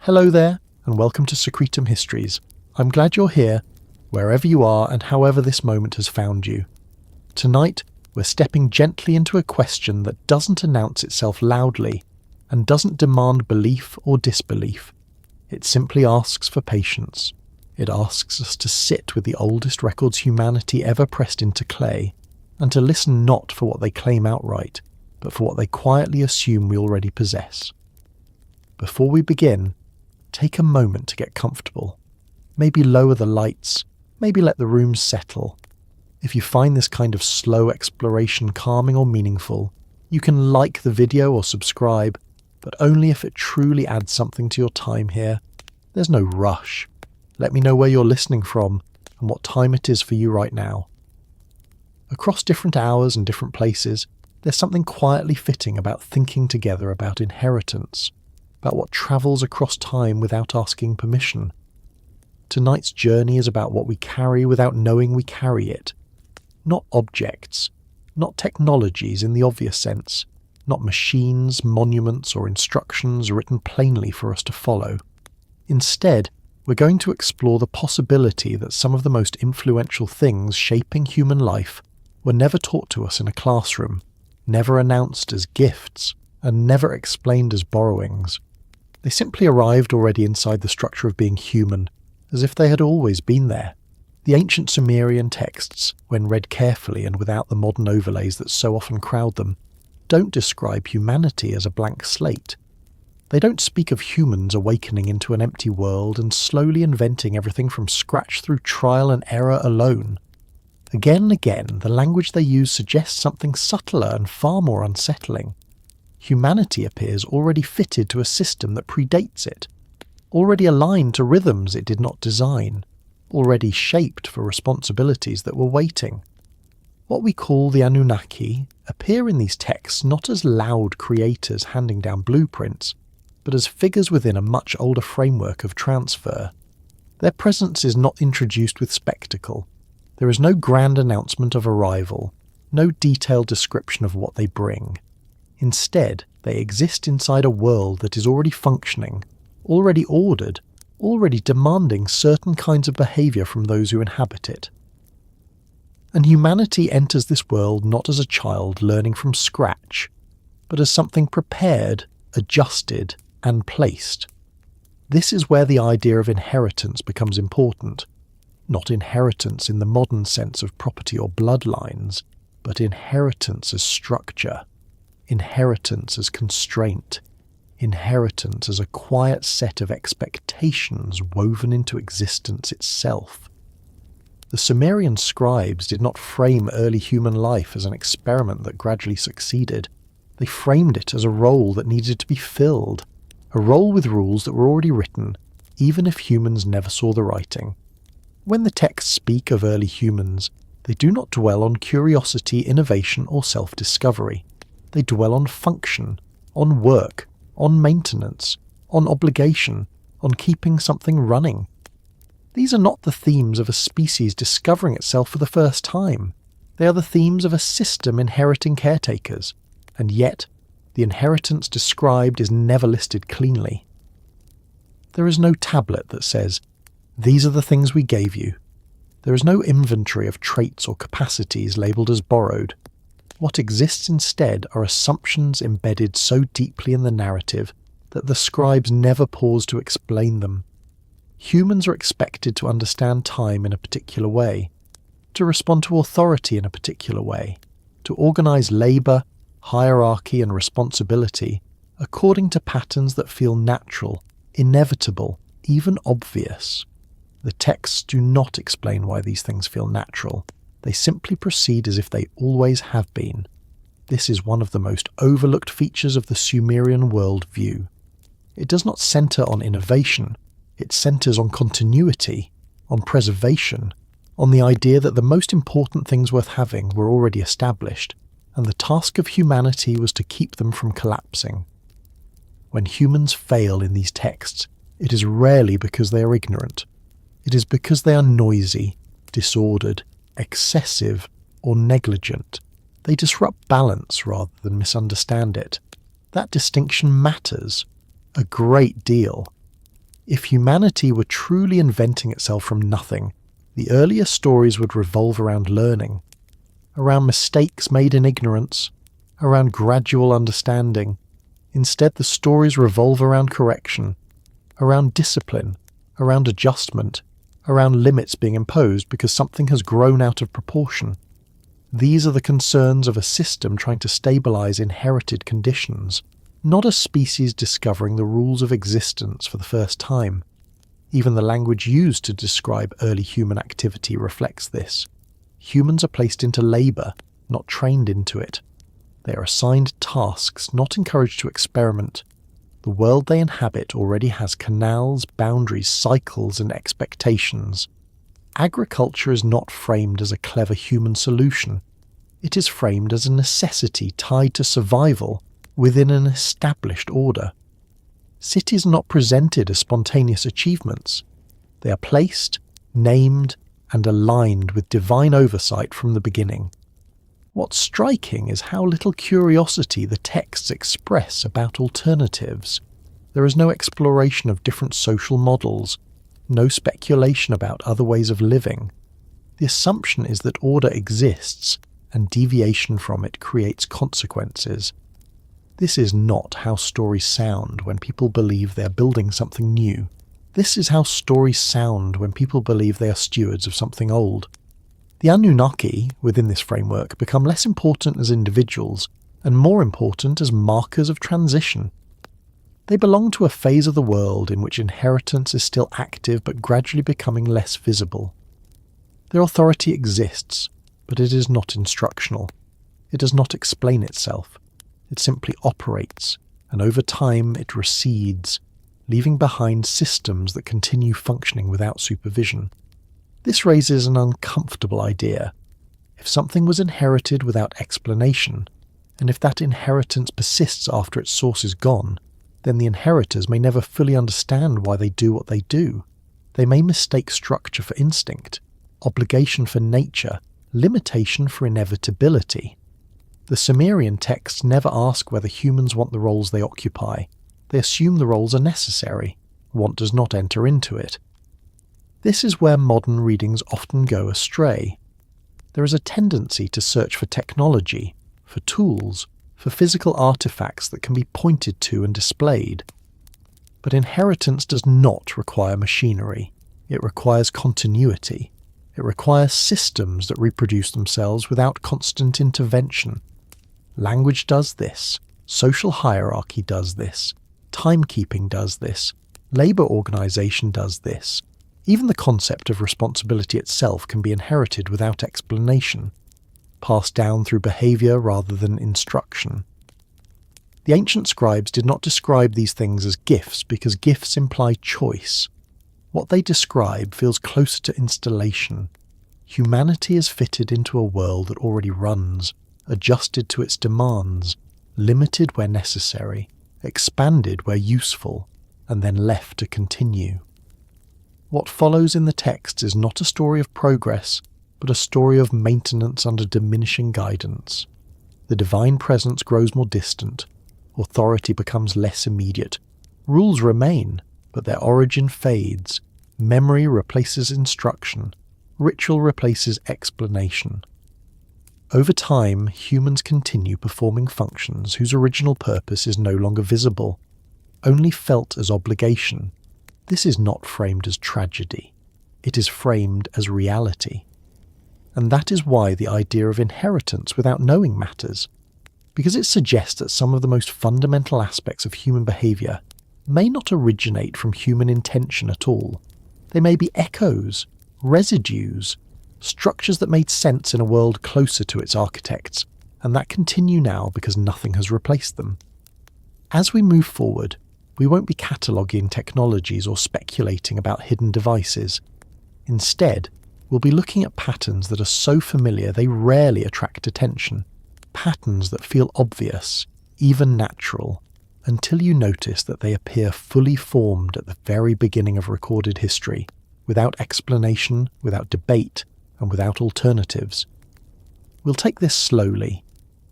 Hello there, and welcome to Secretum Histories. I'm glad you're here, wherever you are and however this moment has found you. Tonight, we're stepping gently into a question that doesn't announce itself loudly and doesn't demand belief or disbelief. It simply asks for patience. It asks us to sit with the oldest records humanity ever pressed into clay, and to listen not for what they claim outright, but for what they quietly assume we already possess. Before we begin, take a moment to get comfortable. Maybe lower the lights, maybe let the room settle. If you find this kind of slow exploration calming or meaningful, you can like the video or subscribe, but only if it truly adds something to your time here. There's no rush. Let me know where you're listening from and what time it is for you right now. Across different hours and different places, there's something quietly fitting about thinking together about inheritance, about what travels across time without asking permission. Tonight's journey is about what we carry without knowing we carry it. Not objects, not technologies in the obvious sense, not machines, monuments, or instructions written plainly for us to follow. Instead, we're going to explore the possibility that some of the most influential things shaping human life were never taught to us in a classroom, never announced as gifts, and never explained as borrowings. They simply arrived already inside the structure of being human, as if they had always been there. The ancient Sumerian texts, when read carefully and without the modern overlays that so often crowd them, don't describe humanity as a blank slate. They don't speak of humans awakening into an empty world and slowly inventing everything from scratch through trial and error alone. Again and again, the language they use suggests something subtler and far more unsettling. Humanity appears already fitted to a system that predates it, already aligned to rhythms it did not design, already shaped for responsibilities that were waiting. What we call the Anunnaki appear in these texts not as loud creators handing down blueprints, but as figures within a much older framework of transfer. Their presence is not introduced with spectacle. There is no grand announcement of arrival, no detailed description of what they bring. Instead, they exist inside a world that is already functioning, already ordered, already demanding certain kinds of behaviour from those who inhabit it. And humanity enters this world not as a child learning from scratch, but as something prepared, adjusted, and placed. This is where the idea of inheritance becomes important. Not inheritance in the modern sense of property or bloodlines, but inheritance as structure. Inheritance as constraint, inheritance as a quiet set of expectations woven into existence itself. The Sumerian scribes did not frame early human life as an experiment that gradually succeeded. They framed it as a role that needed to be filled, a role with rules that were already written, even if humans never saw the writing. When the texts speak of early humans, they do not dwell on curiosity, innovation, or self-discovery. They dwell on function, on work, on maintenance, on obligation, on keeping something running. These are not the themes of a species discovering itself for the first time. They are the themes of a system inheriting caretakers, and yet the inheritance described is never listed cleanly. There is no tablet that says, "These are the things we gave you." There is no inventory of traits or capacities labelled as borrowed. What exists instead are assumptions embedded so deeply in the narrative that the scribes never pause to explain them. Humans are expected to understand time in a particular way, to respond to authority in a particular way, to organise labour, hierarchy and responsibility according to patterns that feel natural, inevitable, even obvious. The texts do not explain why these things feel natural. They simply proceed as if they always have been. This is one of the most overlooked features of the Sumerian worldview. It does not centre on innovation. It centres on continuity, on preservation, on the idea that the most important things worth having were already established, and the task of humanity was to keep them from collapsing. When humans fail in these texts, it is rarely because they are ignorant. It is because they are noisy, disordered, excessive, or negligent. They disrupt balance rather than misunderstand it. That distinction matters a great deal. If humanity were truly inventing itself from nothing, the earlier stories would revolve around learning, around mistakes made in ignorance, around gradual understanding. Instead, the stories revolve around correction, around discipline, around adjustment, around limits being imposed because something has grown out of proportion. These are the concerns of a system trying to stabilize inherited conditions, not a species discovering the rules of existence for the first time. Even the language used to describe early human activity reflects this. Humans are placed into labor, not trained into it. They are assigned tasks, not encouraged to experiment. The world they inhabit already has canals, boundaries, cycles, and expectations. Agriculture is not framed as a clever human solution. It is framed as a necessity tied to survival within an established order. Cities are not presented as spontaneous achievements. They are placed, named, and aligned with divine oversight from the beginning. What's striking is how little curiosity the texts express about alternatives. There is no exploration of different social models, no speculation about other ways of living. The assumption is that order exists, and deviation from it creates consequences. This is not how stories sound when people believe they are building something new. This is how stories sound when people believe they are stewards of something old. The Anunnaki, within this framework, become less important as individuals and more important as markers of transition. They belong to a phase of the world in which inheritance is still active but gradually becoming less visible. Their authority exists, but it is not instructional. It does not explain itself. It simply operates, and over time it recedes, leaving behind systems that continue functioning without supervision. This raises an uncomfortable idea. If something was inherited without explanation, and if that inheritance persists after its source is gone, then the inheritors may never fully understand why they do what they do. They may mistake structure for instinct, obligation for nature, limitation for inevitability. The Sumerian texts never ask whether humans want the roles they occupy. They assume the roles are necessary. Want does not enter into it. This is where modern readings often go astray. There is a tendency to search for technology, for tools, for physical artifacts that can be pointed to and displayed. But inheritance does not require machinery. It requires continuity. It requires systems that reproduce themselves without constant intervention. Language does this. Social hierarchy does this. Timekeeping does this. Labour organisation does this. Even the concept of responsibility itself can be inherited without explanation, passed down through behaviour rather than instruction. The ancient scribes did not describe these things as gifts because gifts imply choice. What they describe feels closer to installation. Humanity is fitted into a world that already runs, adjusted to its demands, limited where necessary, expanded where useful, and then left to continue. What follows in the text is not a story of progress, but a story of maintenance under diminishing guidance. The divine presence grows more distant, authority becomes less immediate, rules remain, but their origin fades, memory replaces instruction, ritual replaces explanation. Over time, humans continue performing functions whose original purpose is no longer visible, only felt as obligation. This is not framed as tragedy. It is framed as reality. And that is why the idea of inheritance without knowing matters, because it suggests that some of the most fundamental aspects of human behaviour may not originate from human intention at all. They may be echoes, residues, structures that made sense in a world closer to its architects, and that continue now because nothing has replaced them. As we move forward, we won't be cataloguing technologies or speculating about hidden devices. Instead, we'll be looking at patterns that are so familiar they rarely attract attention, patterns that feel obvious, even natural, until you notice that they appear fully formed at the very beginning of recorded history, without explanation, without debate, and without alternatives. We'll take this slowly.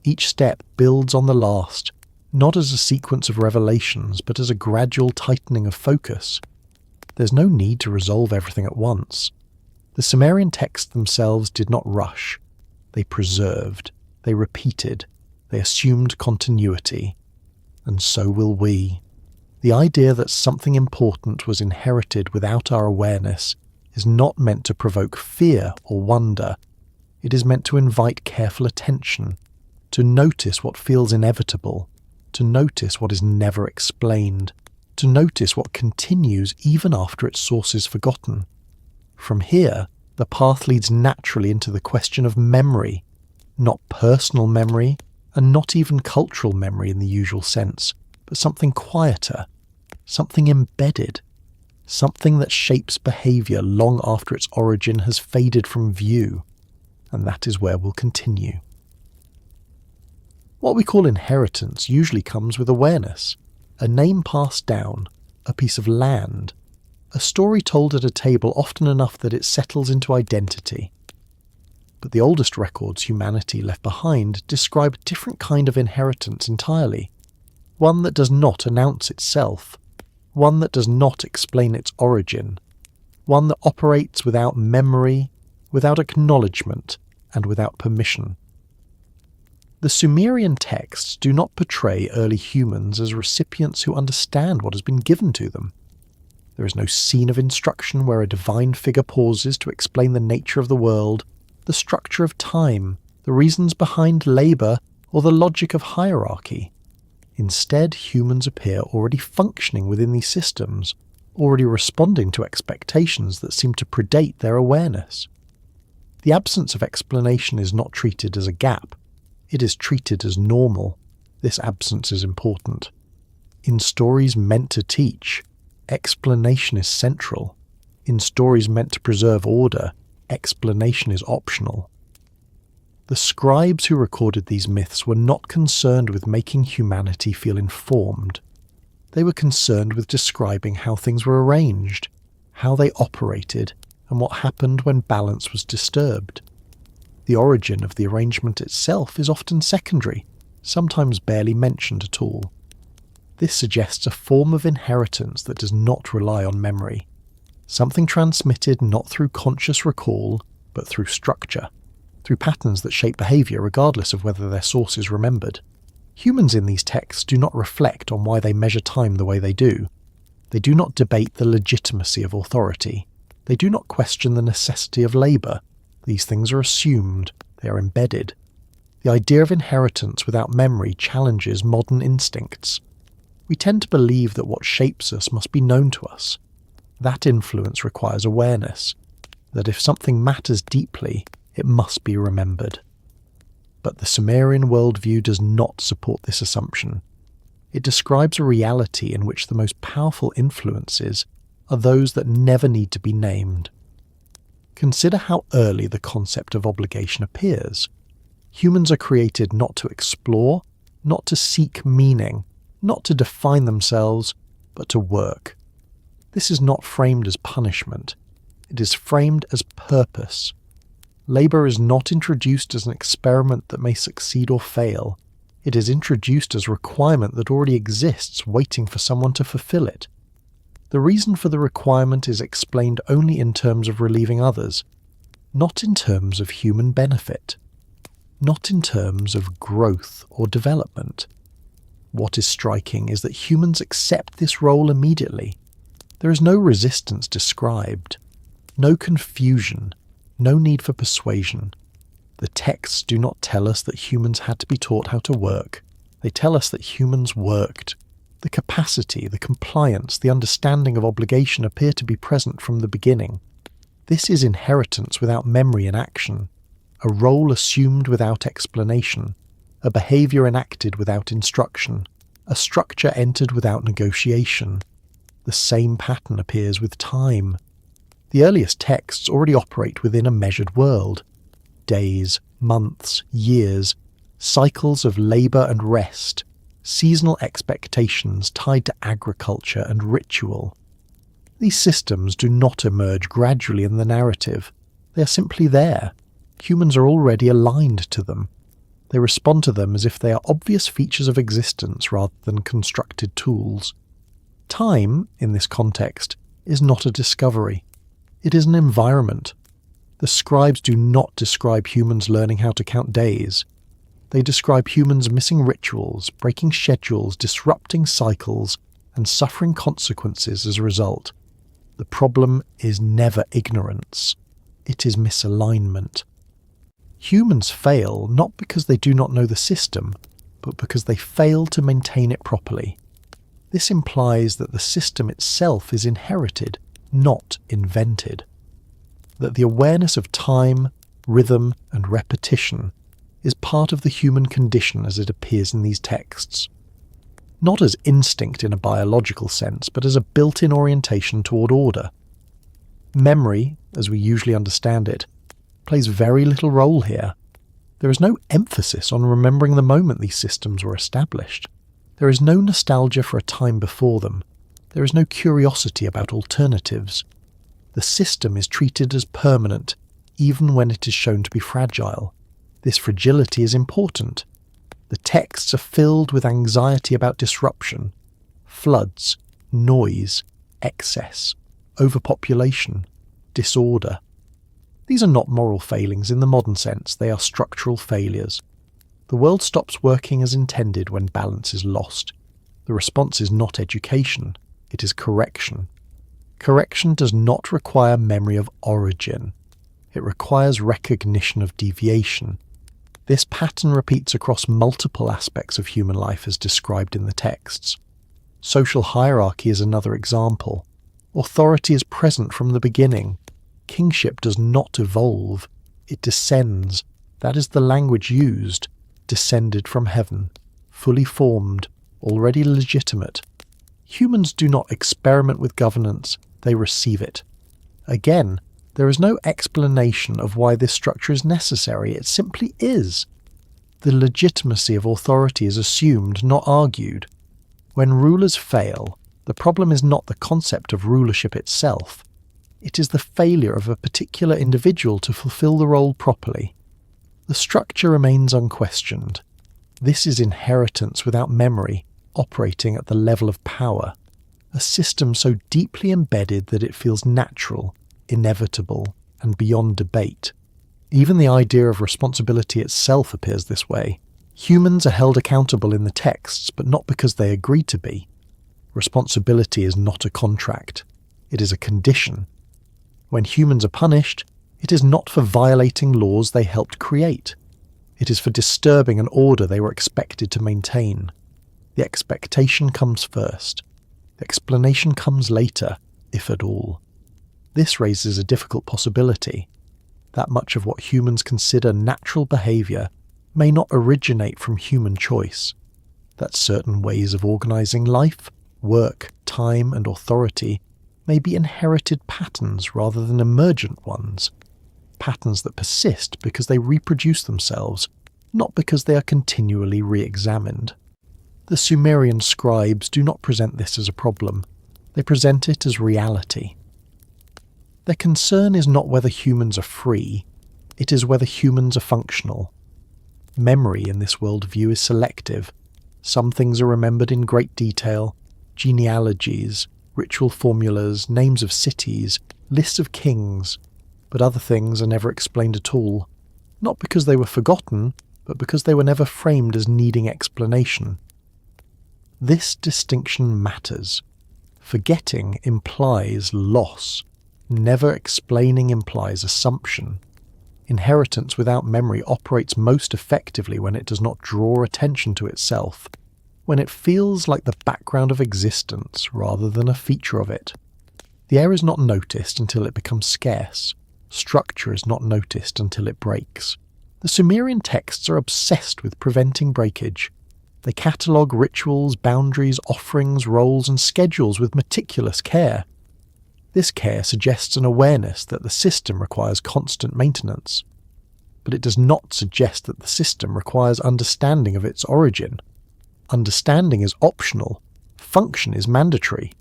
Each step builds on the last, not as a sequence of revelations, but as a gradual tightening of focus. There's no need to resolve everything at once. The Sumerian texts themselves did not rush. They preserved, they repeated, they assumed continuity. And so will we. The idea that something important was inherited without our awareness is not meant to provoke fear or wonder. It is meant to invite careful attention, to notice what feels inevitable, to notice what is never explained, to notice what continues even after its source is forgotten. From here, the path leads naturally into the question of memory, not personal memory, and not even cultural memory in the usual sense, but something quieter, something embedded, something that shapes behaviour long after its origin has faded from view, and that is where we'll continue. What we call inheritance usually comes with awareness, a name passed down, a piece of land, a story told at a table often enough that it settles into identity. But the oldest records humanity left behind describe a different kind of inheritance entirely, one that does not announce itself, one that does not explain its origin, one that operates without memory, without acknowledgement, and without permission. The Sumerian texts do not portray early humans as recipients who understand what has been given to them. There is no scene of instruction where a divine figure pauses to explain the nature of the world, the structure of time, the reasons behind labour, or the logic of hierarchy. Instead, humans appear already functioning within these systems, already responding to expectations that seem to predate their awareness. The absence of explanation is not treated as a gap. It is treated as normal. This absence is important. In stories meant to teach, explanation is central. In stories meant to preserve order, explanation is optional. The scribes who recorded these myths were not concerned with making humanity feel informed. They were concerned with describing how things were arranged, how they operated, and what happened when balance was disturbed. The origin of the arrangement itself is often secondary, sometimes barely mentioned at all. This suggests a form of inheritance that does not rely on memory, something transmitted not through conscious recall, but through structure, through patterns that shape behaviour regardless of whether their source is remembered. Humans in these texts do not reflect on why they measure time the way they do. They do not debate the legitimacy of authority. They do not question the necessity of labour. These things are assumed, they are embedded. The idea of inheritance without memory challenges modern instincts. We tend to believe that what shapes us must be known to us. That influence requires awareness, that if something matters deeply, it must be remembered. But the Sumerian worldview does not support this assumption. It describes a reality in which the most powerful influences are those that never need to be named. Consider how early the concept of obligation appears. Humans are created not to explore, not to seek meaning, not to define themselves, but to work. This is not framed as punishment. It is framed as purpose. Labour is not introduced as an experiment that may succeed or fail. It is introduced as a requirement that already exists, waiting for someone to fulfill it. The reason for the requirement is explained only in terms of relieving others, not in terms of human benefit, not in terms of growth or development. What is striking is that humans accept this role immediately. There is no resistance described, no confusion, no need for persuasion. The texts do not tell us that humans had to be taught how to work. They tell us that humans worked. The capacity, the compliance, the understanding of obligation appear to be present from the beginning. This is inheritance without memory in action, a role assumed without explanation, a behaviour enacted without instruction, a structure entered without negotiation. The same pattern appears with time. The earliest texts already operate within a measured world. Days, months, years, cycles of labour and rest, seasonal expectations tied to agriculture and ritual. These systems do not emerge gradually in the narrative. They are simply there. Humans are already aligned to them. They respond to them as if they are obvious features of existence rather than constructed tools. Time, in this context, is not a discovery. It is an environment. The scribes do not describe humans learning how to count days. They describe humans missing rituals, breaking schedules, disrupting cycles, and suffering consequences as a result. The problem is never ignorance. It is misalignment. Humans fail not because they do not know the system, but because they fail to maintain it properly. This implies that the system itself is inherited, not invented. That the awareness of time, rhythm, and repetition is part of the human condition as it appears in these texts. Not as instinct in a biological sense, but as a built-in orientation toward order. Memory, as we usually understand it, plays very little role here. There is no emphasis on remembering the moment these systems were established. There is no nostalgia for a time before them. There is no curiosity about alternatives. The system is treated as permanent, even when it is shown to be fragile. This fragility is important. The texts are filled with anxiety about disruption, floods, noise, excess, overpopulation, disorder. These are not moral failings in the modern sense, they are structural failures. The world stops working as intended when balance is lost. The response is not education, it is correction. Correction does not require memory of origin. It requires recognition of deviation. This pattern repeats across multiple aspects of human life as described in the texts. Social hierarchy is another example. Authority is present from the beginning. Kingship does not evolve. It descends. That is the language used. Descended from heaven. Fully formed. Already legitimate. Humans do not experiment with governance. They receive it. Again, there is no explanation of why this structure is necessary. It simply is. The legitimacy of authority is assumed, not argued. When rulers fail, the problem is not the concept of rulership itself. It is the failure of a particular individual to fulfill the role properly. The structure remains unquestioned. This is inheritance without memory, operating at the level of power. A system so deeply embedded that it feels natural, inevitable, and beyond debate. Even the idea of responsibility itself appears this way. Humans are held accountable in the texts, but not because they agree to be. Responsibility is not a contract. It is a condition. When humans are punished, it is not for violating laws they helped create. It is for disturbing an order they were expected to maintain. The expectation comes first. The explanation comes later, if at all. This raises a difficult possibility, that much of what humans consider natural behaviour may not originate from human choice, that certain ways of organising life, work, time and authority may be inherited patterns rather than emergent ones, patterns that persist because they reproduce themselves, not because they are continually re-examined. The Sumerian scribes do not present this as a problem, they present it as reality. Their concern is not whether humans are free, it is whether humans are functional. Memory in this worldview is selective. Some things are remembered in great detail, genealogies, ritual formulas, names of cities, lists of kings, but other things are never explained at all, not because they were forgotten, but because they were never framed as needing explanation. This distinction matters. Forgetting implies loss. Never explaining implies assumption. Inheritance without memory operates most effectively when it does not draw attention to itself, when it feels like the background of existence rather than a feature of it. The error is not noticed until it becomes scarce. Structure is not noticed until it breaks. The Sumerian texts are obsessed with preventing breakage. They catalogue rituals, boundaries, offerings, roles, and schedules with meticulous care. This care suggests an awareness that the system requires constant maintenance, but it does not suggest that the system requires understanding of its origin. Understanding is optional, function is mandatory.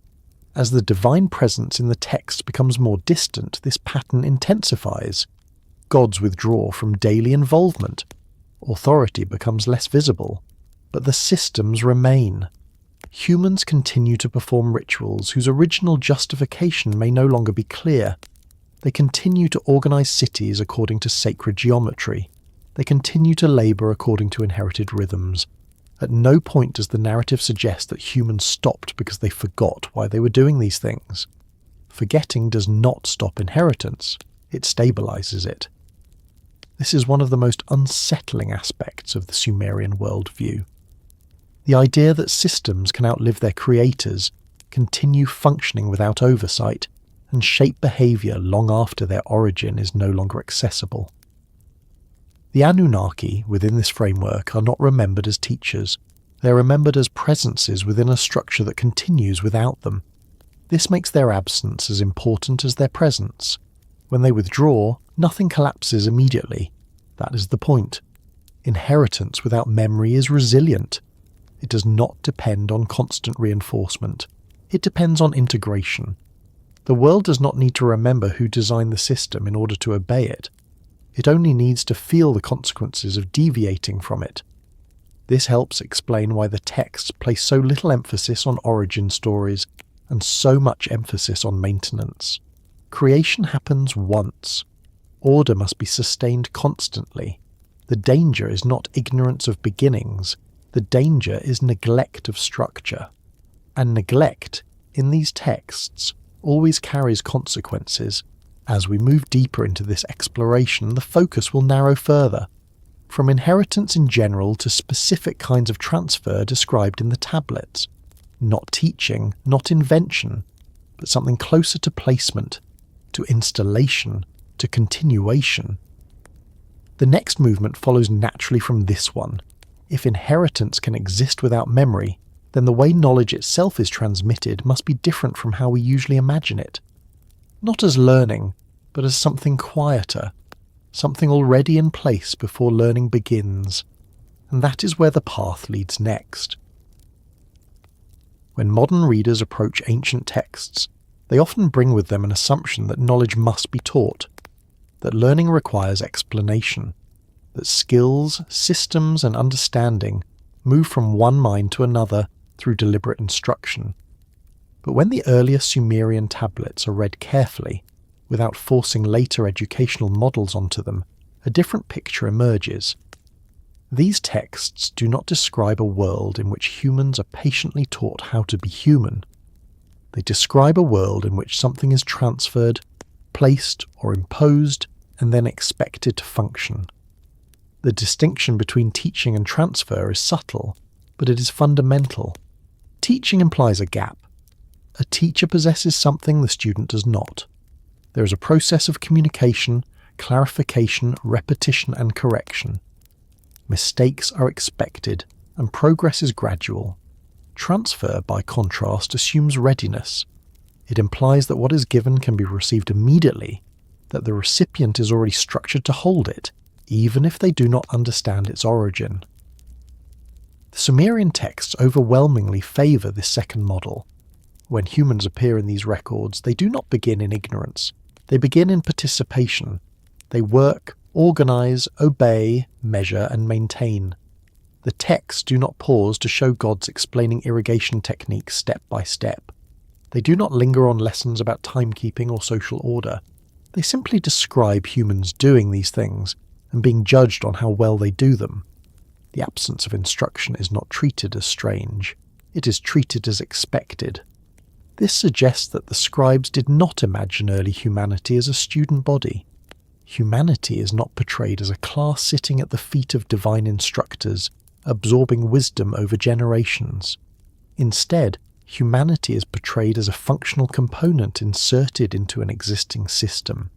As the divine presence in the text becomes more distant, this pattern intensifies. Gods withdraw from daily involvement. Authority becomes less visible, but the systems remain. humans continue to perform rituals whose original justification may no longer be clear. They continue to organize cities according to sacred geometry. They continue to labor according to inherited rhythms. At no point does the narrative suggest that humans stopped because they forgot why they were doing these things. Forgetting does not stop inheritance, it stabilizes it. This is one of the most unsettling aspects of the Sumerian worldview. The idea that systems can outlive their creators, continue functioning without oversight, and shape behaviour long after their origin is no longer accessible. The Anunnaki within this framework are not remembered as teachers, they are remembered as presences within a structure that continues without them. This makes their absence as important as their presence. When they withdraw, nothing collapses immediately. That is the point. Inheritance without memory is resilient. It does not depend on constant reinforcement. It depends on integration. The world does not need to remember who designed the system in order to obey it. It only needs to feel the consequences of deviating from it. This helps explain why the texts place so little emphasis on origin stories and so much emphasis on maintenance. Creation happens once. Order must be sustained constantly. The danger is not ignorance of beginnings. The danger is neglect of structure. And neglect, in these texts, always carries consequences. As we move deeper into this exploration, the focus will narrow further, from inheritance in general to specific kinds of transfer described in the tablets. Not teaching, not invention, but something closer to placement, to installation, to continuation. The next movement follows naturally from this one. If inheritance can exist without memory, then the way knowledge itself is transmitted must be different from how we usually imagine it. Not as learning, but as something quieter, something already in place before learning begins. And that is where the path leads next. When modern readers approach ancient texts, they often bring with them an assumption that knowledge must be taught, that learning requires explanation, that skills, systems, and understanding move from one mind to another through deliberate instruction. But when the earlier Sumerian tablets are read carefully, without forcing later educational models onto them, a different picture emerges. These texts do not describe a world in which humans are patiently taught how to be human. They describe a world in which something is transferred, placed, or imposed, and then expected to function. The distinction between teaching and transfer is subtle, but it is fundamental. Teaching implies a gap. A teacher possesses something the student does not. There is a process of communication, clarification, repetition, and correction. Mistakes are expected, and progress is gradual. Transfer, by contrast, assumes readiness. It implies that what is given can be received immediately, that the recipient is already structured to hold it, even if they do not understand its origin. The Sumerian texts overwhelmingly favour this second model. When humans appear in these records, they do not begin in ignorance. They begin in participation. They work, organise, obey, measure, and maintain. The texts do not pause to show gods explaining irrigation techniques step by step. They do not linger on lessons about timekeeping or social order. They simply describe humans doing these things and being judged on how well they do them. The absence of instruction is not treated as strange. It is treated as expected. This suggests that the scribes did not imagine early humanity as a student body. Humanity is not portrayed as a class sitting at the feet of divine instructors, absorbing wisdom over generations. Instead, humanity is portrayed as a functional component inserted into an existing system.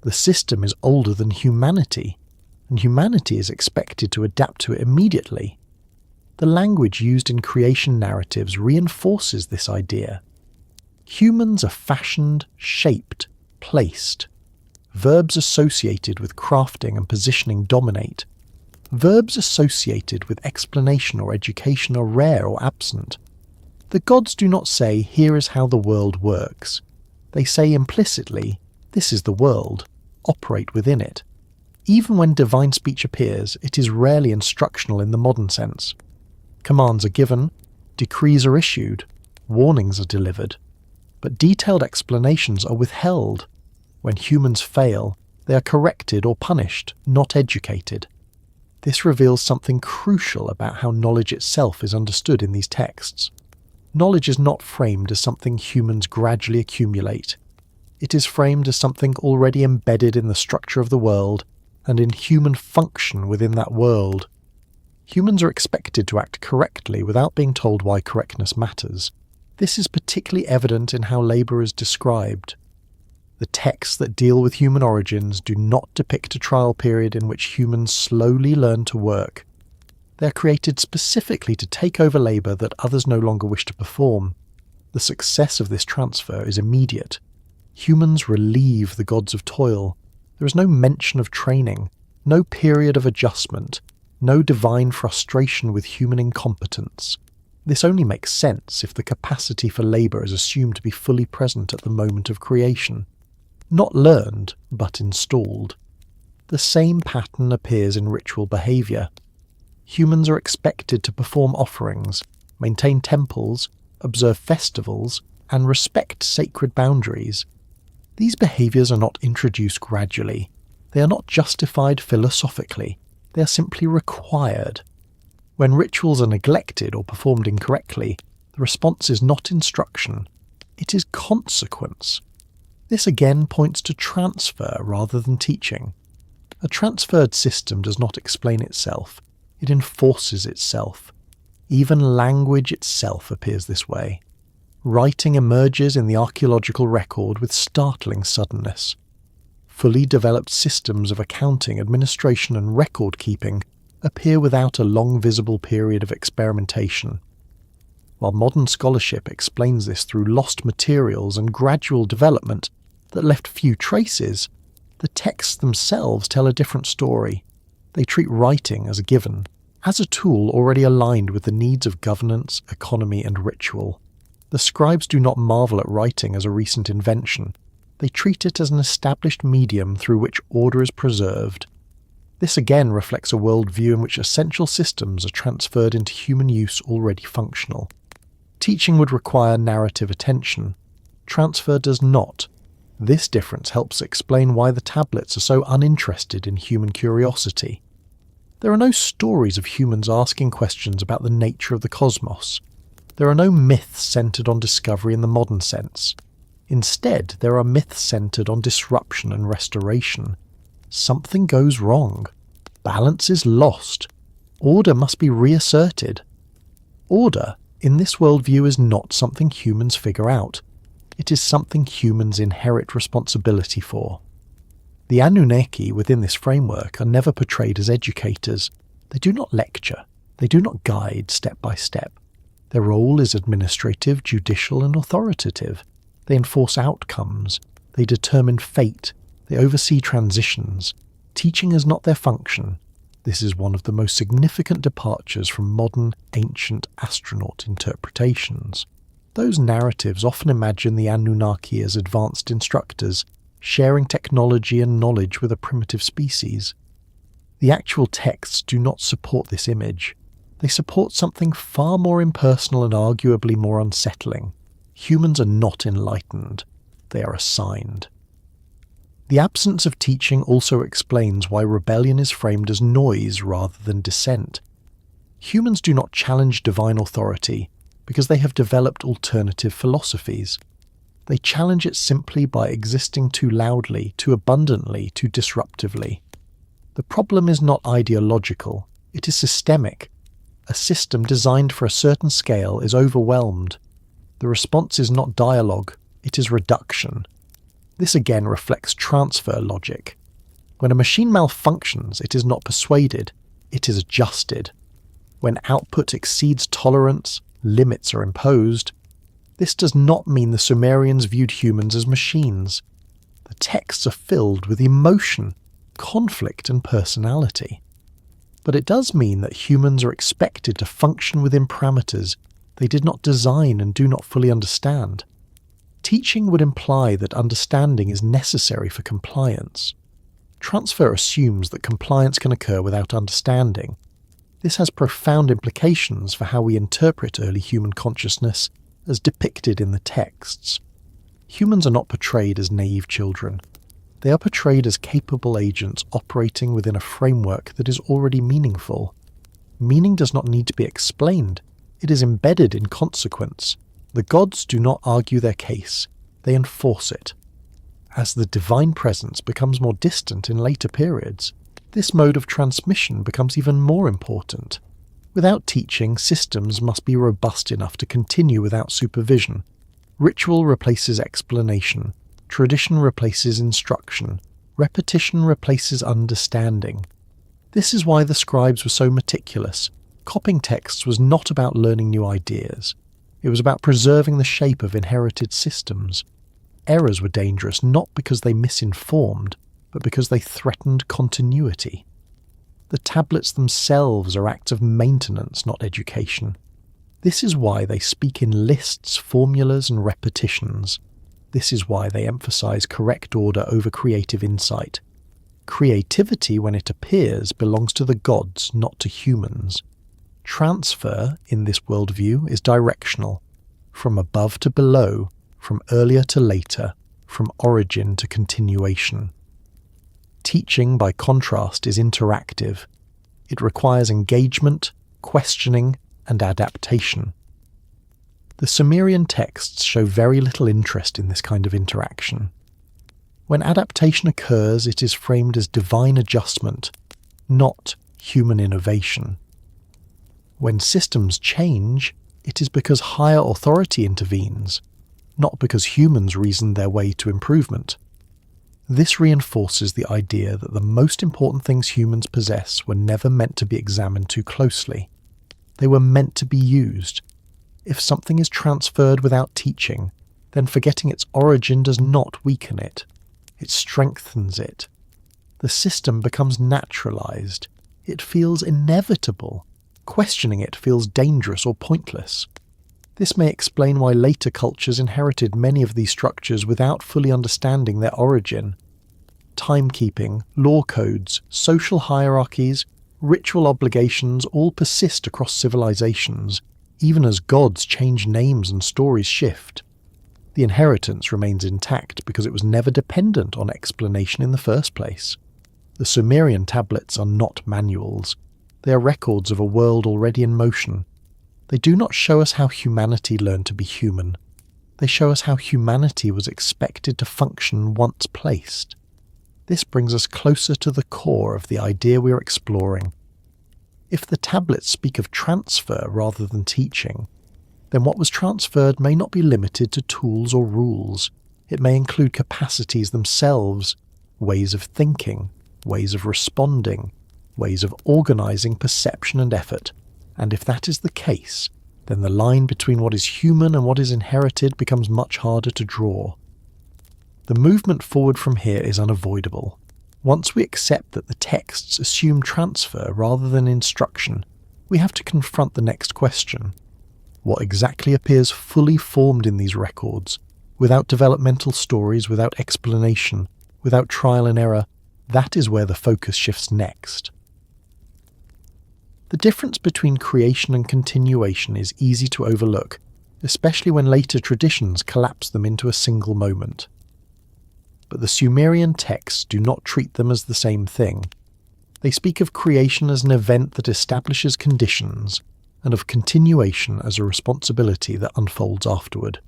The system is older than humanity, and humanity is expected to adapt to it immediately. The language used in creation narratives reinforces this idea. Humans are fashioned, shaped, placed. Verbs associated with crafting and positioning dominate. Verbs associated with explanation or education are rare or absent. The gods do not say, "Here is how the world works." They say implicitly, "This is the world. Operate within it." Even when divine speech appears, it is rarely instructional in the modern sense. Commands are given, decrees are issued, warnings are delivered, but detailed explanations are withheld. When humans fail, they are corrected or punished, not educated. This reveals something crucial about how knowledge itself is understood in these texts. Knowledge is not framed as something humans gradually accumulate. It is framed as something already embedded in the structure of the world and in human function within that world. Humans are expected to act correctly without being told why correctness matters. This is particularly evident in how labour is described. The texts that deal with human origins do not depict a trial period in which humans slowly learn to work. They are created specifically to take over labour that others no longer wish to perform. The success of this transfer is immediate. Humans relieve the gods of toil. There is no mention of training, no period of adjustment, no divine frustration with human incompetence. This only makes sense if the capacity for labour is assumed to be fully present at the moment of creation. Not learned, but installed. The same pattern appears in ritual behaviour. Humans are expected to perform offerings, maintain temples, observe festivals, and respect sacred boundaries. These behaviours are not introduced gradually. They are not justified philosophically. They are simply required. When rituals are neglected or performed incorrectly, the response is not instruction. It is consequence. This again points to transfer rather than teaching. A transferred system does not explain itself. It enforces itself. Even language itself appears this way. Writing emerges in the archaeological record with startling suddenness. Fully developed systems of accounting, administration and record-keeping appear without a long visible period of experimentation. While modern scholarship explains this through lost materials and gradual development that left few traces, the texts themselves tell a different story. They treat writing as a given, as a tool already aligned with the needs of governance, economy and ritual. The scribes do not marvel at writing as a recent invention. They treat it as an established medium through which order is preserved. This again reflects a worldview in which essential systems are transferred into human use already functional. Teaching would require narrative attention. Transfer does not. This difference helps explain why the tablets are so uninterested in human curiosity. There are no stories of humans asking questions about the nature of the cosmos. There are no myths centered on discovery in the modern sense. Instead, there are myths centered on disruption and restoration. Something goes wrong. Balance is lost. Order must be reasserted. Order, in this worldview, is not something humans figure out. It is something humans inherit responsibility for. The Anunnaki within this framework are never portrayed as educators. They do not lecture. They do not guide step by step. Their role is administrative, judicial and authoritative. They enforce outcomes. They determine fate. They oversee transitions. Teaching is not their function. This is one of the most significant departures from modern, ancient astronaut interpretations. Those narratives often imagine the Anunnaki as advanced instructors, sharing technology and knowledge with a primitive species. The actual texts do not support this image. They support something far more impersonal and arguably more unsettling. Humans are not enlightened. They are assigned. The absence of teaching also explains why rebellion is framed as noise rather than dissent. Humans do not challenge divine authority because they have developed alternative philosophies. They challenge it simply by existing too loudly, too abundantly, too disruptively. The problem is not ideological, it is systemic. A system designed for a certain scale is overwhelmed. The response is not dialogue, it is reduction. This again reflects transfer logic. When a machine malfunctions, it is not persuaded, it is adjusted. When output exceeds tolerance, limits are imposed. This does not mean the Sumerians viewed humans as machines. The texts are filled with emotion, conflict and personality. But it does mean that humans are expected to function within parameters they did not design and do not fully understand. Teaching would imply that understanding is necessary for compliance. Transfer assumes that compliance can occur without understanding. This has profound implications for how we interpret early human consciousness as depicted in the texts. Humans are not portrayed as naive children. They are portrayed as capable agents operating within a framework that is already meaningful. Meaning does not need to be explained. It is embedded in consequence. The gods do not argue their case. They enforce it. As the divine presence becomes more distant in later periods, this mode of transmission becomes even more important. Without teaching, systems must be robust enough to continue without supervision. Ritual replaces explanation. Tradition replaces instruction. Repetition replaces understanding. This is why the scribes were so meticulous. Copying texts was not about learning new ideas. It was about preserving the shape of inherited systems. Errors were dangerous not because they misinformed, but because they threatened continuity. The tablets themselves are acts of maintenance, not education. This is why they speak in lists, formulas, and repetitions. This is why they emphasize correct order over creative insight. Creativity, when it appears, belongs to the gods, not to humans. Transfer, in this worldview, is directional. From above to below, from earlier to later, from origin to continuation. Teaching, by contrast, is interactive. It requires engagement, questioning, and adaptation. The Sumerian texts show very little interest in this kind of interaction. When adaptation occurs, it is framed as divine adjustment, not human innovation. When systems change, it is because higher authority intervenes, not because humans reason their way to improvement. This reinforces the idea that the most important things humans possess were never meant to be examined too closely. They were meant to be used. If something is transferred without teaching, then forgetting its origin does not weaken it. It strengthens it. The system becomes naturalized. It feels inevitable. Questioning it feels dangerous or pointless. This may explain why later cultures inherited many of these structures without fully understanding their origin. Timekeeping, law codes, social hierarchies, ritual obligations all persist across civilizations, even as gods change names and stories shift. The inheritance remains intact because it was never dependent on explanation in the first place. The Sumerian tablets are not manuals. They are records of a world already in motion. They do not show us how humanity learned to be human. They show us how humanity was expected to function once placed. This brings us closer to the core of the idea we are exploring. If the tablets speak of transfer rather than teaching, then what was transferred may not be limited to tools or rules. It may include capacities themselves, ways of thinking, ways of responding, ways of organizing perception and effort. And if that is the case, then the line between what is human and what is inherited becomes much harder to draw. The movement forward from here is unavoidable. Once we accept that the texts assume transfer rather than instruction, we have to confront the next question. What exactly appears fully formed in these records, without developmental stories, without explanation, without trial and error? That is where the focus shifts next. The difference between creation and continuation is easy to overlook, especially when later traditions collapse them into a single moment. But the Sumerian texts do not treat them as the same thing. They speak of creation as an event that establishes conditions, and of continuation as a responsibility that unfolds afterward.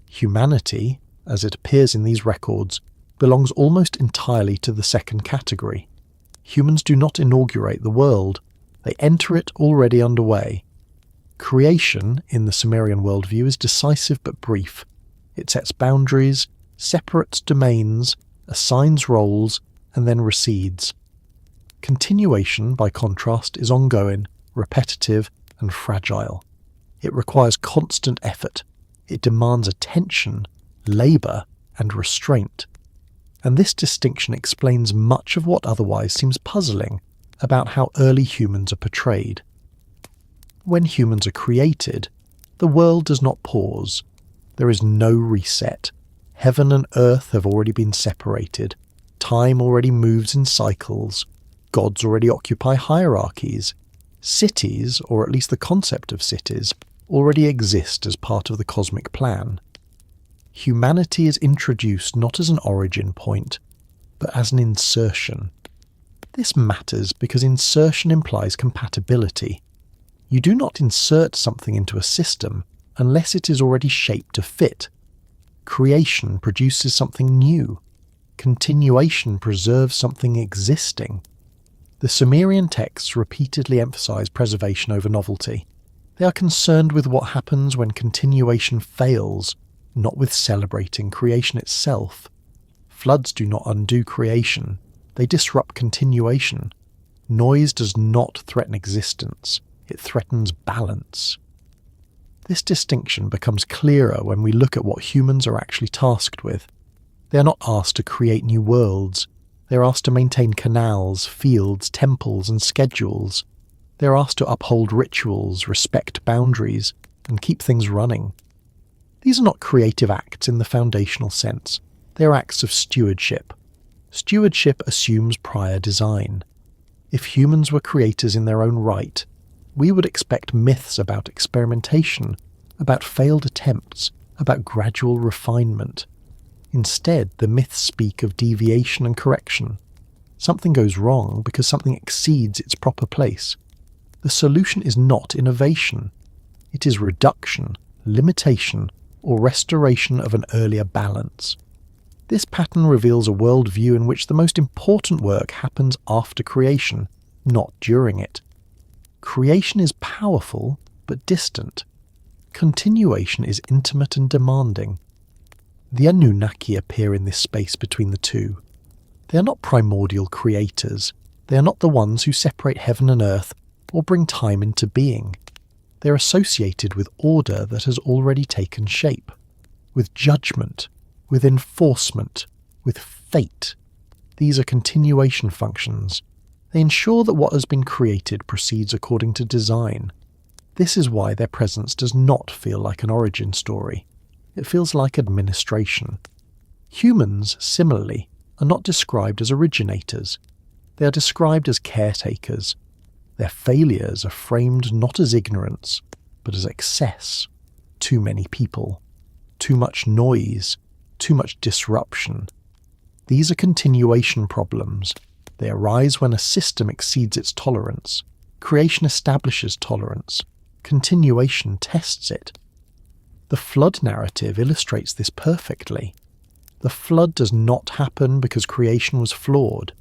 Humanity, as it appears in these records, belongs almost entirely to the second category. Humans do not inaugurate the world. They enter it already underway. Creation, in the Sumerian worldview, is decisive but brief. It sets boundaries, separates domains, assigns roles, and then recedes. Continuation, by contrast, is ongoing, repetitive, and fragile. It requires constant effort. It demands attention, labour, and restraint. And this distinction explains much of what otherwise seems puzzling about how early humans are portrayed. When humans are created, the world does not pause. There is no reset. Heaven and earth have already been separated. Time already moves in cycles. Gods already occupy hierarchies. Cities, or at least the concept of cities, already exist as part of the cosmic plan. Humanity is introduced not as an origin point, but as an insertion. This matters because insertion implies compatibility. You do not insert something into a system unless it is already shaped to fit. Creation produces something new. Continuation preserves something existing. The Sumerian texts repeatedly emphasize preservation over novelty. They are concerned with what happens when continuation fails, not with celebrating creation itself. Floods do not undo creation. They disrupt continuation. Noise does not threaten existence. It threatens balance. This distinction becomes clearer when we look at what humans are actually tasked with. They are not asked to create new worlds. They are asked to maintain canals, fields, temples, and schedules. They are asked to uphold rituals, respect boundaries, and keep things running. These are not creative acts in the foundational sense. They are acts of stewardship. Stewardship assumes prior design. If humans were creators in their own right, we would expect myths about experimentation, about failed attempts, about gradual refinement. Instead, the myths speak of deviation and correction. Something goes wrong because something exceeds its proper place. The solution is not innovation. It is reduction, limitation, or restoration of an earlier balance. This pattern reveals a worldview in which the most important work happens after creation, not during it. Creation is powerful, but distant. Continuation is intimate and demanding. The Anunnaki appear in this space between the two. They are not primordial creators. They are not the ones who separate heaven and earth or bring time into being. They are associated with order that has already taken shape, with judgment, with enforcement, with fate. These are continuation functions. They ensure that what has been created proceeds according to design. This is why their presence does not feel like an origin story. It feels like administration. Humans, similarly, are not described as originators. They are described as caretakers. Their failures are framed not as ignorance, but as excess. Too many people. Too much noise. Too much disruption. These are continuation problems. They arise when a system exceeds its tolerance. Creation establishes tolerance. Continuation tests it. The flood narrative illustrates this perfectly. The flood does not happen because creation was flawed.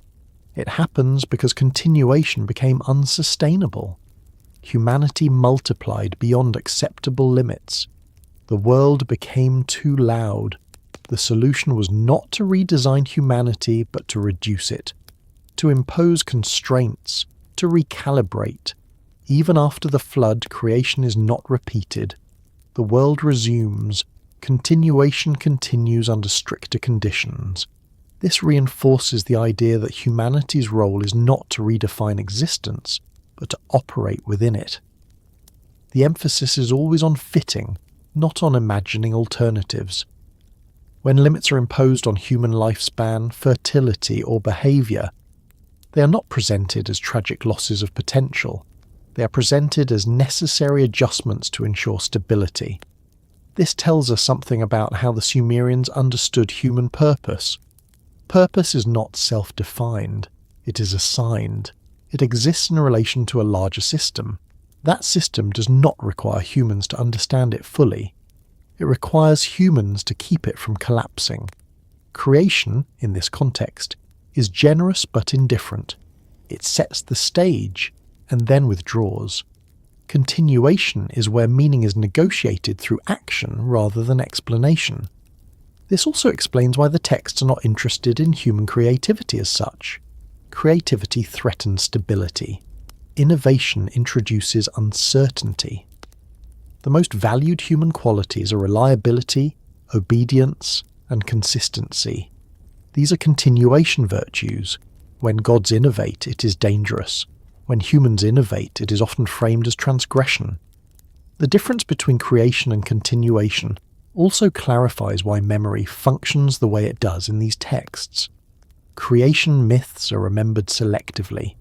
It happens because continuation became unsustainable. Humanity multiplied beyond acceptable limits. The world became too loud. The solution was not to redesign humanity, but to reduce it, to impose constraints, to recalibrate. Even after the flood, creation is not repeated. The world resumes. Continuation continues under stricter conditions. This reinforces the idea that humanity's role is not to redefine existence, but to operate within it. The emphasis is always on fitting, not on imagining alternatives. When limits are imposed on human lifespan, fertility, or behaviour, they are not presented as tragic losses of potential. They are presented as necessary adjustments to ensure stability. This tells us something about how the Sumerians understood human purpose. Purpose is not self-defined. It is assigned. It exists in relation to a larger system. That system does not require humans to understand it fully. It requires humans to keep it from collapsing. Creation, in this context, is generous but indifferent. It sets the stage and then withdraws. Continuation is where meaning is negotiated through action rather than explanation. This also explains why the texts are not interested in human creativity as such. Creativity threatens stability. Innovation introduces uncertainty. The most valued human qualities are reliability, obedience, and consistency. These are continuation virtues. When gods innovate, it is dangerous. When humans innovate, it is often framed as transgression. The difference between creation and continuation also clarifies why memory functions the way it does in these texts. Creation myths are remembered selectively.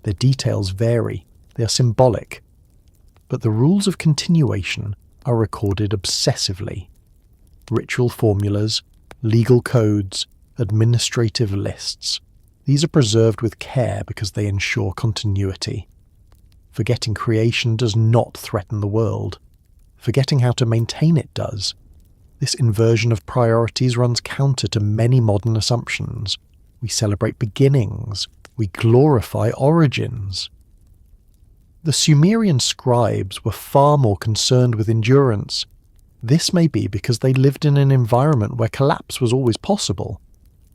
Their details vary. they are symbolic. But the rules of continuation are recorded obsessively. Ritual formulas, legal codes, administrative lists. These are preserved with care because they ensure continuity. Forgetting creation does not threaten the world. Forgetting how to maintain it does. This inversion of priorities runs counter to many modern assumptions. We celebrate beginnings. We glorify origins. The Sumerian scribes were far more concerned with endurance. This may be because they lived in an environment where collapse was always possible.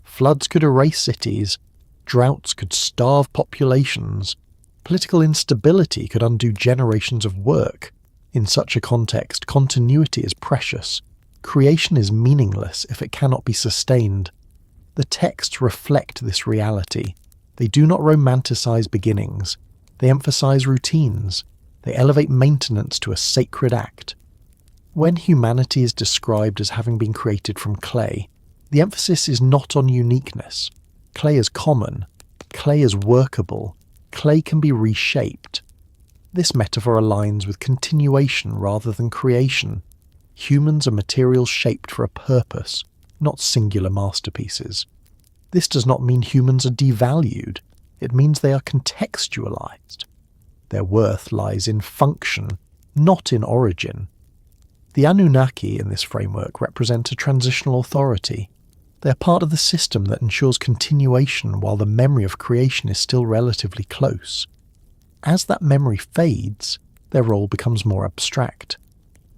Floods could erase cities. Droughts could starve populations. Political instability could undo generations of work. In such a context, continuity is precious. Creation is meaningless if it cannot be sustained. The texts reflect this reality. They do not romanticize beginnings. They emphasize routines. They elevate maintenance to a sacred act. When humanity is described as having been created from clay, the emphasis is not on uniqueness. Clay is common. Clay is workable. Clay can be reshaped. This metaphor aligns with continuation rather than creation. Humans are materials shaped for a purpose, not singular masterpieces. This does not mean humans are devalued. It means they are contextualized. Their worth lies in function, not in origin. The Anunnaki in this framework represent a transitional authority. They are part of the system that ensures continuation while the memory of creation is still relatively close. As that memory fades, their role becomes more abstract.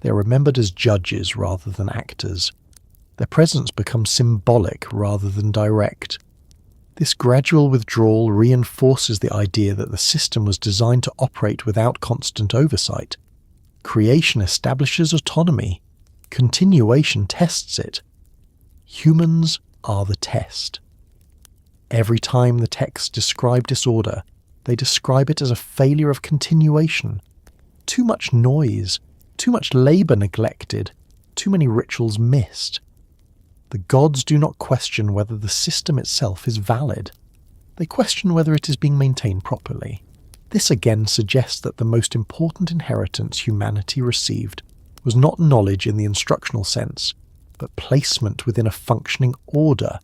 They are remembered as judges rather than actors. Their presence becomes symbolic rather than direct. This gradual withdrawal reinforces the idea that the system was designed to operate without constant oversight. Creation establishes autonomy. Continuation tests it. Humans are the test. Every time the texts describe disorder, they describe it as a failure of continuation. Too much noise, too much labour neglected, too many rituals missed. The gods do not question whether the system itself is valid. They question whether it is being maintained properly. This again suggests that the most important inheritance humanity received was not knowledge in the instructional sense, but placement within a functioning order.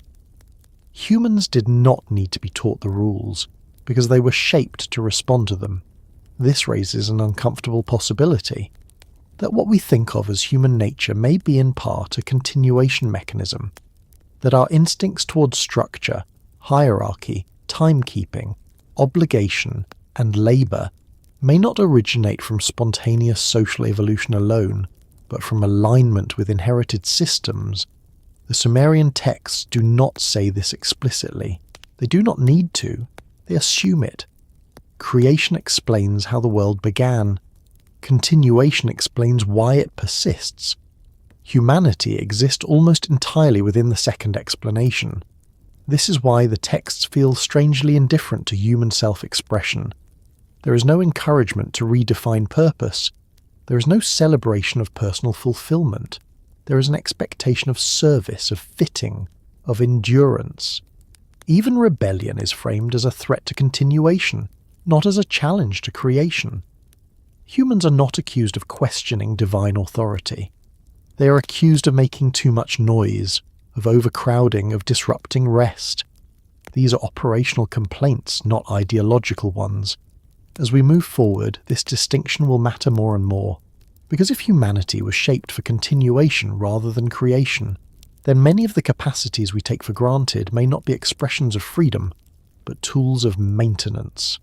Humans did not need to be taught the rules, because they were shaped to respond to them. This raises an uncomfortable possibility, that what we think of as human nature may be in part a continuation mechanism, that our instincts towards structure, hierarchy, timekeeping, obligation, and labour may not originate from spontaneous social evolution alone, but from alignment with inherited systems. The Sumerian texts do not say this explicitly. They do not need to. They assume it. Creation explains how the world began. Continuation explains why it persists. Humanity exists almost entirely within the second explanation. This is why the texts feel strangely indifferent to human self-expression. There is no encouragement to redefine purpose. There is no celebration of personal fulfillment. There is an expectation of service, of fitting, of endurance. Even rebellion is framed as a threat to continuation, not as a challenge to creation. Humans are not accused of questioning divine authority. They are accused of making too much noise, of overcrowding, of disrupting rest. These are operational complaints, not ideological ones. As we move forward, this distinction will matter more and more, because if humanity was shaped for continuation rather than creation, then many of the capacities we take for granted may not be expressions of freedom, but tools of maintenance.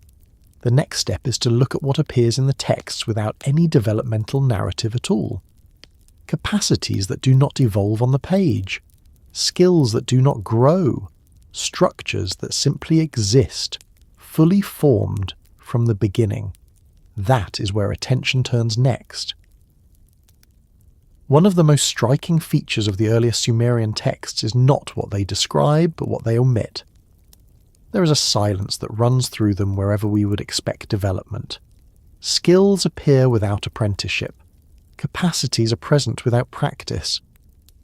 The next step is to look at what appears in the texts without any developmental narrative at all. Capacities that do not evolve on the page, skills that do not grow, structures that simply exist, fully formed from the beginning. That is where attention turns next. One of the most striking features of the earlier Sumerian texts is not what they describe, but what they omit. There is a silence that runs through them wherever we would expect development. Skills appear without apprenticeship. Capacities are present without practice.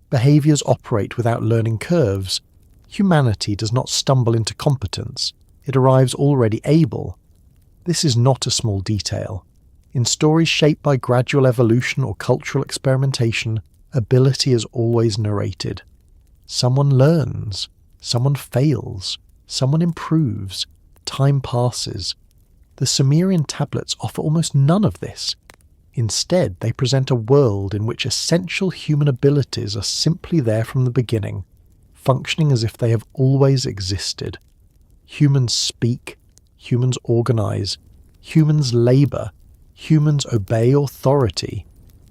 Behaviours operate without learning curves. Humanity does not stumble into competence. It arrives already able. This is not a small detail. In stories shaped by gradual evolution or cultural experimentation, ability is always narrated. Someone learns, someone fails, someone improves, time passes. The Sumerian tablets offer almost none of this. Instead, they present a world in which essential human abilities are simply there from the beginning, functioning as if they have always existed. Humans speak, humans organize, humans labor, humans obey authority,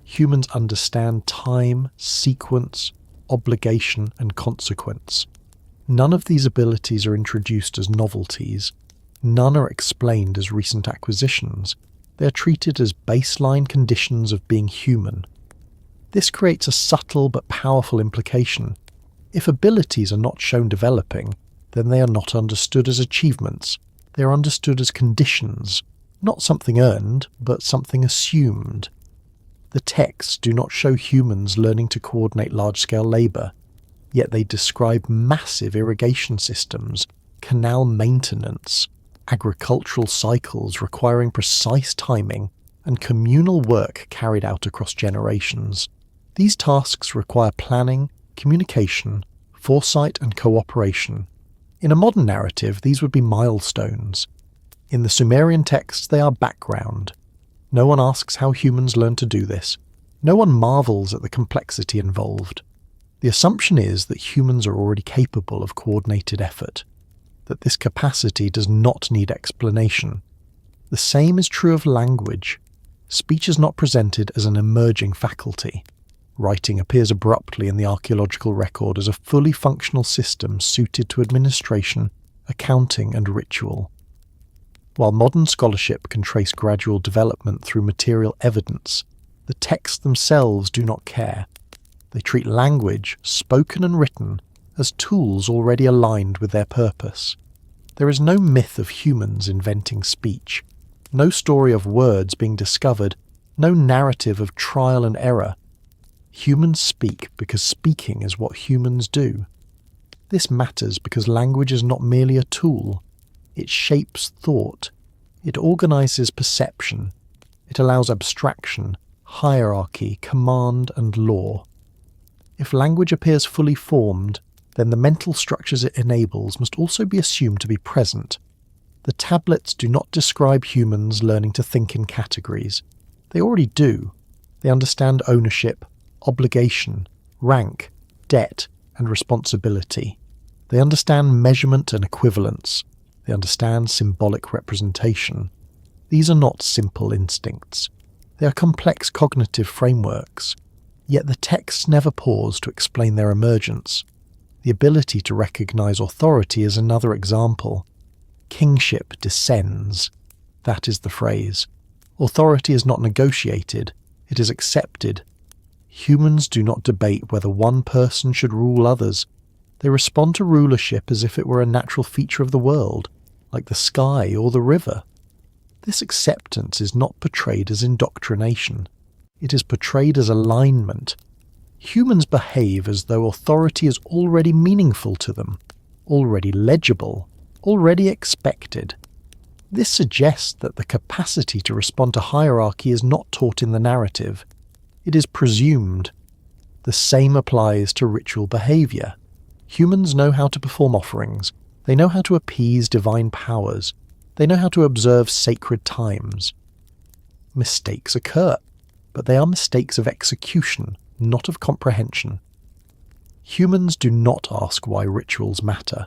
humans understand time, sequence, obligation, and consequence. None of these abilities are introduced as novelties. None are explained as recent acquisitions. They are treated as baseline conditions of being human. This creates a subtle but powerful implication. If abilities are not shown developing, then they are not understood as achievements. They are understood as conditions, not something earned, but something assumed. The texts do not show humans learning to coordinate large-scale labour, yet they describe massive irrigation systems, canal maintenance, agricultural cycles requiring precise timing, and communal work carried out across generations. These tasks require planning, communication, foresight, and cooperation. In a modern narrative, these would be milestones. In the Sumerian texts, they are background. No one asks how humans learn to do this. No one marvels at the complexity involved. The assumption is that humans are already capable of coordinated effort, that this capacity does not need explanation. The same is true of language. Speech is not presented as an emerging faculty. Writing appears abruptly in the archaeological record as a fully functional system suited to administration, accounting, and ritual. While modern scholarship can trace gradual development through material evidence, the texts themselves do not care. They treat language, spoken and written, as tools already aligned with their purpose. There is no myth of humans inventing speech, no story of words being discovered, no narrative of trial and error. Humans speak because speaking is what humans do. This matters because language is not merely a tool. It shapes thought. It organizes perception. It allows abstraction, hierarchy, command, and law. If language appears fully formed, then the mental structures it enables must also be assumed to be present. The tablets do not describe humans learning to think in categories. They already do. They understand ownership, obligation, rank, debt, and responsibility. They understand measurement and equivalence. They understand symbolic representation. These are not simple instincts. They are complex cognitive frameworks. Yet the texts never pause to explain their emergence. The ability to recognize authority is another example. Kingship descends. That is the phrase. Authority is not negotiated. It is accepted. Humans do not debate whether one person should rule others. They respond to rulership as if it were a natural feature of the world, like the sky or the river. This acceptance is not portrayed as indoctrination. It is portrayed as alignment. Humans behave as though authority is already meaningful to them, already legible, already expected. This suggests that the capacity to respond to hierarchy is not taught in the narrative. It is presumed. The same applies to ritual behavior. Humans know how to perform offerings. They know how to appease divine powers. They know how to observe sacred times. Mistakes occur, but they are mistakes of execution, not of comprehension. Humans do not ask why rituals matter.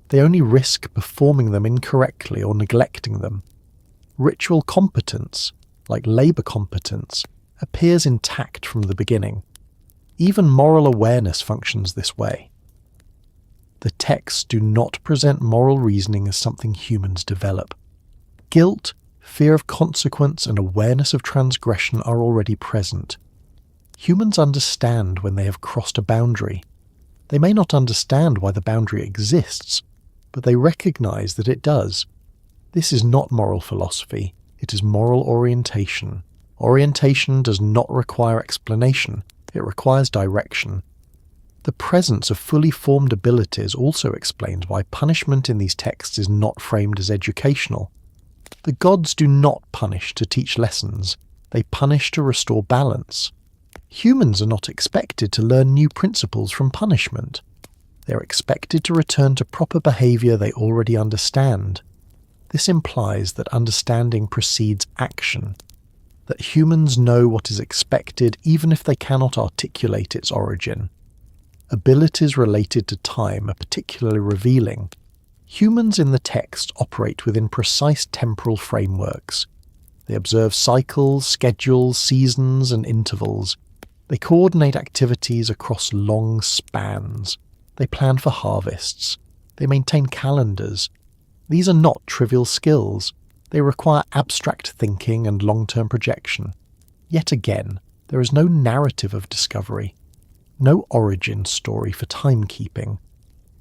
They only risk performing them incorrectly or neglecting them. Ritual competence, like labour competence, appears intact from the beginning. Even moral awareness functions this way. The texts do not present moral reasoning as something humans develop. Guilt, fear of consequence, and awareness of transgression are already present. Humans understand when they have crossed a boundary. They may not understand why the boundary exists, but they recognize that it does. This is not moral philosophy, it is moral orientation. Orientation does not require explanation, it requires direction. The presence of fully formed abilities also explains why punishment in these texts is not framed as educational. The gods do not punish to teach lessons, they punish to restore balance. Humans are not expected to learn new principles from punishment. They are expected to return to proper behaviour they already understand. This implies that understanding precedes action, that humans know what is expected even if they cannot articulate its origin. Abilities related to time are particularly revealing. Humans in the text operate within precise temporal frameworks. They observe cycles, schedules, seasons, and intervals. They coordinate activities across long spans. They plan for harvests. They maintain calendars. These are not trivial skills. They require abstract thinking and long-term projection. Yet again, there is no narrative of discovery, no origin story for timekeeping,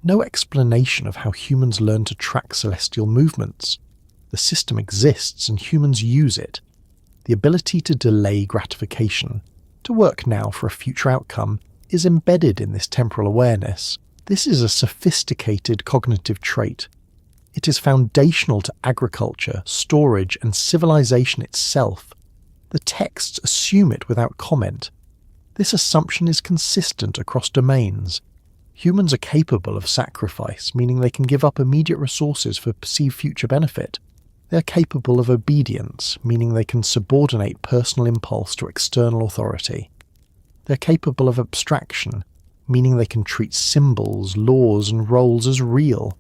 no explanation of how humans learn to track celestial movements. The system exists and humans use it. The ability to delay gratification, to work now for a future outcome, is embedded in this temporal awareness. This is a sophisticated cognitive trait. It is foundational to agriculture, storage, and civilization itself. The texts assume it without comment. This assumption is consistent across domains. Humans are capable of sacrifice, meaning they can give up immediate resources for perceived future benefit. They are capable of obedience, meaning they can subordinate personal impulse to external authority. They are capable of abstraction, meaning they can treat symbols, laws, and roles as real.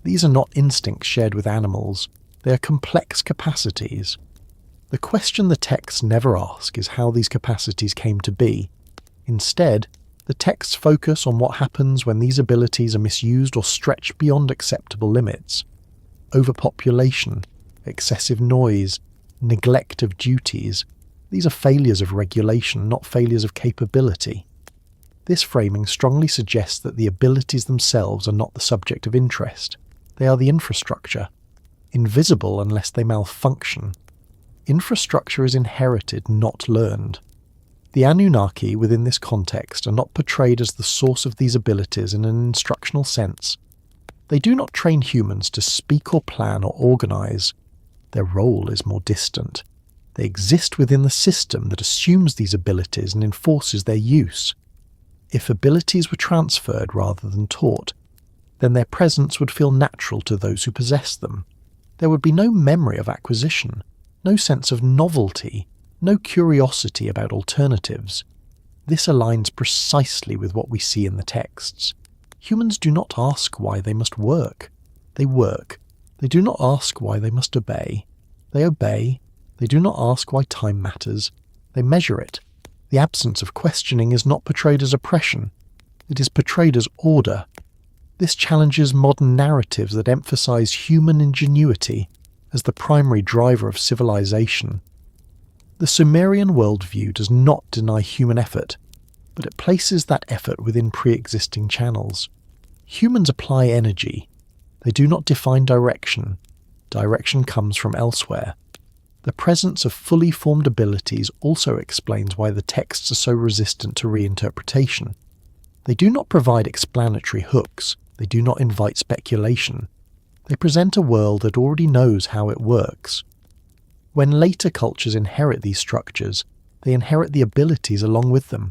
These are not instincts shared with animals. They are complex capacities. The question the texts never ask is how these capacities came to be. Instead, the texts focus on what happens when these abilities are misused or stretched beyond acceptable limits. Overpopulation, excessive noise, neglect of duties. These are failures of regulation, not failures of capability. This framing strongly suggests that the abilities themselves are not the subject of interest. They are the infrastructure, invisible unless they malfunction. Infrastructure is inherited, not learned. The Anunnaki within this context are not portrayed as the source of these abilities in an instructional sense. They do not train humans to speak or plan or organize. Their role is more distant. They exist within the system that assumes these abilities and enforces their use. If abilities were transferred rather than taught, then their presence would feel natural to those who possess them. There would be no memory of acquisition, no sense of novelty, no curiosity about alternatives. This aligns precisely with what we see in the texts. Humans do not ask why they must work. They work. They do not ask why they must obey. They obey. They do not ask why time matters. They measure it. The absence of questioning is not portrayed as oppression. It is portrayed as order. This challenges modern narratives that emphasize human ingenuity as the primary driver of civilization. The Sumerian worldview does not deny human effort, but it places that effort within pre-existing channels. Humans apply energy. They do not define direction. Direction comes from elsewhere. The presence of fully formed abilities also explains why the texts are so resistant to reinterpretation. They do not provide explanatory hooks. They do not invite speculation. They present a world that already knows how it works. When later cultures inherit these structures, they inherit the abilities along with them.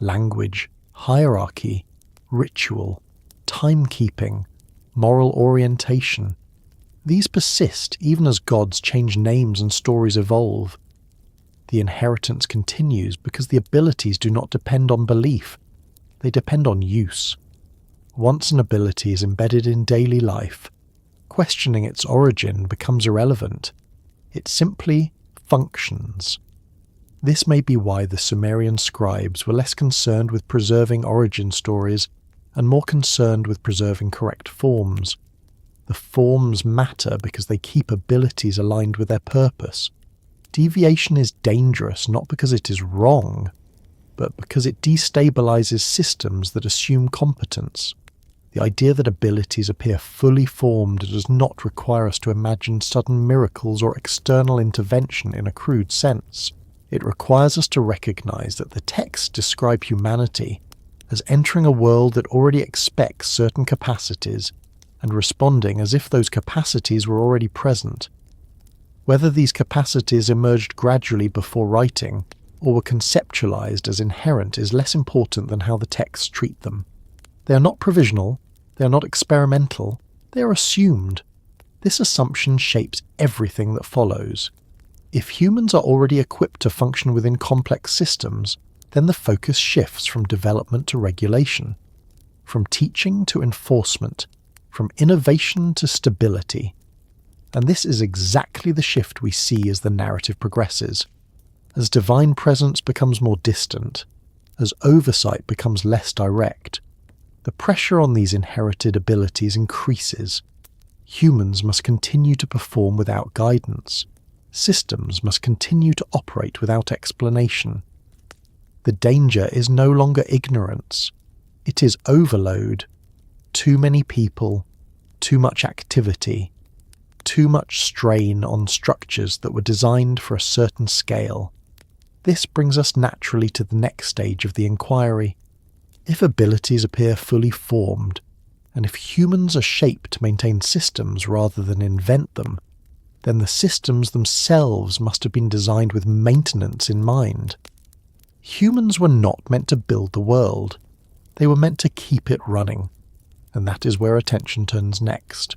Language, hierarchy, ritual, timekeeping, moral orientation. These persist even as gods change names and stories evolve. The inheritance continues because the abilities do not depend on belief. They depend on use. Once an ability is embedded in daily life, questioning its origin becomes irrelevant. It simply functions. This may be why the Sumerian scribes were less concerned with preserving origin stories and more concerned with preserving correct forms. The forms matter because they keep abilities aligned with their purpose. Deviation is dangerous not because it is wrong, but because it destabilizes systems that assume competence. The idea that abilities appear fully formed does not require us to imagine sudden miracles or external intervention in a crude sense. It requires us to recognize that the texts describe humanity as entering a world that already expects certain capacities and responding as if those capacities were already present. Whether these capacities emerged gradually before writing or were conceptualized as inherent is less important than how the texts treat them. They are not provisional, they are not experimental, they are assumed. This assumption shapes everything that follows. If humans are already equipped to function within complex systems, then the focus shifts from development to regulation, from teaching to enforcement, from innovation to stability. And this is exactly the shift we see as the narrative progresses. As divine presence becomes more distant, as oversight becomes less direct, the pressure on these inherited abilities increases. Humans must continue to perform without guidance. Systems must continue to operate without explanation. The danger is no longer ignorance. It is overload. Too many people, too much activity, too much strain on structures that were designed for a certain scale. This brings us naturally to the next stage of the inquiry. If abilities appear fully formed, and if humans are shaped to maintain systems rather than invent them, then the systems themselves must have been designed with maintenance in mind. Humans were not meant to build the world. They were meant to keep it running, and that is where attention turns next.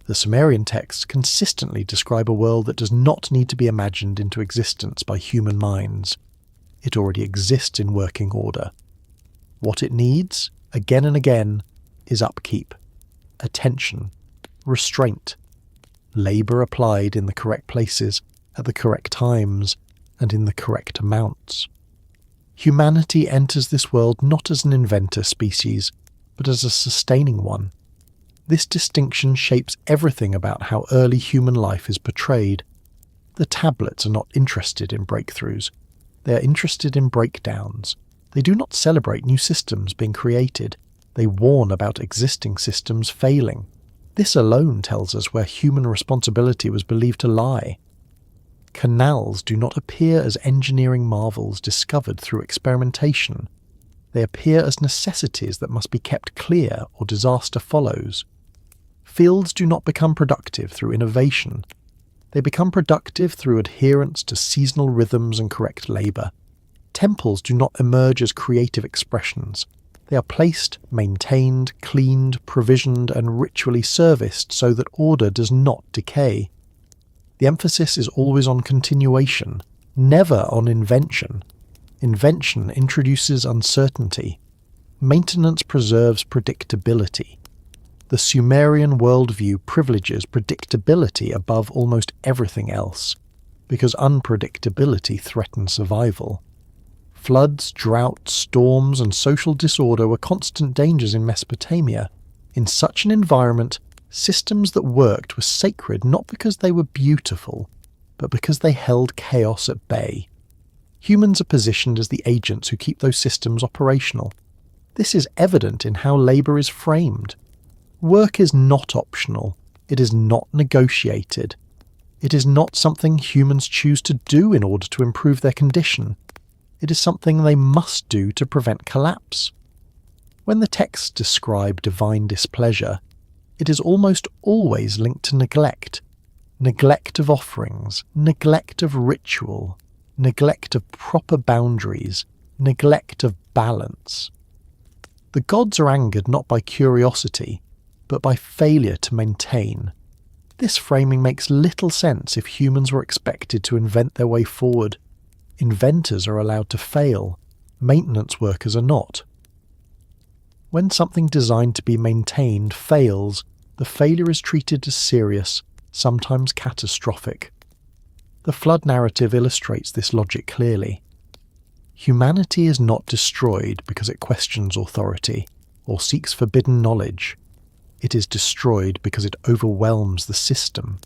The Sumerian texts consistently describe a world that does not need to be imagined into existence by human minds. It already exists in working order. What it needs, again and again, is upkeep, attention, restraint, labour applied in the correct places, at the correct times, and in the correct amounts. Humanity enters this world not as an inventor species, but as a sustaining one. This distinction shapes everything about how early human life is portrayed. The tablets are not interested in breakthroughs. They are interested in breakdowns. They do not celebrate new systems being created. They warn about existing systems failing. This alone tells us where human responsibility was believed to lie. Canals do not appear as engineering marvels discovered through experimentation. They appear as necessities that must be kept clear or disaster follows. Fields do not become productive through innovation. They become productive through adherence to seasonal rhythms and correct labour. Temples do not emerge as creative expressions. They are placed, maintained, cleaned, provisioned, and ritually serviced so that order does not decay. The emphasis is always on continuation, never on invention. Invention introduces uncertainty. Maintenance preserves predictability. The Sumerian worldview privileges predictability above almost everything else, because unpredictability threatens survival. Floods, droughts, storms, and social disorder were constant dangers in Mesopotamia. In such an environment, systems that worked were sacred not because they were beautiful, but because they held chaos at bay. Humans are positioned as the agents who keep those systems operational. This is evident in how labour is framed. Work is not optional. It is not negotiated. It is not something humans choose to do in order to improve their condition. It is something they must do to prevent collapse. When the texts describe divine displeasure, it is almost always linked to neglect. Neglect of offerings, neglect of ritual, neglect of proper boundaries, neglect of balance. The gods are angered not by curiosity, but by failure to maintain. This framing makes little sense if humans were expected to invent their way forward. Inventors are allowed to fail, maintenance workers are not. When something designed to be maintained fails, the failure is treated as serious, sometimes catastrophic. The flood narrative illustrates this logic clearly. Humanity is not destroyed because it questions authority or seeks forbidden knowledge. It is destroyed because it overwhelms the system.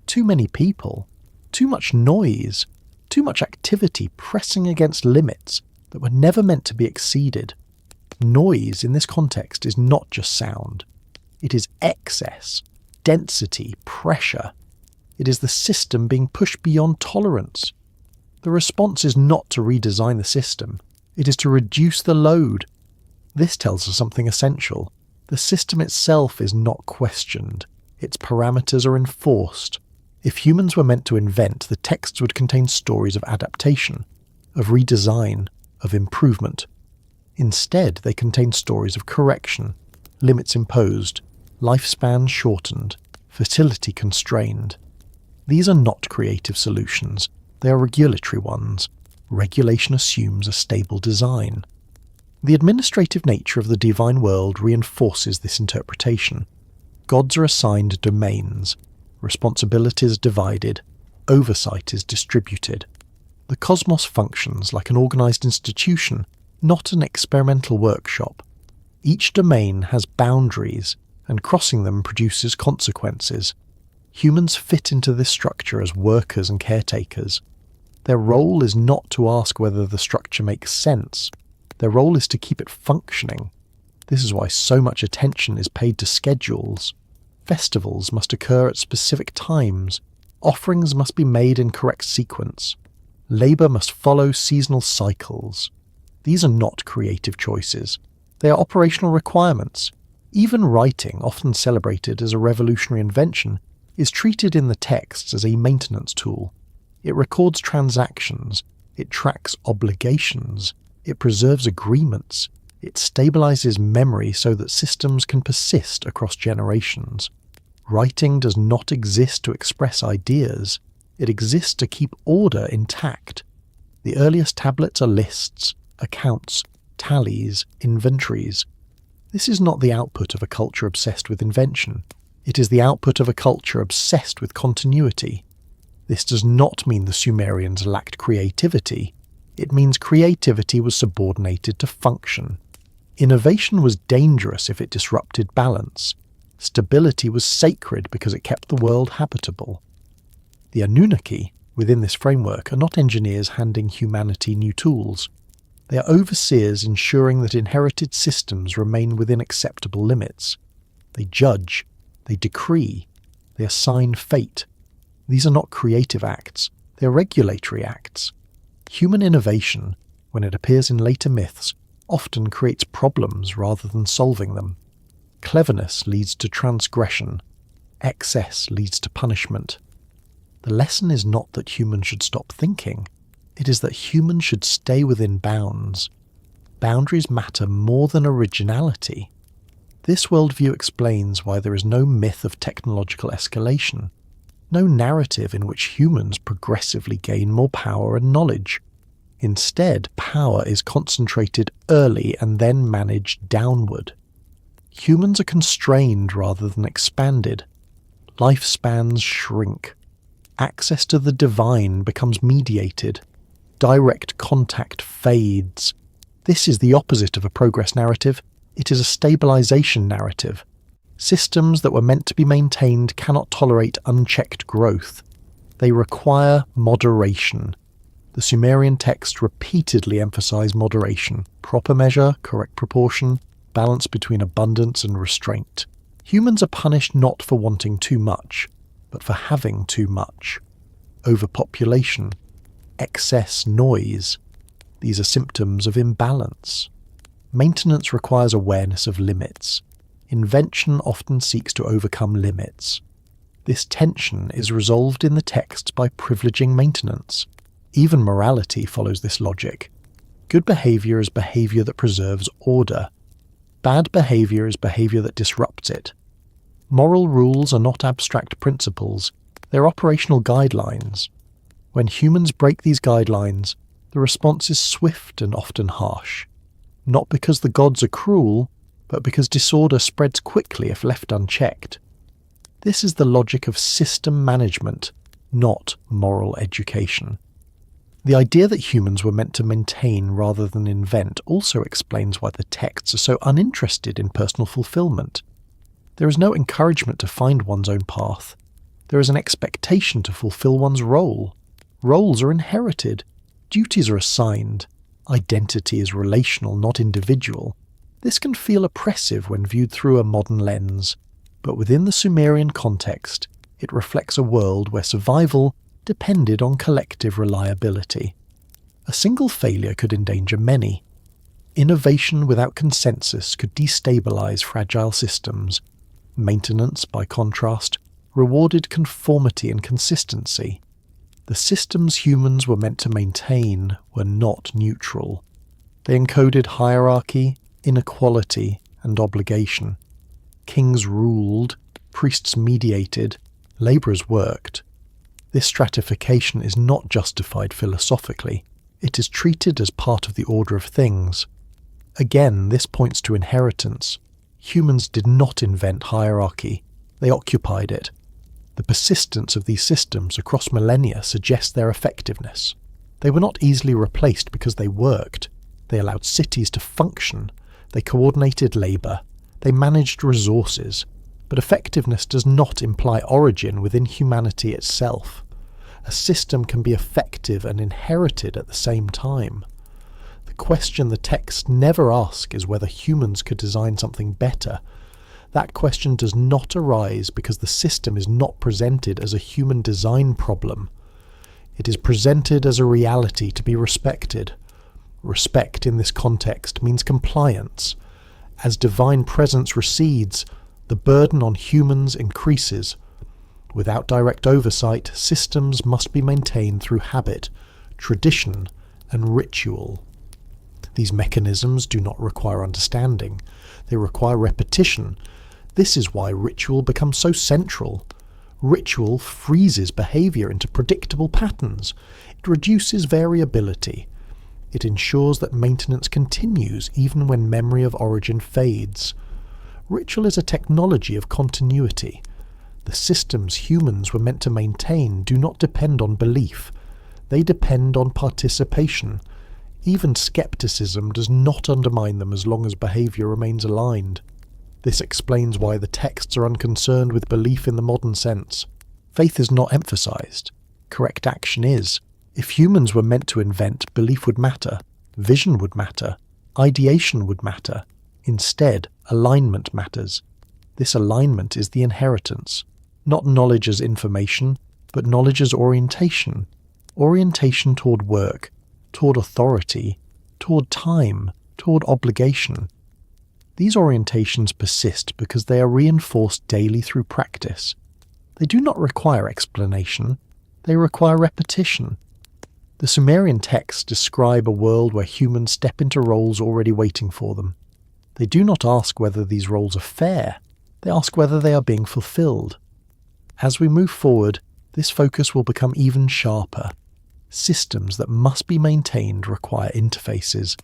Too many people, too much noise, too much activity pressing against limits that were never meant to be exceeded. Noise in this context is not just sound. It is excess, density, pressure. It is the system being pushed beyond tolerance. The response is not to redesign the system. It is to reduce the load. This tells us something essential. The system itself is not questioned. Its parameters are enforced. If humans were meant to invent, the texts would contain stories of adaptation, of redesign, of improvement. Instead, they contain stories of correction, limits imposed, lifespans shortened, fertility constrained. These are not creative solutions, they are regulatory ones. Regulation assumes a stable design. The administrative nature of the divine world reinforces this interpretation. Gods are assigned domains, responsibilities divided, oversight is distributed. The cosmos functions like an organized institution, not an experimental workshop. Each domain has boundaries, and crossing them produces consequences. Humans fit into this structure as workers and caretakers. Their role is not to ask whether the structure makes sense. Their role is to keep it functioning. This is why so much attention is paid to schedules. Festivals must occur at specific times. Offerings must be made in correct sequence. Labour must follow seasonal cycles. These are not creative choices. They are operational requirements. Even writing, often celebrated as a revolutionary invention, is treated in the texts as a maintenance tool. It records transactions. It tracks obligations. It preserves agreements. It stabilizes memory so that systems can persist across generations. Writing does not exist to express ideas. It exists to keep order intact. The earliest tablets are lists, accounts, tallies, inventories. This is not the output of a culture obsessed with invention. It is the output of a culture obsessed with continuity. This does not mean the Sumerians lacked creativity. It means creativity was subordinated to function. Innovation was dangerous if it disrupted balance. Stability was sacred because it kept the world habitable. The Anunnaki, within this framework, are not engineers handing humanity new tools. They are overseers ensuring that inherited systems remain within acceptable limits. They judge, they decree, they assign fate. These are not creative acts, they are regulatory acts. Human innovation, when it appears in later myths, often creates problems rather than solving them. Cleverness leads to transgression. Excess leads to punishment. The lesson is not that humans should stop thinking. It is that humans should stay within bounds. Boundaries matter more than originality. This worldview explains why there is no myth of technological escalation, no narrative in which humans progressively gain more power and knowledge. Instead, power is concentrated early and then managed downward. Humans are constrained rather than expanded. Lifespans shrink. Access to the divine becomes mediated. Direct contact fades. This is the opposite of a progress narrative. It is a stabilization narrative. Systems that were meant to be maintained cannot tolerate unchecked growth. They require moderation. The Sumerian texts repeatedly emphasize moderation, proper measure, correct proportion, balance between abundance and restraint. Humans are punished not for wanting too much, but for having too much. Overpopulation, excess noise. These are symptoms of imbalance. Maintenance requires awareness of limits. Invention often seeks to overcome limits. This tension is resolved in the texts by privileging maintenance. Even morality follows this logic. Good behavior is behavior that preserves order. Bad behavior is behavior that disrupts it. Moral rules are not abstract principles, they're operational guidelines. When humans break these guidelines, the response is swift and often harsh. Not because the gods are cruel, but because disorder spreads quickly if left unchecked. This is the logic of system management, not moral education. The idea that humans were meant to maintain rather than invent also explains why the texts are so uninterested in personal fulfillment. There is no encouragement to find one's own path. There is an expectation to fulfill one's role. Roles are inherited. Duties are assigned. Identity is relational, not individual. This can feel oppressive when viewed through a modern lens, but within the Sumerian context, it reflects a world where survival depended on collective reliability. A single failure could endanger many. Innovation without consensus could destabilize fragile systems. Maintenance, by contrast, rewarded conformity and consistency. The systems humans were meant to maintain were not neutral. They encoded hierarchy, inequality, and obligation. Kings ruled, priests mediated, labourers worked. This stratification is not justified philosophically. It is treated as part of the order of things. Again, this points to inheritance. Humans did not invent hierarchy. They occupied it. The persistence of these systems across millennia suggests their effectiveness. They were not easily replaced because they worked. They allowed cities to function. They coordinated labour. They managed resources. But effectiveness does not imply origin within humanity itself. A system can be effective and inherited at the same time. The question the texts never ask is whether humans could design something better. That question does not arise because the system is not presented as a human design problem. It is presented as a reality to be respected. Respect in this context means compliance. As divine presence recedes, the burden on humans increases. Without direct oversight, systems must be maintained through habit, tradition, and ritual. These mechanisms do not require understanding. They require repetition. This is why ritual becomes so central. Ritual freezes behaviour into predictable patterns. It reduces variability. It ensures that maintenance continues even when memory of origin fades. Ritual is a technology of continuity. The systems humans were meant to maintain do not depend on belief. They depend on participation. Even skepticism does not undermine them as long as behaviour remains aligned. This explains why the texts are unconcerned with belief in the modern sense. Faith is not emphasised. Correct action is. If humans were meant to invent, belief would matter, vision would matter, ideation would matter. Instead, alignment matters. This alignment is the inheritance. Not knowledge as information, but knowledge as orientation. Orientation toward work, toward authority, toward time, toward obligation. These orientations persist because they are reinforced daily through practice. They do not require explanation, they require repetition. The Sumerian texts describe a world where humans step into roles already waiting for them. They do not ask whether these roles are fair, they ask whether they are being fulfilled. As we move forward, this focus will become even sharper. Systems that must be maintained require interfaces,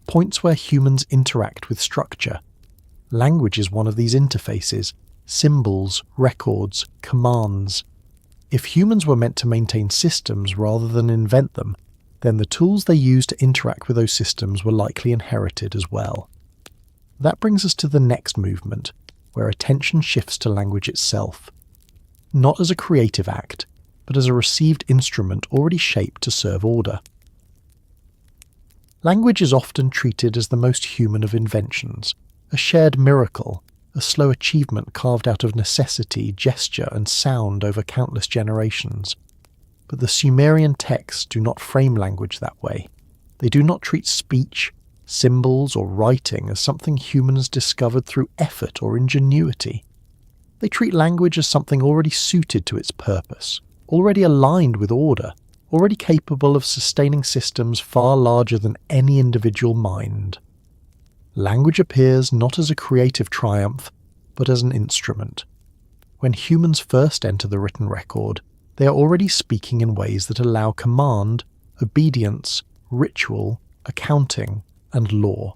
points where humans interact with structure. Language is one of these interfaces, symbols, records, commands. If humans were meant to maintain systems rather than invent them, then the tools they use to interact with those systems were likely inherited as well. That brings us to the next movement, where attention shifts to language itself. Not as a creative act, but as a received instrument already shaped to serve order. Language is often treated as the most human of inventions, a shared miracle, a slow achievement carved out of necessity, gesture, and sound over countless generations. But the Sumerian texts do not frame language that way. They do not treat speech, symbols, or writing as something humans discovered through effort or ingenuity. They treat language as something already suited to its purpose, already aligned with order, already capable of sustaining systems far larger than any individual mind. Language appears not as a creative triumph, but as an instrument. When humans first enter the written record, they are already speaking in ways that allow command, obedience, ritual, accounting, and law.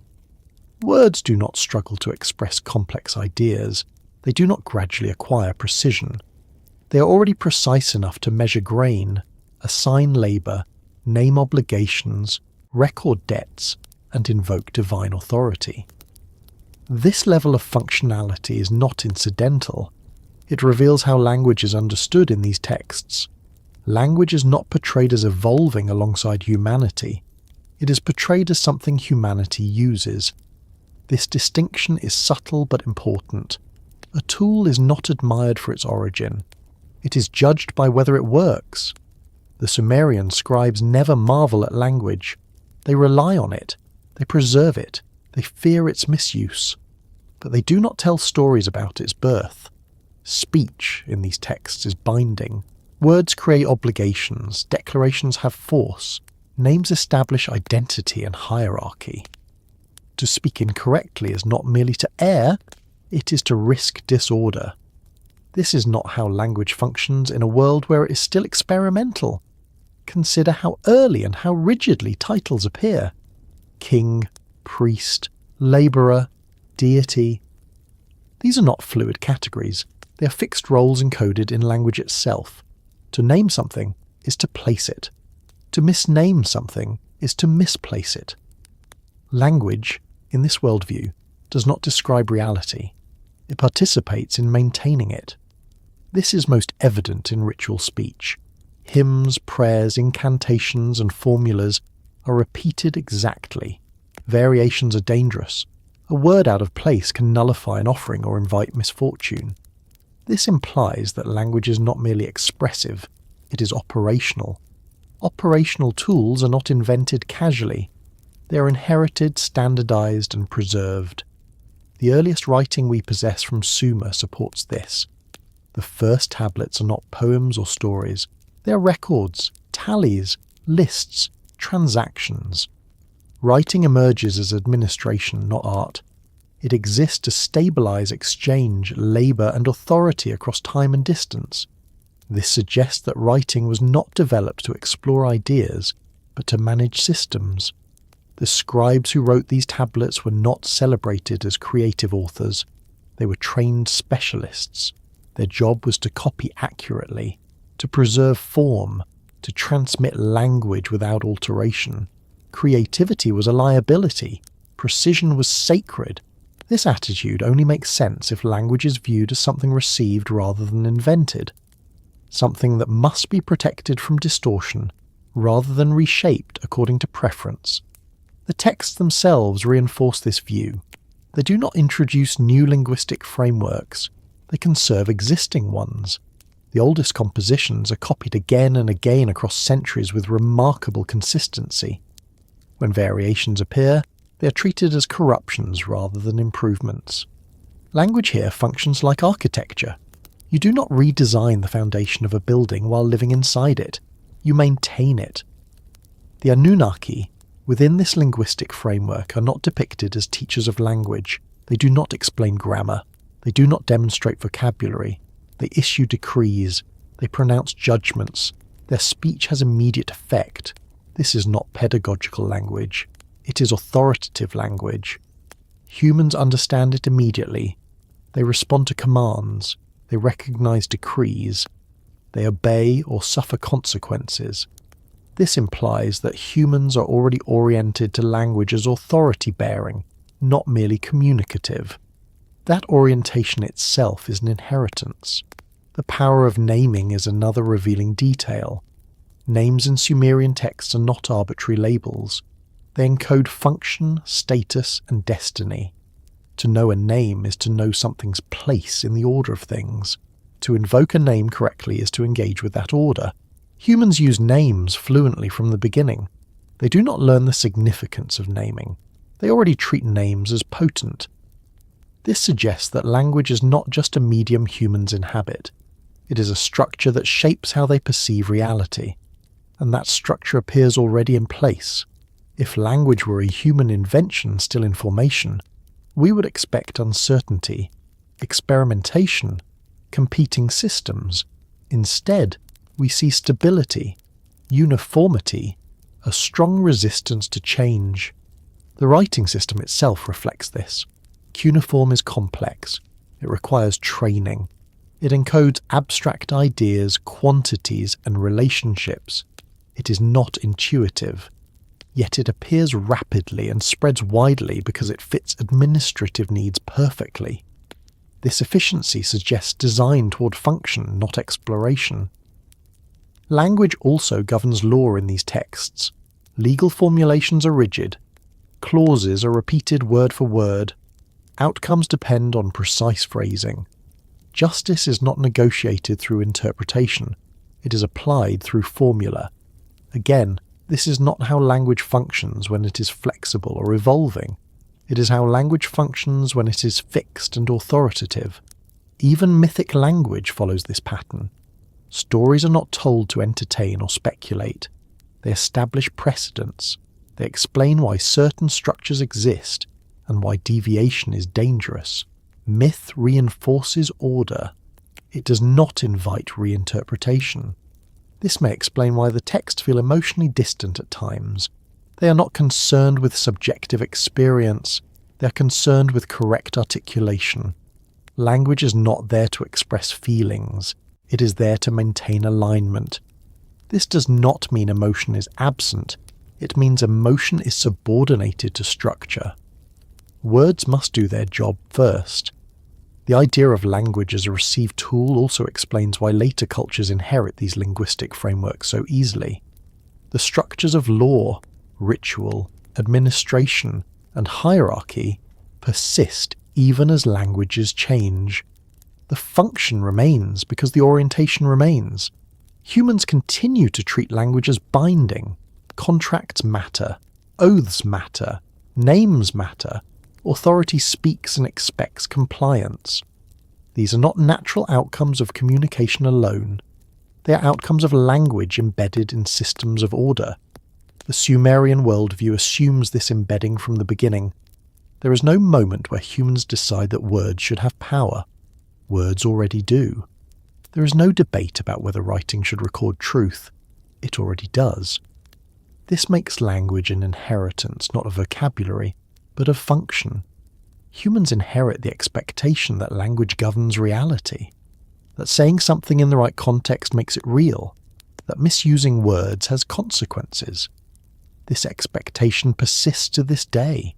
Words do not struggle to express complex ideas. They do not gradually acquire precision. They are already precise enough to measure grain, assign labour, name obligations, record debts, and invoke divine authority. This level of functionality is not incidental. It reveals how language is understood in these texts. Language is not portrayed as evolving alongside humanity. It is portrayed as something humanity uses. This distinction is subtle but important. A tool is not admired for its origin. It is judged by whether it works. The Sumerian scribes never marvel at language. They rely on it. They preserve it. They fear its misuse. but they do not tell stories about its birth. Speech in these texts is binding. Words create obligations, declarations have force, names establish identity and hierarchy. To speak incorrectly is not merely to err, it is to risk disorder. This is not how language functions in a world where it is still experimental. Consider how early and how rigidly titles appear. King, priest, labourer, deity. These are not fluid categories. They are fixed roles encoded in language itself. To name something is to place it. To misname something is to misplace it. Language, in this worldview, does not describe reality. It participates in maintaining it. This is most evident in ritual speech. Hymns, prayers, incantations, and formulas are repeated exactly. Variations are dangerous. A word out of place can nullify an offering or invite misfortune. This implies that language is not merely expressive, it is operational. Operational tools are not invented casually. They are inherited, standardized, and preserved. The earliest writing we possess from Sumer supports this. The first tablets are not poems or stories. They are records, tallies, lists, transactions. Writing emerges as administration, not art. It exists to stabilize exchange, labor, and authority across time and distance. This suggests that writing was not developed to explore ideas, but to manage systems. The scribes who wrote these tablets were not celebrated as creative authors. They were trained specialists. Their job was to copy accurately, to preserve form, to transmit language without alteration. Creativity was a liability. Precision was sacred. This attitude only makes sense if language is viewed as something received rather than invented, something that must be protected from distortion rather than reshaped according to preference. The texts themselves reinforce this view. They do not introduce new linguistic frameworks. They conserve existing ones. The oldest compositions are copied again and again across centuries with remarkable consistency. When variations appear, they are treated as corruptions rather than improvements. Language here functions like architecture. You do not redesign the foundation of a building while living inside it. You maintain it. The Anunnaki, within this linguistic framework, are not depicted as teachers of language. They do not explain grammar. They do not demonstrate vocabulary. They issue decrees. They pronounce judgments. Their speech has immediate effect. This is not pedagogical language. It is authoritative language. Humans understand it immediately. They respond to commands. They recognize decrees. They obey or suffer consequences. This implies that humans are already oriented to language as authority-bearing, not merely communicative. That orientation itself is an inheritance. The power of naming is another revealing detail. Names in Sumerian texts are not arbitrary labels. They encode function, status, and destiny. To know a name is to know something's place in the order of things. To invoke a name correctly is to engage with that order. Humans use names fluently from the beginning. They do not learn the significance of naming. They already treat names as potent. This suggests that language is not just a medium humans inhabit. It is a structure that shapes how they perceive reality. And that structure appears already in place. If language were a human invention still in formation, we would expect uncertainty, experimentation, competing systems. Instead, we see stability, uniformity, a strong resistance to change. The writing system itself reflects this. Cuneiform is complex. It requires training. It encodes abstract ideas, quantities, and relationships. It is not intuitive. Yet it appears rapidly and spreads widely because it fits administrative needs perfectly. This efficiency suggests design toward function, not exploration. Language also governs law in these texts. Legal formulations are rigid. Clauses are repeated word for word. Outcomes depend on precise phrasing. Justice is not negotiated through interpretation. It is applied through formula. Again, this is not how language functions when it is flexible or evolving. It is how language functions when it is fixed and authoritative. Even mythic language follows this pattern. Stories are not told to entertain or speculate. They establish precedents. They explain why certain structures exist and why deviation is dangerous. Myth reinforces order. It does not invite reinterpretation. This may explain why the texts feel emotionally distant at times. They are not concerned with subjective experience. They are concerned with correct articulation. Language is not there to express feelings. It is there to maintain alignment. This does not mean emotion is absent. It means emotion is subordinated to structure. Words must do their job first. The idea of language as a received tool also explains why later cultures inherit these linguistic frameworks so easily. The structures of law, ritual, administration, and hierarchy persist even as languages change. The function remains because the orientation remains. Humans continue to treat language as binding. Contracts matter. Oaths matter. Names matter. Authority speaks and expects compliance. These are not natural outcomes of communication alone. They are outcomes of language embedded in systems of order. The Sumerian worldview assumes this embedding from the beginning. There is no moment where humans decide that words should have power. Words already do. There is no debate about whether writing should record truth. It already does. This makes language an inheritance, not a vocabulary, but of function. Humans inherit the expectation that language governs reality, that saying something in the right context makes it real, that misusing words has consequences. This expectation persists to this day.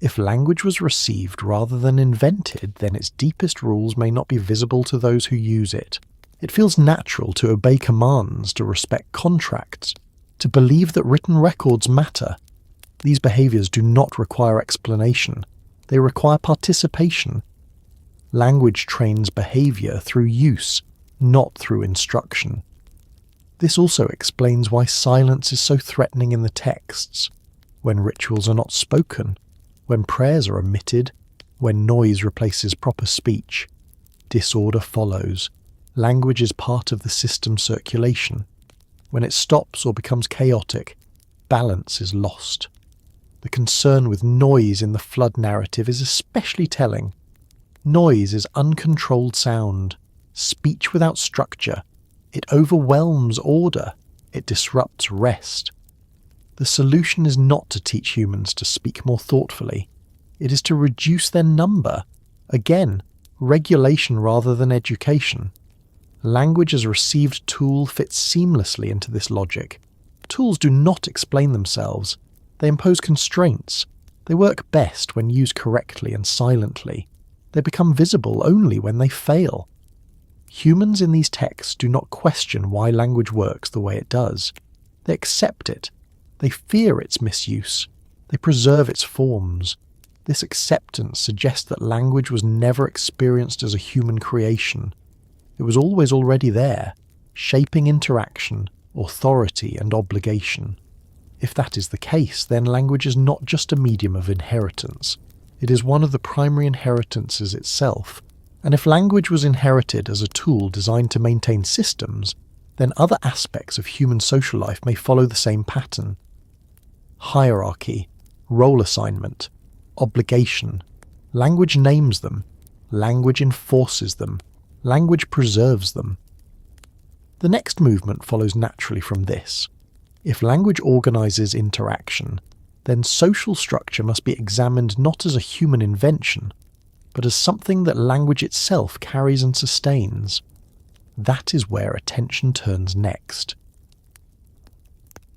If language was received rather than invented, then its deepest rules may not be visible to those who use it. It feels natural to obey commands, to respect contracts, to believe that written records matter. These behaviors do not require explanation. They require participation. Language trains behavior through use, not through instruction. This also explains why silence is so threatening in the texts, when rituals are not spoken, when prayers are omitted, when noise replaces proper speech. Disorder follows. Language is part of the system circulation. When it stops or becomes chaotic, balance is lost. The concern with noise in the flood narrative is especially telling. Noise is uncontrolled sound, speech without structure. It overwhelms order. It disrupts rest. The solution is not to teach humans to speak more thoughtfully. It is to reduce their number. Again, regulation rather than education. Language as a received tool fits seamlessly into this logic. Tools do not explain themselves. They impose constraints. They work best when used correctly and silently. They become visible only when they fail. Humans in these texts do not question why language works the way it does. They accept it. They fear its misuse. They preserve its forms. This acceptance suggests that language was never experienced as a human creation. It was always already there, shaping interaction, authority, and obligation. If that is the case, then language is not just a medium of inheritance. It is one of the primary inheritances itself. And if language was inherited as a tool designed to maintain systems, then other aspects of human social life may follow the same pattern. Hierarchy, role assignment, obligation. Language names them. Language enforces them. Language preserves them. The next movement follows naturally from this. If language organizes interaction, then social structure must be examined not as a human invention, but as something that language itself carries and sustains. That is where attention turns next.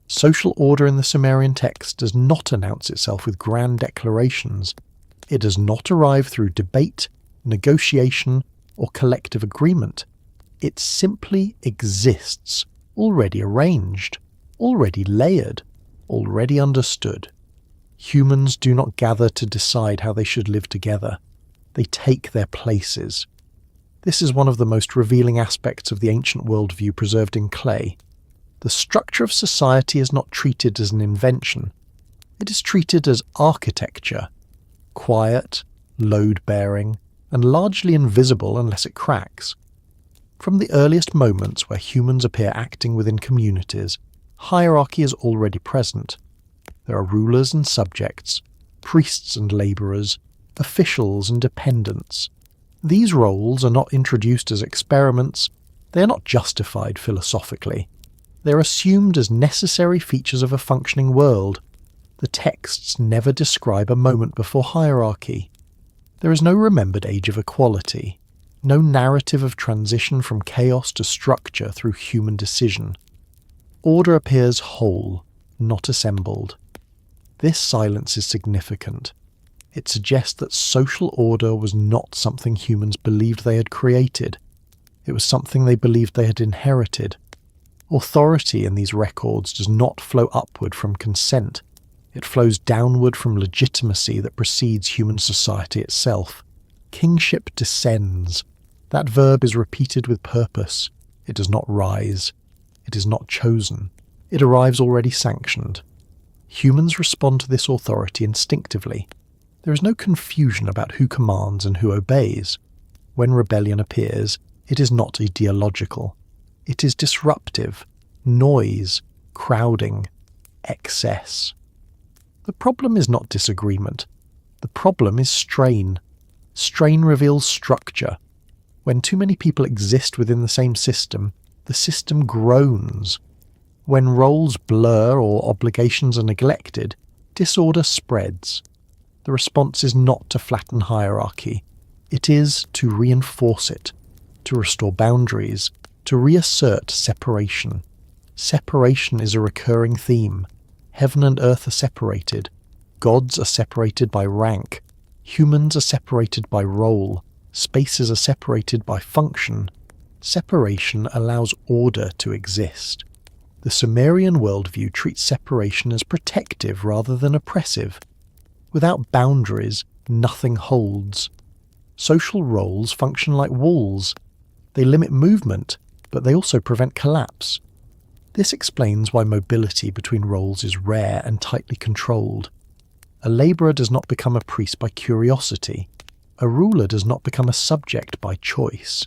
Social order in the Sumerian text does not announce itself with grand declarations. It does not arrive through debate, negotiation, or collective agreement. It simply exists, already arranged, already layered, already understood. Humans do not gather to decide how they should live together. They take their places. This is one of the most revealing aspects of the ancient worldview preserved in clay. The structure of society is not treated as an invention. It is treated as architecture. quiet, load-bearing, and largely invisible unless it cracks. From the earliest moments where humans appear acting within communities, hierarchy is already present. There are rulers and subjects, priests and labourers, officials and dependents. These roles are not introduced as experiments, they are not justified philosophically. They are assumed as necessary features of a functioning world. The texts never describe a moment before hierarchy. There is no remembered age of equality, no narrative of transition from chaos to structure through human decision. Order appears whole, not assembled. This silence is significant. It suggests that social order was not something humans believed they had created. It was something they believed they had inherited. Authority in these records does not flow upward from consent. It flows downward from legitimacy that precedes human society itself. Kingship descends. That verb is repeated with purpose. It does not rise. It is not chosen. It arrives already sanctioned. Humans respond to this authority instinctively. There is no confusion about who commands and who obeys. When rebellion appears, it is not ideological. It is disruptive, noise, crowding, excess. The problem is not disagreement. The problem is strain. Strain reveals structure. When too many people exist within the same system, the system groans. When roles blur or obligations are neglected, disorder spreads. The response is not to flatten hierarchy. It is to reinforce it, to restore boundaries, to reassert separation. Separation is a recurring theme. Heaven and earth are separated. Gods are separated by rank. Humans are separated by role. Spaces are separated by function. Separation allows order to exist. The Sumerian worldview treats separation as protective rather than oppressive. Without boundaries, nothing holds. Social roles function like walls. They limit movement, but they also prevent collapse. This explains why mobility between roles is rare and tightly controlled. A labourer does not become a priest by curiosity. A ruler does not become a subject by choice.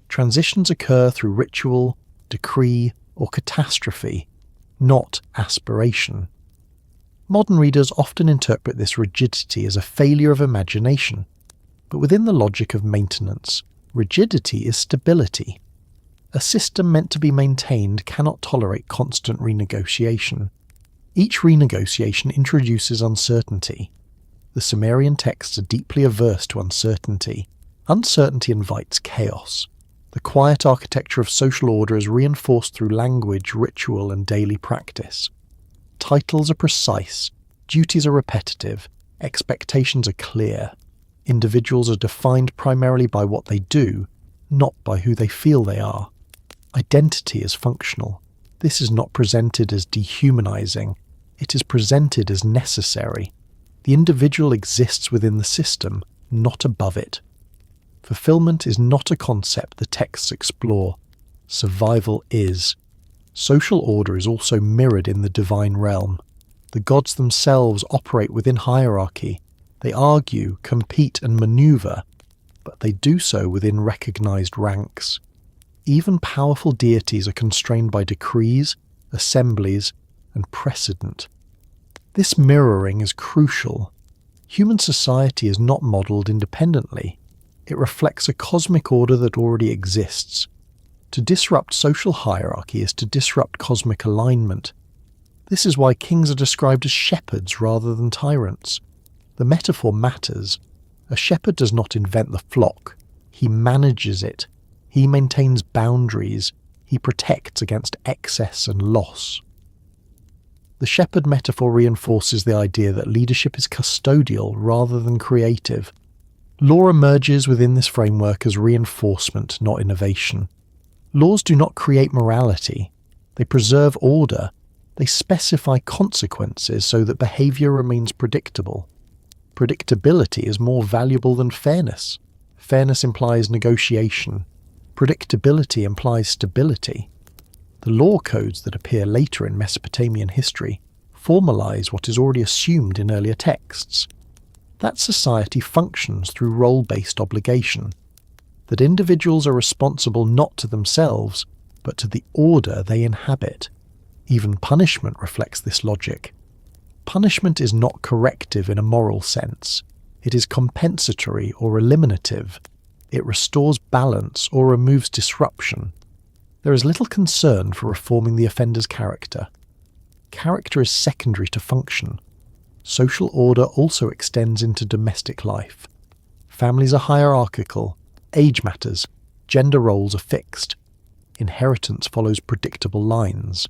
Transitions occur through ritual, decree, or catastrophe, not aspiration. Modern readers often interpret this rigidity as a failure of imagination, but within the logic of maintenance, rigidity is stability. A system meant to be maintained cannot tolerate constant renegotiation. Each renegotiation introduces uncertainty. The Sumerian texts are deeply averse to uncertainty. Uncertainty invites chaos. The quiet architecture of social order is reinforced through language, ritual, and daily practice. Titles are precise, duties are repetitive, expectations are clear. Individuals are defined primarily by what they do, not by who they feel they are. Identity is functional. This is not presented as dehumanizing. It is presented as necessary. The individual exists within the system, not above it. Fulfillment is not a concept the texts explore. Survival is. Social order is also mirrored in the divine realm. The gods themselves operate within hierarchy. They argue, compete, and maneuver, but they do so within recognized ranks. Even powerful deities are constrained by decrees, assemblies, and precedent. This mirroring is crucial. Human society is not modelled independently. It reflects a cosmic order that already exists. To disrupt social hierarchy is to disrupt cosmic alignment. This is why kings are described as shepherds rather than tyrants. The metaphor matters. A shepherd does not invent the flock. He manages it. He maintains boundaries. He protects against excess and loss. The shepherd metaphor reinforces the idea that leadership is custodial rather than creative. Law emerges within this framework as reinforcement, not innovation. Laws do not create morality. They preserve order. They specify consequences so that behaviour remains predictable. Predictability is more valuable than fairness. Fairness implies negotiation. Predictability implies stability. The law codes that appear later in Mesopotamian history formalize what is already assumed in earlier texts. That society functions through role-based obligation, that individuals are responsible not to themselves, but to the order they inhabit. Even punishment reflects this logic. Punishment is not corrective in a moral sense. It is compensatory or eliminative. It restores balance or removes disruption. There is little concern for reforming the offender's character. Character is secondary to function. Social order also extends into domestic life. Families are hierarchical, age matters, gender roles are fixed. Inheritance follows predictable lines.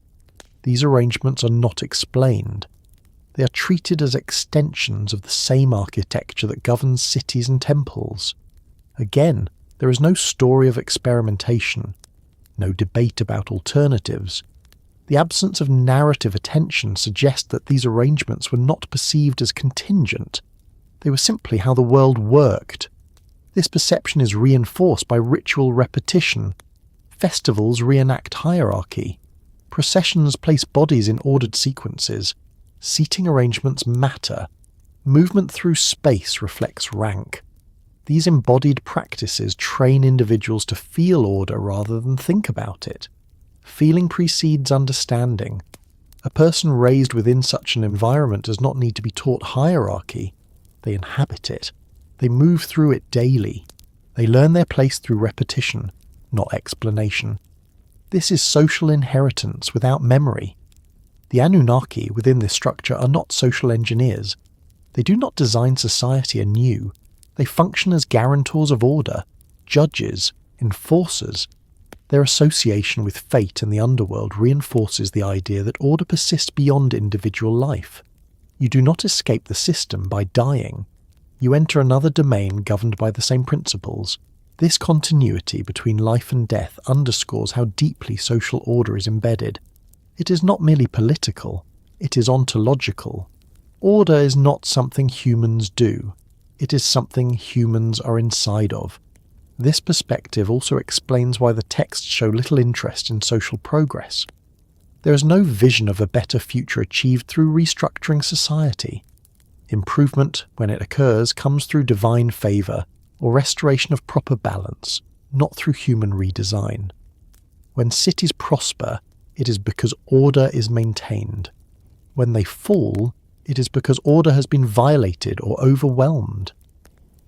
These arrangements are not explained. They are treated as extensions of the same architecture that governs cities and temples. Again, there is no story of experimentation, no debate about alternatives. The absence of narrative attention suggests that these arrangements were not perceived as contingent. They were simply how the world worked. This perception is reinforced by ritual repetition. Festivals reenact hierarchy. Processions place bodies in ordered sequences. Seating arrangements matter. Movement through space reflects rank. These embodied practices train individuals to feel order rather than think about it. Feeling precedes understanding. A person raised within such an environment does not need to be taught hierarchy. They inhabit it. They move through it daily. They learn their place through repetition, not explanation. This is social inheritance without memory. The Anunnaki within this structure are not social engineers. They do not design society anew. They function as guarantors of order, judges, enforcers. Their association with fate and the underworld reinforces the idea that order persists beyond individual life. You do not escape the system by dying. You enter another domain governed by the same principles. This continuity between life and death underscores how deeply social order is embedded. It is not merely political, it is ontological. Order is not something humans do. It is something humans are inside of. This perspective also explains why the texts show little interest in social progress. There is no vision of a better future achieved through restructuring society. Improvement, when it occurs, comes through divine favour or restoration of proper balance, not through human redesign. When cities prosper, it is because order is maintained. When they fall, it is because order has been violated or overwhelmed.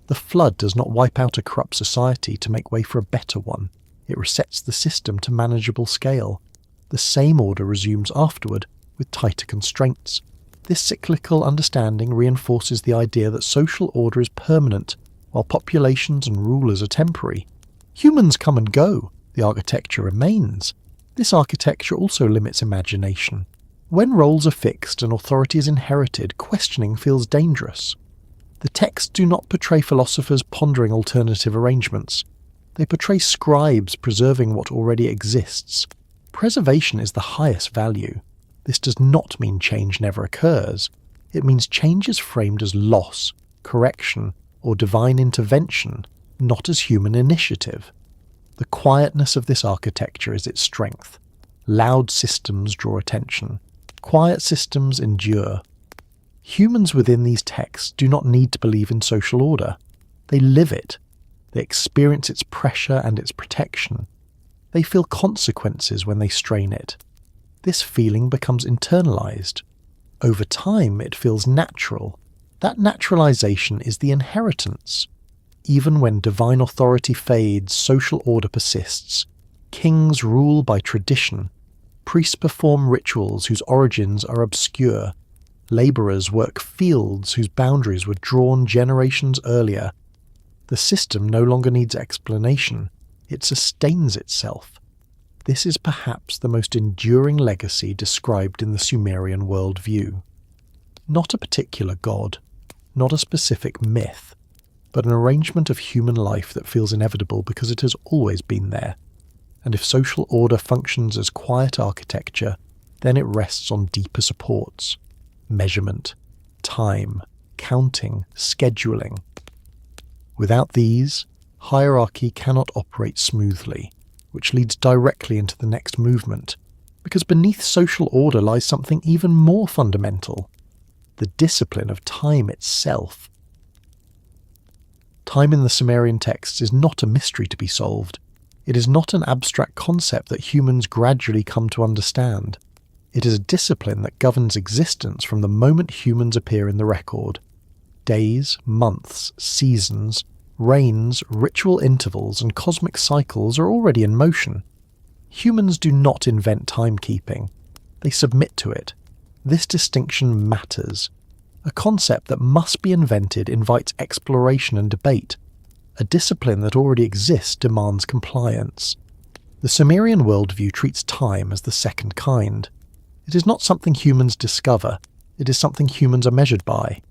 The flood does not wipe out a corrupt society to make way for a better one. It resets the system to manageable scale. The same order resumes afterward, with tighter constraints. This cyclical understanding reinforces the idea that social order is permanent, while populations and rulers are temporary. Humans come and go, the architecture remains. This architecture also limits imagination. When roles are fixed and authority is inherited, questioning feels dangerous. The texts do not portray philosophers pondering alternative arrangements. They portray scribes preserving what already exists. Preservation is the highest value. This does not mean change never occurs. It means change is framed as loss, correction, or divine intervention, not as human initiative. The quietness of this architecture is its strength. Loud systems draw attention. Quiet systems endure. Humans within these texts do not need to believe in social order. They live it. They experience its pressure and its protection. They feel consequences when they strain it. This feeling becomes internalized. Over time, it feels natural. That naturalization is the inheritance. Even when divine authority fades, social order persists. Kings rule by tradition. Priests perform rituals whose origins are obscure. Labourers work fields whose boundaries were drawn generations earlier. The system no longer needs explanation. It sustains itself. This is perhaps the most enduring legacy described in the Sumerian worldview. Not a particular god, not a specific myth, but an arrangement of human life that feels inevitable because it has always been there. And if social order functions as quiet architecture, then it rests on deeper supports. Measurement, time, counting, scheduling. Without these, hierarchy cannot operate smoothly, which leads directly into the next movement, because beneath social order lies something even more fundamental: the discipline of time itself. Time in the Sumerian texts is not a mystery to be solved. It is not an abstract concept that humans gradually come to understand. It is a discipline that governs existence from the moment humans appear in the record. Days, months, seasons, reigns, ritual intervals, and cosmic cycles are already in motion. Humans do not invent timekeeping. They submit to it. This distinction matters. A concept that must be invented invites exploration and debate. A discipline that already exists demands compliance. The Sumerian worldview treats time as the second kind. It is not something humans discover, it is something humans are measured by.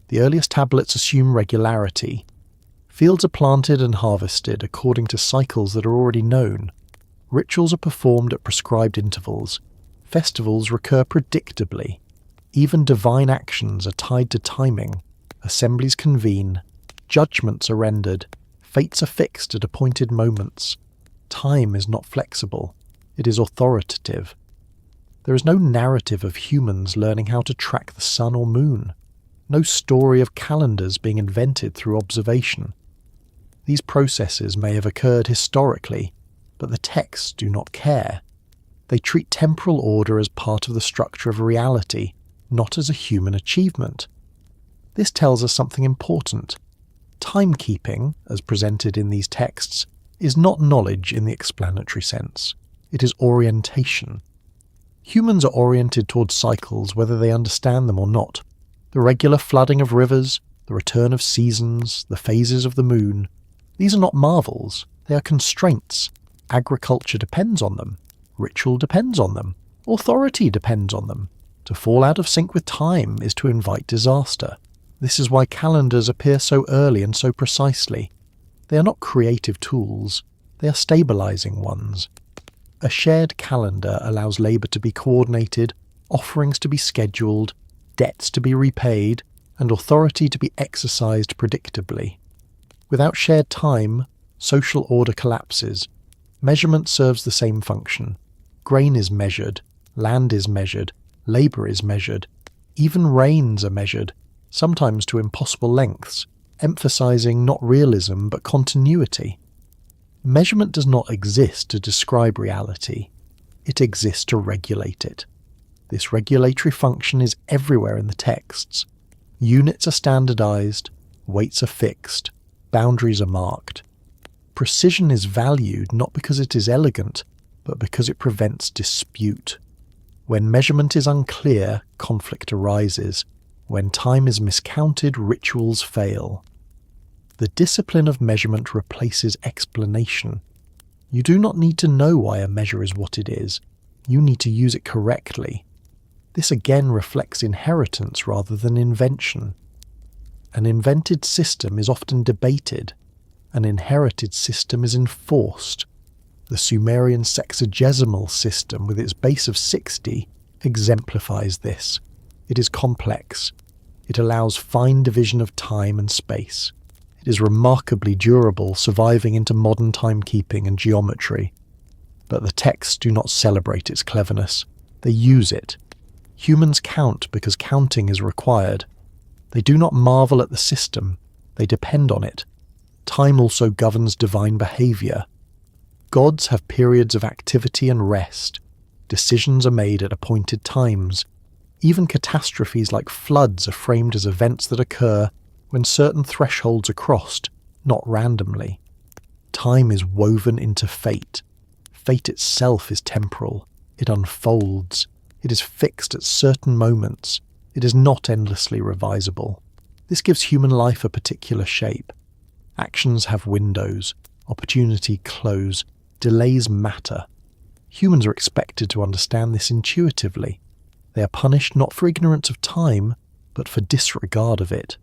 The earliest tablets assume regularity. Fields are planted and harvested according to cycles that are already known. Rituals are performed at prescribed intervals. Festivals recur predictably. Even divine actions are tied to timing. Assemblies convene. Judgments are rendered. Fates are fixed at appointed moments. Time is not flexible. It is authoritative. There is no narrative of humans learning how to track the sun or moon. No story of calendars being invented through observation. These processes may have occurred historically, but the texts do not care. They treat temporal order as part of the structure of reality, not as a human achievement. This tells us something important. Timekeeping, as presented in these texts, is not knowledge in the explanatory sense. It is orientation. Humans are oriented towards cycles whether they understand them or not. The regular flooding of rivers, the return of seasons, the phases of the moon, these are not marvels, they are constraints. Agriculture depends on them. Ritual depends on them. Authority depends on them. To fall out of sync with time is to invite disaster. This is why calendars appear so early and so precisely. They are not creative tools, they are stabilizing ones. A shared calendar allows labour to be coordinated, offerings to be scheduled, debts to be repaid, and authority to be exercised predictably. Without shared time, social order collapses. Measurement serves the same function. Grain is measured, land is measured, labour is measured, even rains are measured, sometimes to impossible lengths, emphasizing not realism but continuity. Measurement does not exist to describe reality, it exists to regulate it. This regulatory function is everywhere in the texts. Units are standardized, weights are fixed, boundaries are marked. Precision is valued not because it is elegant, but because it prevents dispute. When measurement is unclear, conflict arises. When time is miscounted, rituals fail. The discipline of measurement replaces explanation. You do not need to know why a measure is what it is. You need to use it correctly. This again reflects inheritance rather than invention. An invented system is often debated. An inherited system is enforced. The Sumerian sexagesimal system, with its base of 60, exemplifies this. It is complex. It allows fine division of time and space. It is remarkably durable, surviving into modern timekeeping and geometry. But the texts do not celebrate its cleverness. They use it. Humans count because counting is required. They do not marvel at the system. They depend on it. Time also governs divine behaviour. Gods have periods of activity and rest. Decisions are made at appointed times. Even catastrophes like floods are framed as events that occur when certain thresholds are crossed, not randomly. Time is woven into fate. Fate itself is temporal. It unfolds. It is fixed at certain moments. It is not endlessly revisable. This gives human life a particular shape. Actions have windows. Opportunity close. Delays matter. Humans are expected to understand this intuitively. They are punished not for ignorance of time, but for disregard of it.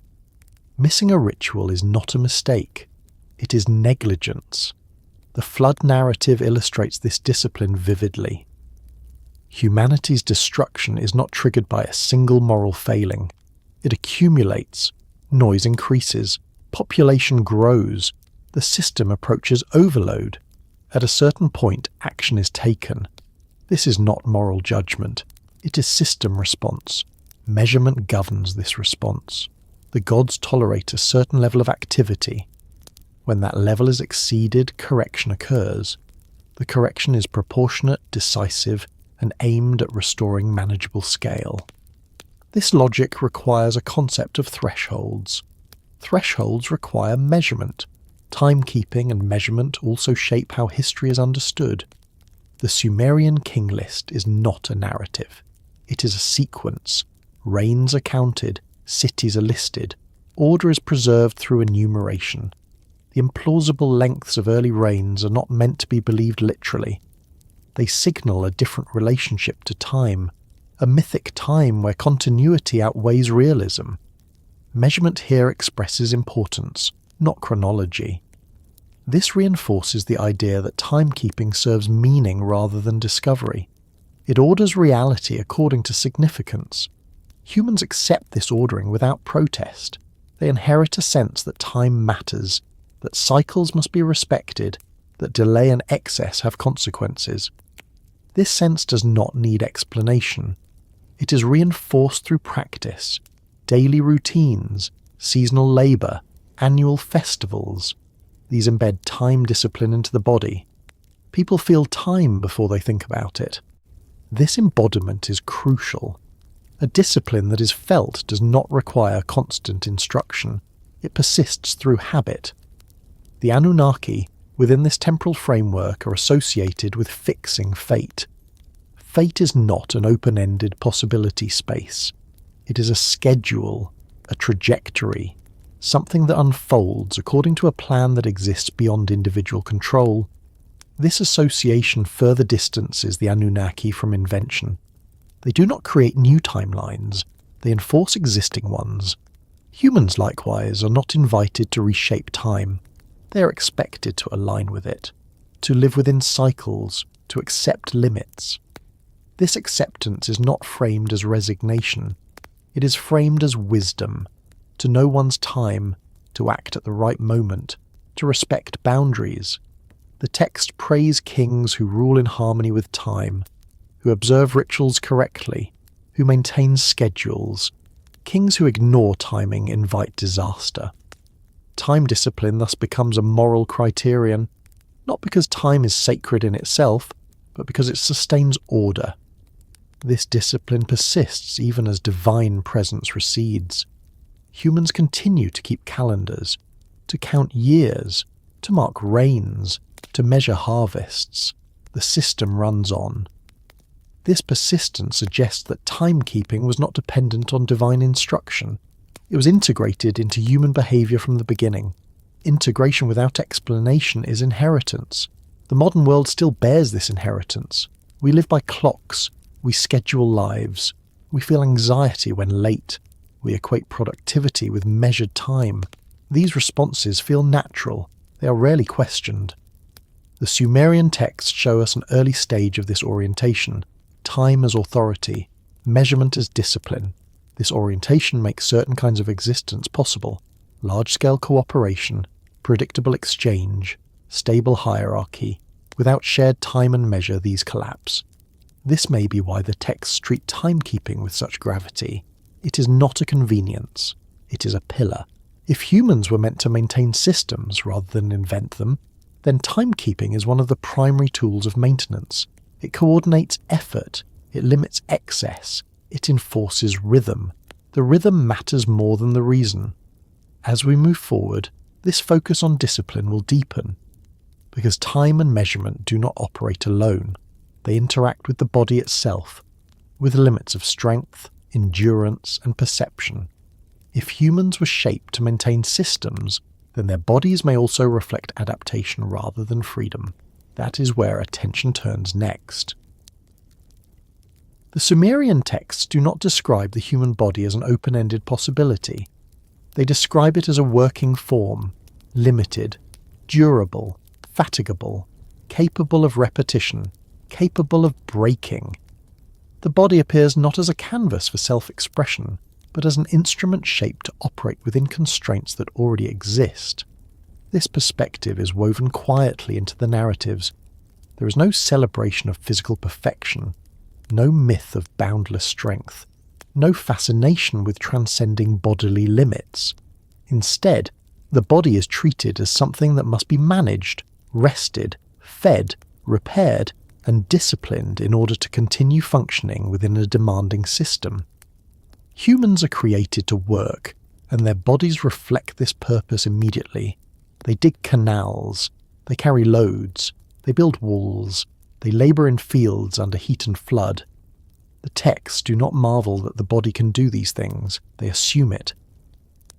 Missing a ritual is not a mistake. It is negligence. The flood narrative illustrates this discipline vividly. Humanity's destruction is not triggered by a single moral failing. It accumulates. Noise increases. Population grows. The system approaches overload. At a certain point, action is taken. This is not moral judgment. It is system response. Measurement governs this response. The gods tolerate a certain level of activity. When that level is exceeded, correction occurs. The correction is proportionate, decisive, and aimed at restoring manageable scale. This logic requires a concept of thresholds. Thresholds require measurement. Timekeeping and measurement also shape how history is understood. The Sumerian king list is not a narrative. It is a sequence. Reigns are counted, cities are listed, order is preserved through enumeration. The implausible lengths of early reigns are not meant to be believed literally. They signal a different relationship to time, a mythic time where continuity outweighs realism. Measurement here expresses importance, not chronology. This reinforces the idea that timekeeping serves meaning rather than discovery. It orders reality according to significance. Humans accept this ordering without protest. They inherit a sense that time matters, that cycles must be respected, that delay and excess have consequences. This sense does not need explanation. It is reinforced through practice, daily routines, seasonal labour, annual festivals. These embed time discipline into the body. People feel time before they think about it. This embodiment is crucial. A discipline that is felt does not require constant instruction. It persists through habit. The Anunnaki, within this temporal framework, are associated with fixing fate. Fate is not an open-ended possibility space. It is a schedule, a trajectory, something that unfolds according to a plan that exists beyond individual control. This association further distances the Anunnaki from invention. They do not create new timelines, they enforce existing ones. Humans, likewise, are not invited to reshape time. They are expected to align with it, to live within cycles, to accept limits. This acceptance is not framed as resignation. It is framed as wisdom, to know one's time, to act at the right moment, to respect boundaries. The text praise kings who rule in harmony with time, who observe rituals correctly, who maintain schedules. Kings who ignore timing invite disaster. Time discipline thus becomes a moral criterion, not because time is sacred in itself, but because it sustains order. This discipline persists even as divine presence recedes. Humans continue to keep calendars, to count years, to mark reigns, to measure harvests. The system runs on. This persistence suggests that timekeeping was not dependent on divine instruction. It was integrated into human behaviour from the beginning. Integration without explanation is inheritance. The modern world still bears this inheritance. We live by clocks. We schedule lives. We feel anxiety when late. We equate productivity with measured time. These responses feel natural. They are rarely questioned. The Sumerian texts show us an early stage of this orientation. Time as authority, measurement as discipline. This orientation makes certain kinds of existence possible. Large-scale cooperation, predictable exchange, stable hierarchy. Without shared time and measure, these collapse. This may be why the texts treat timekeeping with such gravity. It is not a convenience. It is a pillar. If humans were meant to maintain systems rather than invent them, then timekeeping is one of the primary tools of maintenance. It coordinates effort. It limits excess. It enforces rhythm. The rhythm matters more than the reason. As we move forward, this focus on discipline will deepen, because time and measurement do not operate alone. They interact with the body itself, with limits of strength, endurance, and perception. If humans were shaped to maintain systems, then their bodies may also reflect adaptation rather than freedom. That is where attention turns next. The Sumerian texts do not describe the human body as an open-ended possibility. They describe it as a working form, limited, durable, fatigable, capable of repetition, capable of breaking. The body appears not as a canvas for self-expression, but as an instrument shaped to operate within constraints that already exist. This perspective is woven quietly into the narratives. There is no celebration of physical perfection, no myth of boundless strength, no fascination with transcending bodily limits. Instead, The body is treated as something that must be managed, rested, fed, repaired, and disciplined in order to continue functioning within a demanding system. Humans are created to work, and their bodies reflect this purpose immediately. They dig canals, they carry loads, they build walls, they labour in fields under heat and flood. The texts do not marvel that the body can do these things, they assume it.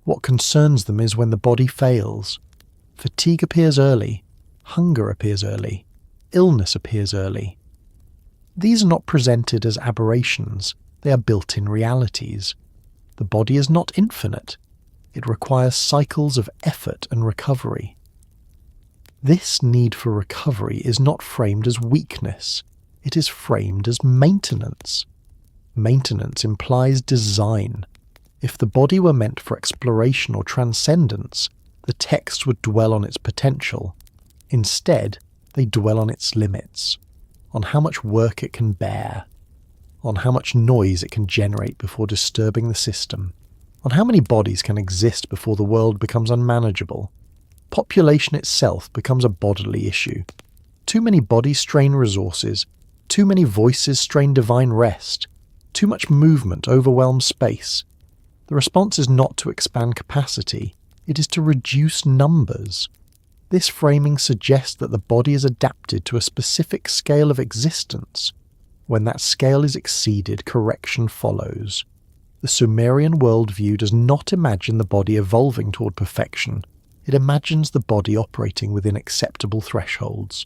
What concerns them is when the body fails. Fatigue appears early, hunger appears early, illness appears early. These are not presented as aberrations, they are built-in realities. The body is not infinite. It requires cycles of effort and recovery. This need for recovery is not framed as weakness, it is framed as maintenance. Maintenance implies design. If the body were meant for exploration or transcendence, the text would dwell on its potential. Instead, they dwell on its limits, on how much work it can bear, on how much noise it can generate before disturbing the system, on how many bodies can exist before the world becomes unmanageable. Population itself becomes a bodily issue. Too many bodies strain resources, too many voices strain divine rest, too much movement overwhelms space. The response is not to expand capacity, it is to reduce numbers. This framing suggests that the body is adapted to a specific scale of existence. When that scale is exceeded, correction follows. The Sumerian worldview does not imagine the body evolving toward perfection. It imagines the body operating within acceptable thresholds.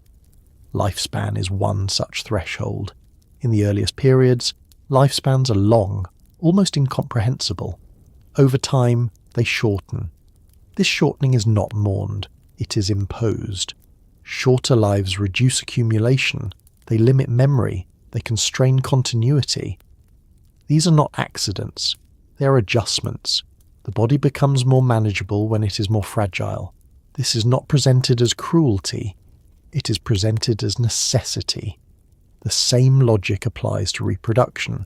Lifespan is one such threshold. In the earliest periods, lifespans are long, almost incomprehensible. Over time, they shorten. This shortening is not mourned, it is imposed. Shorter lives reduce accumulation, they limit memory, they constrain continuity. These are not accidents, they are adjustments. The body becomes more manageable when it is more fragile. This is not presented as cruelty, it is presented as necessity. The same logic applies to reproduction.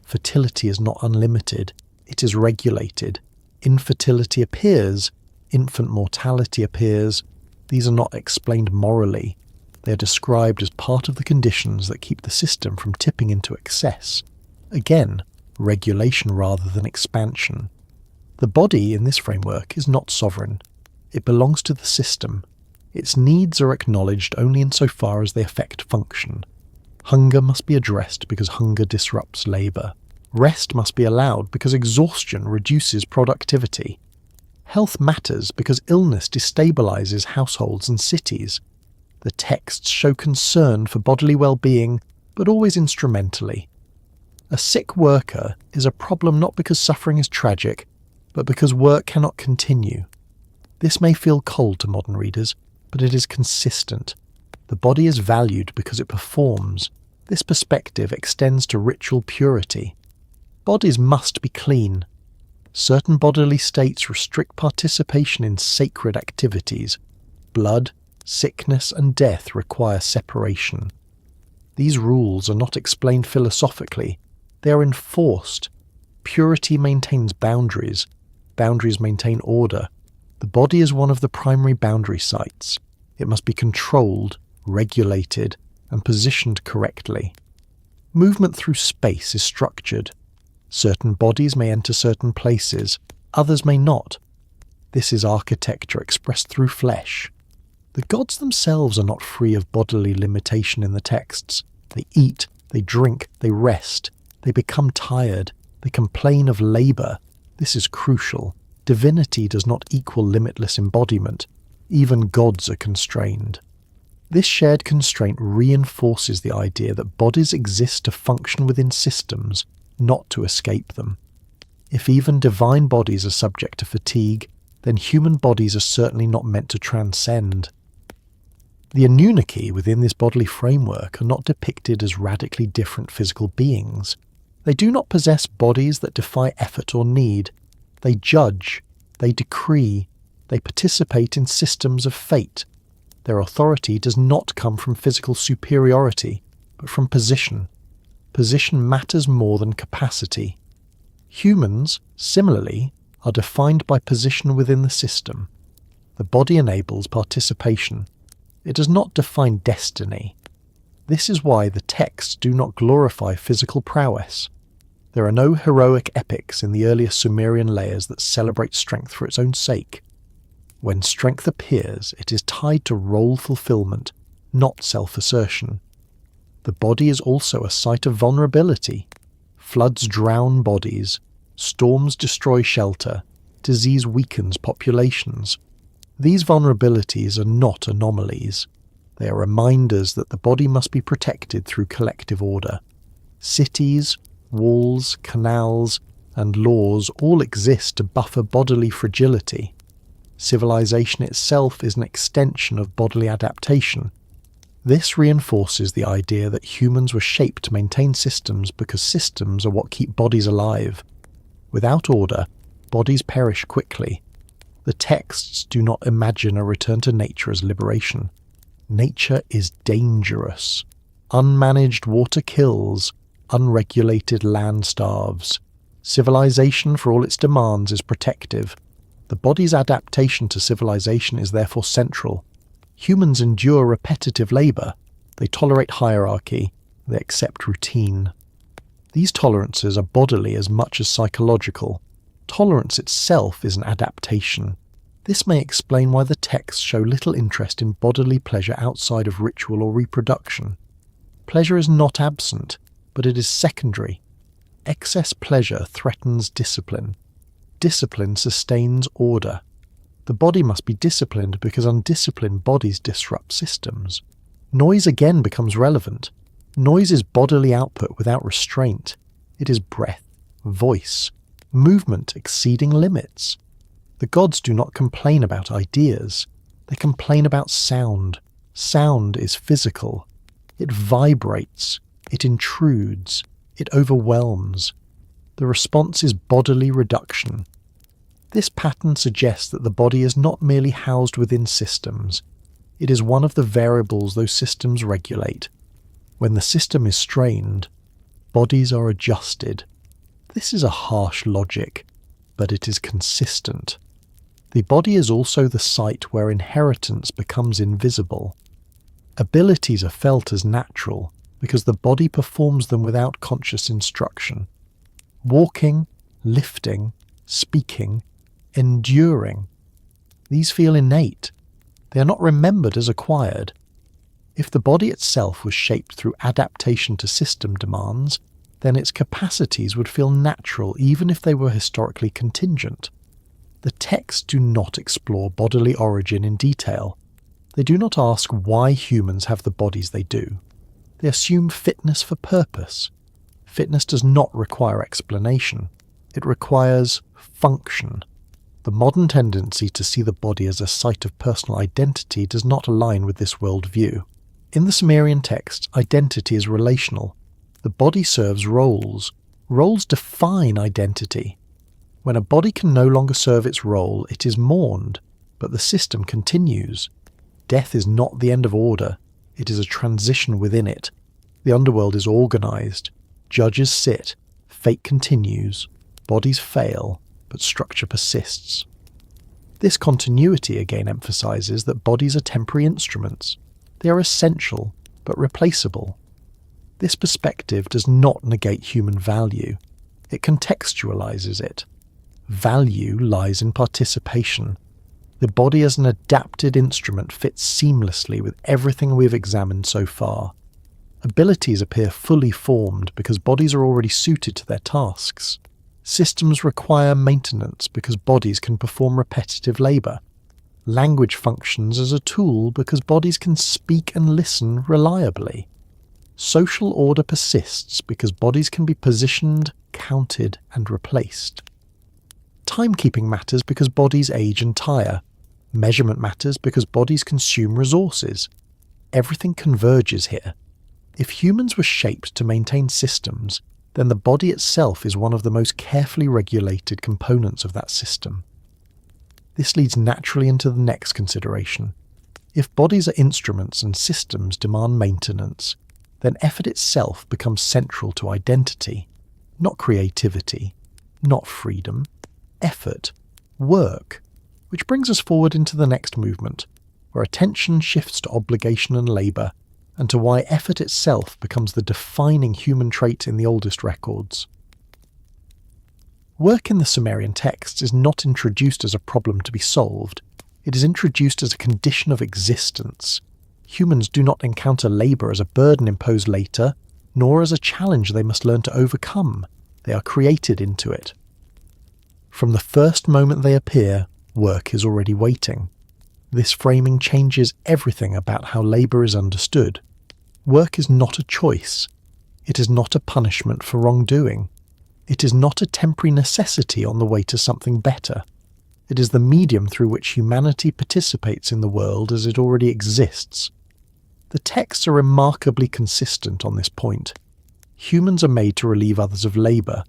Fertility is not unlimited, it is regulated. Infertility appears, infant mortality appears. These are not explained morally. They are described as part of the conditions that keep the system from tipping into excess. Again, regulation rather than expansion. The body in this framework is not sovereign. It belongs to the system. Its needs are acknowledged only insofar as they affect function. Hunger must be addressed because hunger disrupts labour. Rest must be allowed because exhaustion reduces productivity. Health matters because illness destabilizes households and cities. The texts show concern for bodily well-being, but always instrumentally. A sick worker is a problem not because suffering is tragic, but because work cannot continue. This may feel cold to modern readers, but it is consistent. The body is valued because it performs. This perspective extends to ritual purity. Bodies must be clean. Certain bodily states restrict participation in sacred activities. Blood, sickness, and death require separation. These rules are not explained philosophically. They are enforced. Purity maintains boundaries. Boundaries maintain order. The body is one of the primary boundary sites. It must be controlled, regulated, and positioned correctly. Movement through space is structured. Certain bodies may enter certain places, others may not. This is architecture expressed through flesh. The gods themselves are not free of bodily limitation in the texts. They eat, they drink, they rest, they become tired, they complain of labour. This is crucial. Divinity does not equal limitless embodiment. Even gods are constrained. This shared constraint reinforces the idea that bodies exist to function within systems, not to escape them. If even divine bodies are subject to fatigue, then human bodies are certainly not meant to transcend. The Anunnaki within this bodily framework are not depicted as radically different physical beings. They do not possess bodies that defy effort or need. They judge, they decree, they participate in systems of fate. Their authority does not come from physical superiority, but from position. Position matters more than capacity. Humans, similarly, are defined by position within the system. The body enables participation. It does not define destiny. This is why the texts do not glorify physical prowess. There are no heroic epics in the earlier Sumerian layers that celebrate strength for its own sake. When strength appears, it is tied to role fulfillment, not self-assertion. The body is also a site of vulnerability. Floods drown bodies, storms destroy shelter, disease weakens populations. These vulnerabilities are not anomalies. They are reminders that the body must be protected through collective order. Cities, walls, canals, and laws all exist to buffer bodily fragility. Civilization itself is an extension of bodily adaptation. This reinforces the idea that humans were shaped to maintain systems because systems are what keep bodies alive. Without order, bodies perish quickly. The texts do not imagine a return to nature as liberation. Nature is dangerous. Unmanaged water kills, unregulated land starves. Civilization, for all its demands, is protective. The body's adaptation to civilization is therefore central. Humans endure repetitive labour. They tolerate hierarchy. They accept routine. These tolerances are bodily as much as psychological. Tolerance itself is an adaptation. This may explain why the texts show little interest in bodily pleasure outside of ritual or reproduction. Pleasure is not absent, but it is secondary. Excess pleasure threatens discipline. Discipline sustains order. The body must be disciplined because undisciplined bodies disrupt systems. Noise again becomes relevant. Noise is bodily output without restraint. It is breath, voice, movement exceeding limits. The gods do not complain about ideas. They complain about sound. Sound is physical. It vibrates. It intrudes. It overwhelms. The response is bodily reduction. This pattern suggests that the body is not merely housed within systems. It is one of the variables those systems regulate. When the system is strained, bodies are adjusted. This is a harsh logic, but it is consistent. The body is also the site where inheritance becomes invisible. Abilities are felt as natural because the body performs them without conscious instruction. Walking, lifting, speaking, enduring. These feel innate. They are not remembered as acquired. If the body itself was shaped through adaptation to system demands, then its capacities would feel natural even if they were historically contingent. The texts do not explore bodily origin in detail. They do not ask why humans have the bodies they do. They assume fitness for purpose. Fitness does not require explanation. It requires function. The modern tendency to see the body as a site of personal identity does not align with this worldview. In the Sumerian texts, identity is relational. The body serves roles. Roles define identity. When a body can no longer serve its role, it is mourned, but the system continues. Death is not the end of order. It is a transition within it. The underworld is organized. Judges sit. Fate continues. Bodies fail, but structure persists. This continuity again emphasizes that bodies are temporary instruments. They are essential, but replaceable. This perspective does not negate human value. It contextualizes it. Value lies in participation. The body as an adapted instrument fits seamlessly with everything we have examined so far. Abilities appear fully formed because bodies are already suited to their tasks. Systems require maintenance because bodies can perform repetitive labor. Language functions as a tool because bodies can speak and listen reliably. Social order persists because bodies can be positioned, counted, and replaced. Timekeeping matters because bodies age and tire. Measurement matters because bodies consume resources. Everything converges here. If humans were shaped to maintain systems, then the body itself is one of the most carefully regulated components of that system. This leads naturally into the next consideration. If bodies are instruments and systems demand maintenance, then effort itself becomes central to identity, not creativity, not freedom. Effort, work, Which brings us forward into the next movement, where attention shifts to obligation and labour, and to why effort itself becomes the defining human trait in the oldest records. Work in the Sumerian texts is not introduced as a problem to be solved, it is introduced as a condition of existence. Humans do not encounter labour as a burden imposed later, nor as a challenge they must learn to overcome. They are created into it. From the first moment they appear, work is already waiting. This framing changes everything about how labour is understood. Work is not a choice. It is not a punishment for wrongdoing. It is not a temporary necessity on the way to something better. It is the medium through which humanity participates in the world as it already exists. The texts are remarkably consistent on this point. Humans are made to relieve others of labour.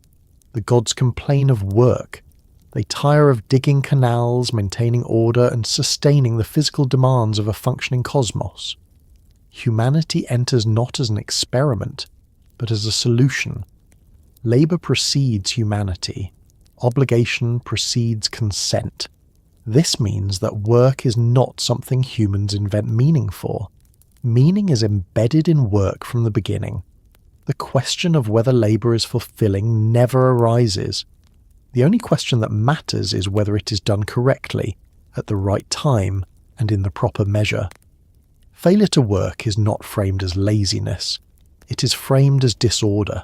The gods complain of work. They tire of digging canals, maintaining order, and sustaining the physical demands of a functioning cosmos. Humanity enters not as an experiment, but as a solution. Labour precedes humanity. Obligation precedes consent. This means that work is not something humans invent meaning for. Meaning is embedded in work from the beginning. The question of whether labour is fulfilling never arises. The only question that matters is whether it is done correctly, at the right time, and in the proper measure. Failure to work is not framed as laziness. It is framed as disorder.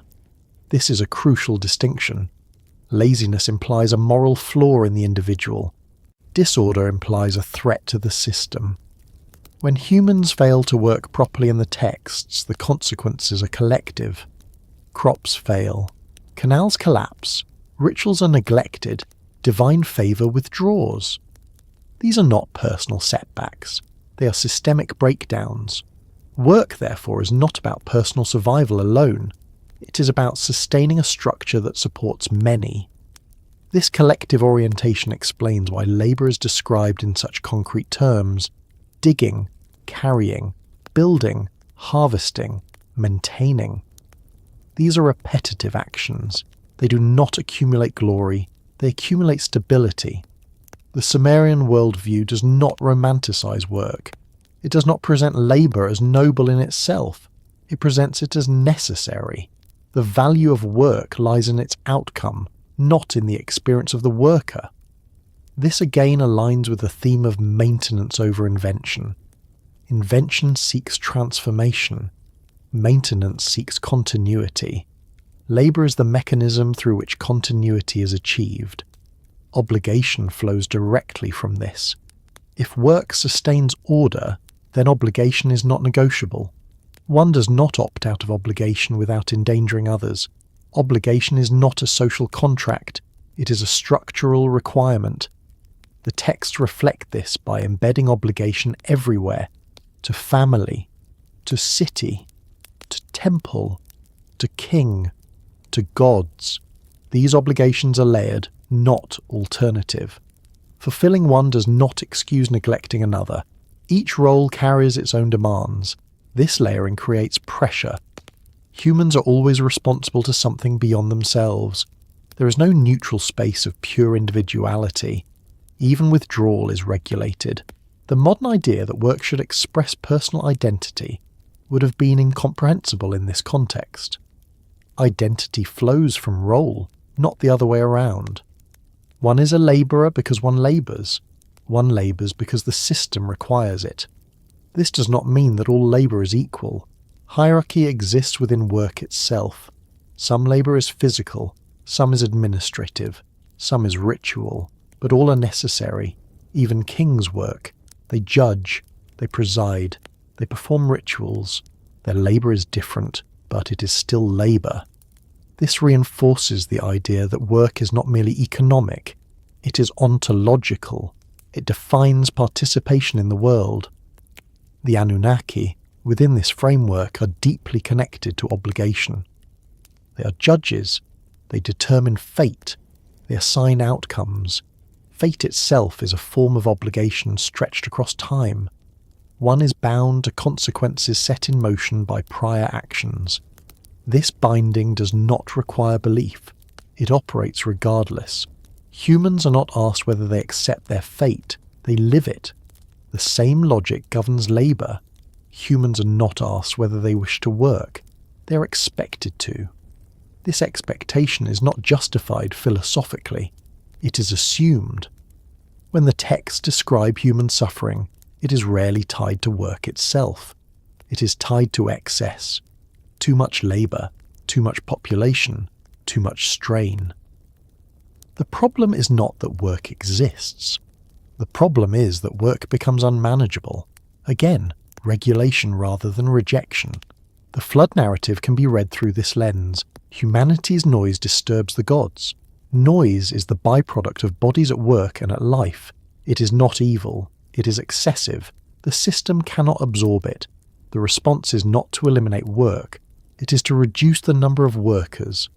This is a crucial distinction. Laziness implies a moral flaw in the individual. Disorder implies a threat to the system. When humans fail to work properly in the texts, the consequences are collective. Crops fail. Canals collapse. Rituals are neglected. Divine favour withdraws. These are not personal setbacks. They are systemic breakdowns. Work, therefore, is not about personal survival alone. It is about sustaining a structure that supports many. This collective orientation explains why labour is described in such concrete terms: digging, carrying, building, harvesting, maintaining. These are repetitive actions. They do not accumulate glory, they accumulate stability. The Sumerian worldview does not romanticize work. It does not present labour as noble in itself. It presents it as necessary. The value of work lies in its outcome, not in the experience of the worker. This again aligns with the theme of maintenance over invention. Invention seeks transformation. Maintenance seeks continuity. Labour is the mechanism through which continuity is achieved. Obligation flows directly from this. If work sustains order, then obligation is not negotiable. One does not opt out of obligation without endangering others. Obligation is not a social contract, it is a structural requirement. The texts reflect this by embedding obligation everywhere, to family, to city, to temple, to king, to gods. These obligations are layered, not alternative. Fulfilling one does not excuse neglecting another. Each role carries its own demands. This layering creates pressure. Humans are always responsible to something beyond themselves. There is no neutral space of pure individuality. Even withdrawal is regulated. The modern idea that work should express personal identity would have been incomprehensible in this context. Identity flows from role, not the other way around. One is a labourer because one labours. One labours because the system requires it. This does not mean that all labour is equal. Hierarchy exists within work itself. Some labour is physical, some is administrative, some is ritual, but all are necessary. Even kings work. They judge, they preside, they perform rituals. Their labour is different, but it is still labour. This reinforces the idea that work is not merely economic, it is ontological. It defines participation in the world. The Anunnaki, within this framework, are deeply connected to obligation. They are judges. They determine fate. They assign outcomes. Fate itself is a form of obligation stretched across time. One is bound to consequences set in motion by prior actions. This binding does not require belief. It operates regardless. Humans are not asked whether they accept their fate, they live it. The same logic governs labour. Humans are not asked whether they wish to work, they are expected to. This expectation is not justified philosophically, it is assumed. When the texts describe human suffering, it is rarely tied to work itself. It is tied to excess. Too much labour, too much population, too much strain. The problem is not that work exists. The problem is that work becomes unmanageable. Again, regulation rather than rejection. The flood narrative can be read through this lens. Humanity's noise disturbs the gods. Noise is the byproduct of bodies at work and at life. It is not evil. It is excessive. The system cannot absorb it. The response is not to eliminate work. It is to reduce the number of workers.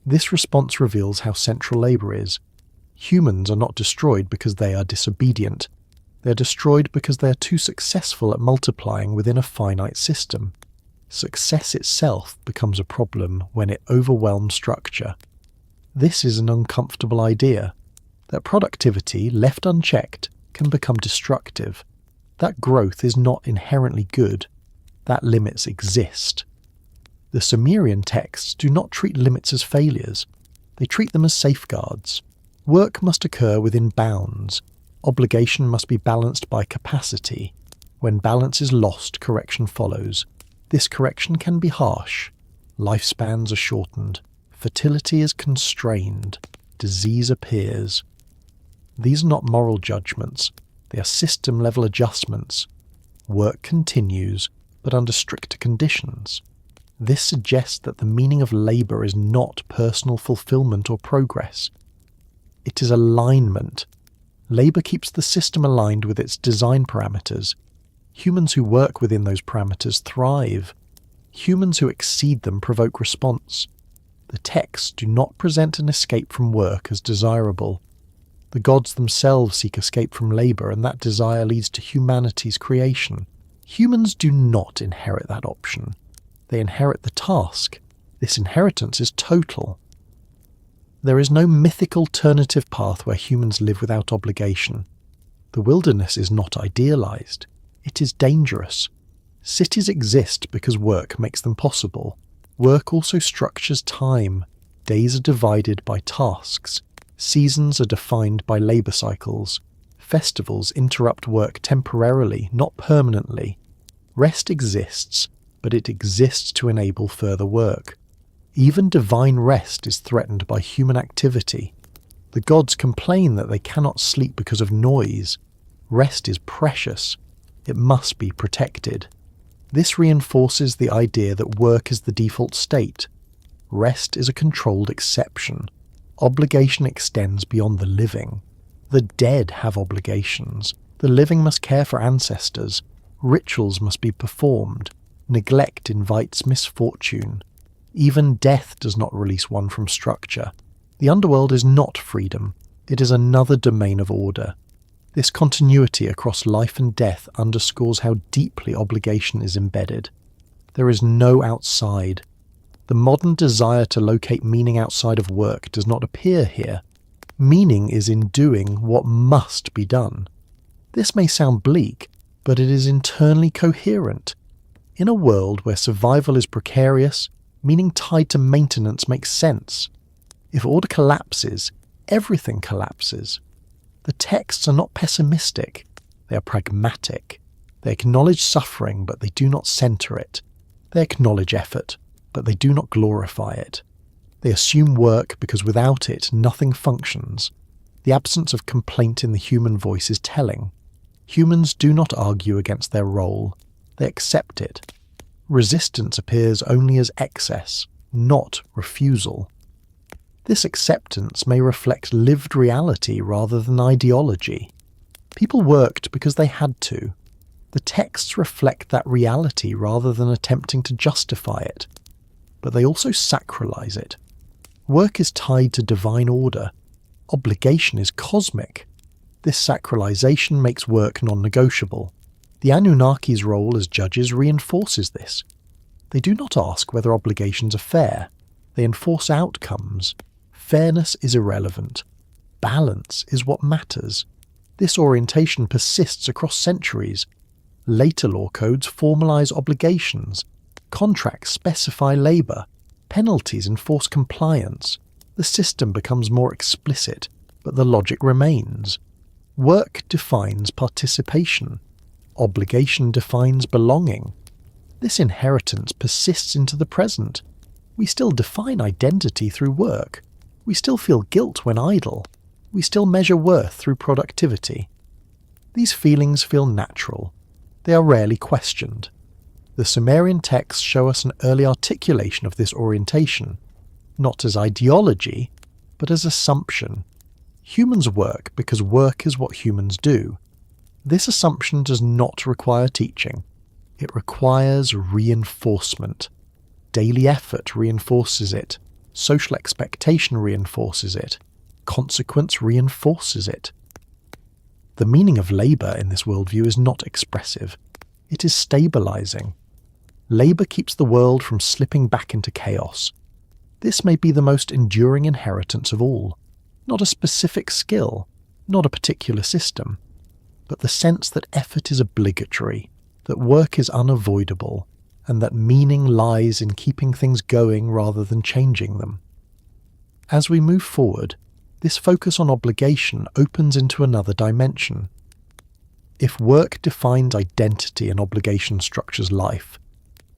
This response reveals how central labour is. Humans are not destroyed because they are disobedient. They are destroyed because they are too successful at multiplying within a finite system. Success itself becomes a problem when it overwhelms structure. This is an uncomfortable idea, that productivity, left unchecked, can become destructive. That growth is not inherently good. That limits exist. The Sumerian texts do not treat limits as failures. They treat them as safeguards. Work must occur within bounds. Obligation must be balanced by capacity. When balance is lost, correction follows. This correction can be harsh. Lifespans are shortened. Fertility is constrained. Disease appears. These are not moral judgments. They are system-level adjustments. Work continues, but under stricter conditions. This suggests that the meaning of labour is not personal fulfilment or progress. It is alignment. Labour keeps the system aligned with its design parameters. Humans who work within those parameters thrive. Humans who exceed them provoke response. The texts do not present an escape from work as desirable. The gods themselves seek escape from labour, and that desire leads to humanity's creation. Humans do not inherit that option. They inherit the task. This inheritance is total. There is no mythic alternative path where humans live without obligation. The wilderness is not idealized. It is dangerous. Cities exist because work makes them possible. Work also structures time. Days are divided by tasks. Seasons are defined by labour cycles. Festivals interrupt work temporarily, not permanently. Rest exists, but it exists to enable further work. Even divine rest is threatened by human activity. The gods complain that they cannot sleep because of noise. Rest is precious. It must be protected. This reinforces the idea that work is the default state. Rest is a controlled exception. Obligation extends beyond the living. The dead have obligations. The living must care for ancestors. Rituals must be performed. Neglect invites misfortune. Even death does not release one from structure. The underworld is not freedom. It is another domain of order. This continuity across life and death underscores how deeply obligation is embedded. There is no outside. The modern desire to locate meaning outside of work does not appear here. Meaning is in doing what must be done. This may sound bleak, but it is internally coherent. In a world where survival is precarious, meaning tied to maintenance makes sense. If order collapses, everything collapses. The texts are not pessimistic, they are pragmatic. They acknowledge suffering, but they do not centre it. They acknowledge effort, but they do not glorify it. They assume work because without it, nothing functions. The absence of complaint in the human voice is telling. Humans do not argue against their role, they accept it. Resistance appears only as excess, not refusal. This acceptance may reflect lived reality rather than ideology. People worked because they had to. The texts reflect that reality rather than attempting to justify it. But they also sacralize it. Work is tied to divine order. Obligation is cosmic. This sacralization makes work non-negotiable. The Anunnaki's role as judges reinforces this. They do not ask whether obligations are fair. They enforce outcomes. Fairness is irrelevant. balance is what matters. This orientation persists across centuries. Later law codes formalize obligations. Contracts specify labour. Penalties enforce compliance. The system becomes more explicit, but the logic remains. Work defines participation. Obligation defines belonging. This inheritance persists into the present. We still define identity through work. We still feel guilt when idle. We still measure worth through productivity. These feelings feel natural. They are rarely questioned. The Sumerian texts show us an early articulation of this orientation, not as ideology, but as assumption. Humans work because work is what humans do. This assumption does not require teaching. It requires reinforcement. Daily effort reinforces it. Social expectation reinforces it. Consequence reinforces it. The meaning of labour in this worldview is not expressive. It is stabilising. Labour keeps the world from slipping back into chaos. This may be the most enduring inheritance of all. Not a specific skill, not a particular system, but the sense that effort is obligatory, that work is unavoidable, and that meaning lies in keeping things going rather than changing them. As we move forward, this focus on obligation opens into another dimension. If work defines identity and obligation structures life,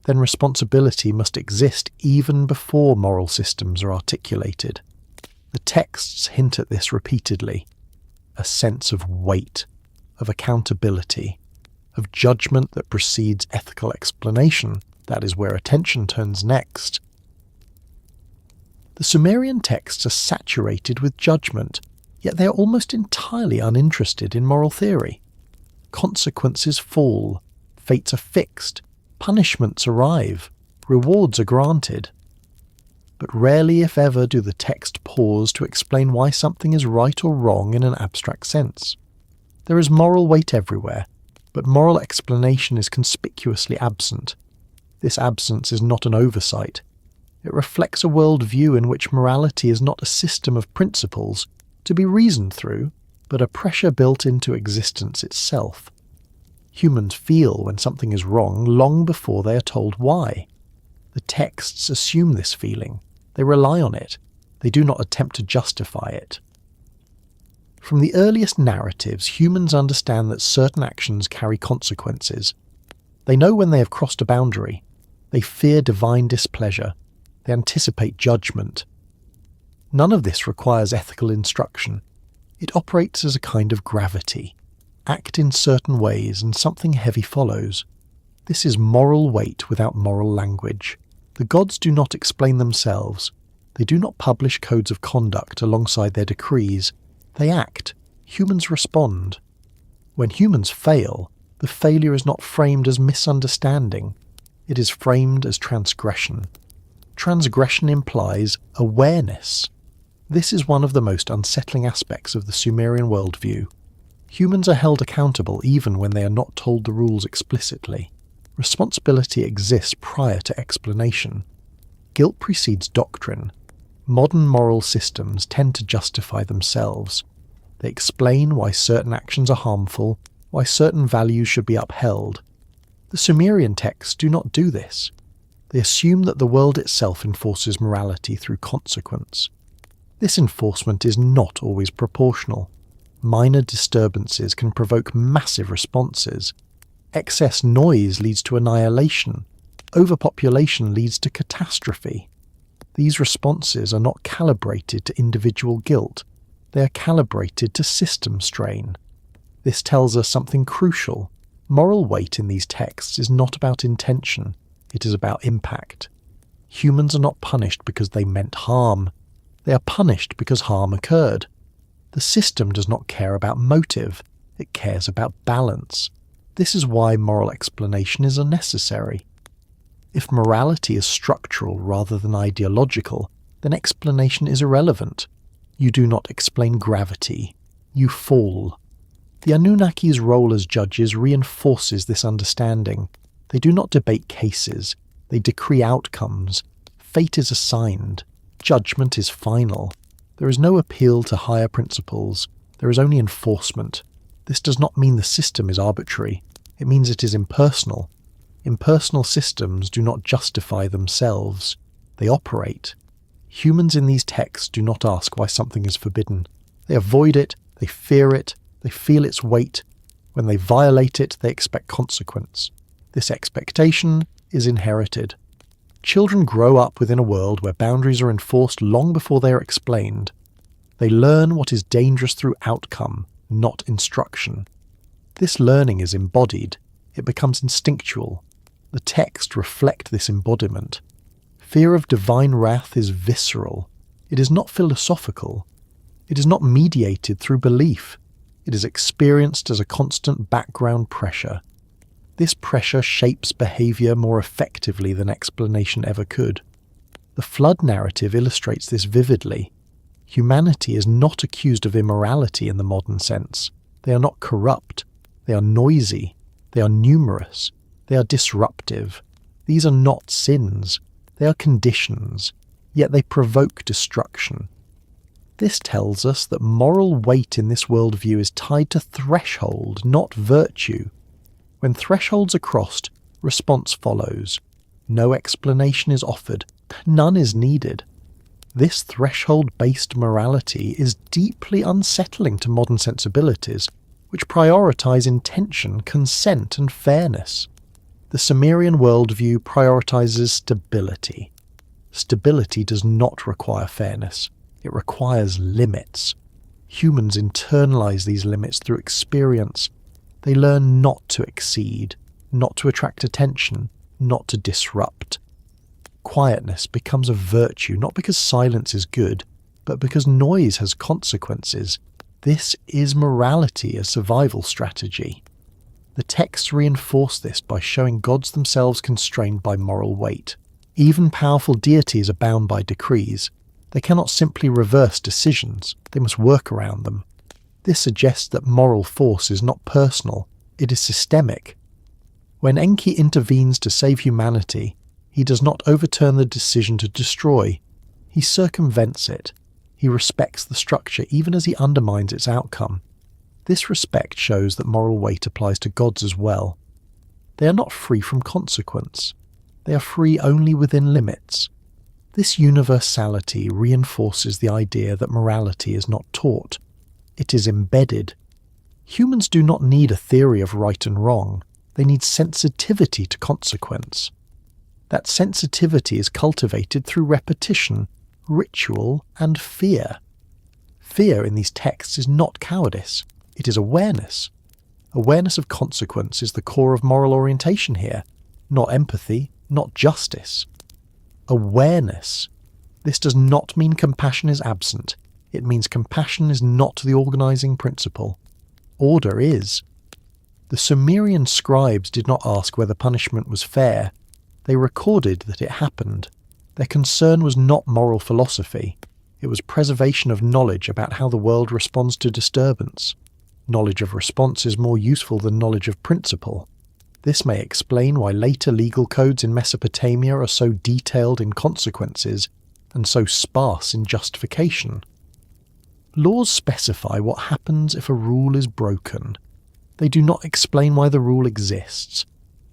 then responsibility must exist even before moral systems are articulated. The texts hint at this repeatedly. A sense of weight, of accountability, of judgment that precedes ethical explanation. That is where attention turns next. The Sumerian texts are saturated with judgment, yet they are almost entirely uninterested in moral theory. Consequences fall, fates are fixed, punishments arrive, rewards are granted. But rarely, if ever, do the text pause to explain why something is right or wrong in an abstract sense. There is moral weight everywhere, but moral explanation is conspicuously absent. This absence is not an oversight. It reflects a worldview in which morality is not a system of principles to be reasoned through, but a pressure built into existence itself. Humans feel when something is wrong long before they are told why. The texts assume this feeling. They rely on it. They do not attempt to justify it. From the earliest narratives, humans understand that certain actions carry consequences. They know when they have crossed a boundary. They fear divine displeasure. They anticipate judgment. None of this requires ethical instruction. It operates as a kind of gravity. Act in certain ways and something heavy follows. This is moral weight without moral language. The gods do not explain themselves. They do not publish codes of conduct alongside their decrees. They act. Humans respond. When humans fail, the failure is not framed as misunderstanding. It is framed as transgression. Transgression implies awareness. This is one of the most unsettling aspects of the Sumerian worldview. Humans are held accountable even when they are not told the rules explicitly. Responsibility exists prior to explanation. Guilt precedes doctrine. Modern moral systems tend to justify themselves. They explain why certain actions are harmful, why certain values should be upheld. The Sumerian texts do not do this. They assume that the world itself enforces morality through consequence. This enforcement is not always proportional. Minor disturbances can provoke massive responses. Excess noise leads to annihilation. Overpopulation leads to catastrophe. These responses are not calibrated to individual guilt. They are calibrated to system strain. This tells us something crucial. Moral weight in these texts is not about intention. It is about impact. Humans are not punished because they meant harm. They are punished because harm occurred. The system does not care about motive. It cares about balance. This is why moral explanation is unnecessary. If morality is structural rather than ideological, then explanation is irrelevant. You do not explain gravity. You fall. The Anunnaki's role as judges reinforces this understanding. They do not debate cases. They decree outcomes. Fate is assigned. Judgment is final. There is no appeal to higher principles. There is only enforcement. This does not mean the system is arbitrary. It means it is impersonal. Impersonal systems do not justify themselves. They operate. Humans in these texts do not ask why something is forbidden. They avoid it, they fear it, they feel its weight. When they violate it, they expect consequence. This expectation is inherited. Children grow up within a world where boundaries are enforced long before they are explained. They learn what is dangerous through outcome, not instruction. This learning is embodied. It becomes instinctual. The texts reflect this embodiment. Fear of divine wrath is visceral. It is not philosophical. It is not mediated through belief. It is experienced as a constant background pressure. This pressure shapes behavior more effectively than explanation ever could. The flood narrative illustrates this vividly. Humanity is not accused of immorality in the modern sense. They are not corrupt. They are noisy. They are numerous. They are disruptive. These are not sins. They are conditions. Yet they provoke destruction. This tells us that moral weight in this worldview is tied to threshold, not virtue. When thresholds are crossed, response follows. No explanation is offered. None is needed. This threshold-based morality is deeply unsettling to modern sensibilities, which prioritize intention, consent, and fairness. The Sumerian worldview prioritizes stability. Stability does not require fairness. It requires limits. Humans internalize these limits through experience. They learn not to exceed, not to attract attention, not to disrupt. Quietness becomes a virtue not because silence is good, but because noise has consequences. This is morality as survival strategy. The texts reinforce this by showing gods themselves constrained by moral weight. Even powerful deities are bound by decrees. They cannot simply reverse decisions, they must work around them. This suggests that moral force is not personal, it is systemic. When Enki intervenes to save humanity, he does not overturn the decision to destroy. He circumvents it. He respects the structure even as he undermines its outcome. This respect shows that moral weight applies to gods as well. They are not free from consequence. They are free only within limits. This universality reinforces the idea that morality is not taught. It is embedded. Humans do not need a theory of right and wrong. They need sensitivity to consequence. That sensitivity is cultivated through repetition, ritual, and fear. Fear in these texts is not cowardice. It is awareness. Awareness of consequence is the core of moral orientation here, not empathy, not justice. Awareness. This does not mean compassion is absent. It means compassion is not the organizing principle. Order is. The Sumerian scribes did not ask whether punishment was fair. They recorded that it happened. Their concern was not moral philosophy. It was preservation of knowledge about how the world responds to disturbance. Knowledge of response is more useful than knowledge of principle. This may explain why later legal codes in Mesopotamia are so detailed in consequences and so sparse in justification. Laws specify what happens if a rule is broken. They do not explain why the rule exists.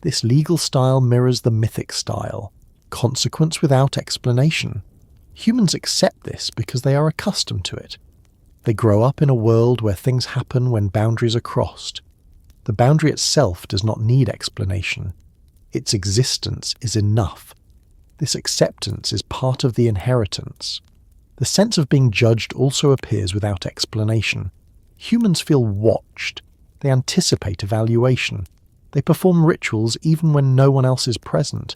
This legal style mirrors the mythic style, consequence without explanation. Humans accept this because they are accustomed to it. They grow up in a world where things happen when boundaries are crossed. The boundary itself does not need explanation. Its existence is enough. This acceptance is part of the inheritance. The sense of being judged also appears without explanation. Humans feel watched. They anticipate evaluation. They perform rituals even when no one else is present.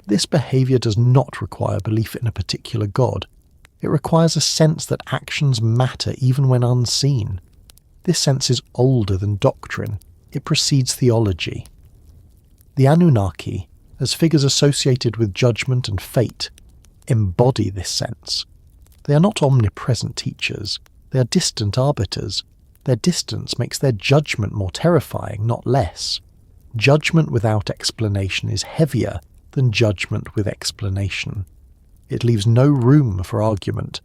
This behavior does not require belief in a particular god. It requires a sense that actions matter even when unseen. This sense is older than doctrine. It precedes theology. The Anunnaki, as figures associated with judgment and fate, embody this sense. They are not omnipresent teachers. They are distant arbiters. Their distance makes their judgment more terrifying, not less. Judgment without explanation is heavier than judgment with explanation. It leaves no room for argument.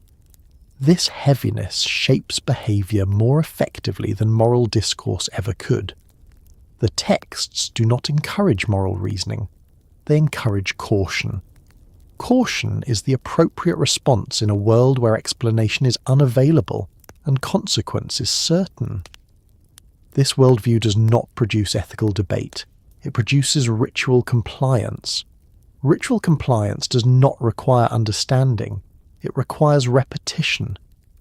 This heaviness shapes behaviour more effectively than moral discourse ever could. The texts do not encourage moral reasoning, they encourage caution. Caution is the appropriate response in a world where explanation is unavailable and consequence is certain. This worldview does not produce ethical debate, it produces ritual compliance. Ritual compliance does not require understanding, it requires repetition.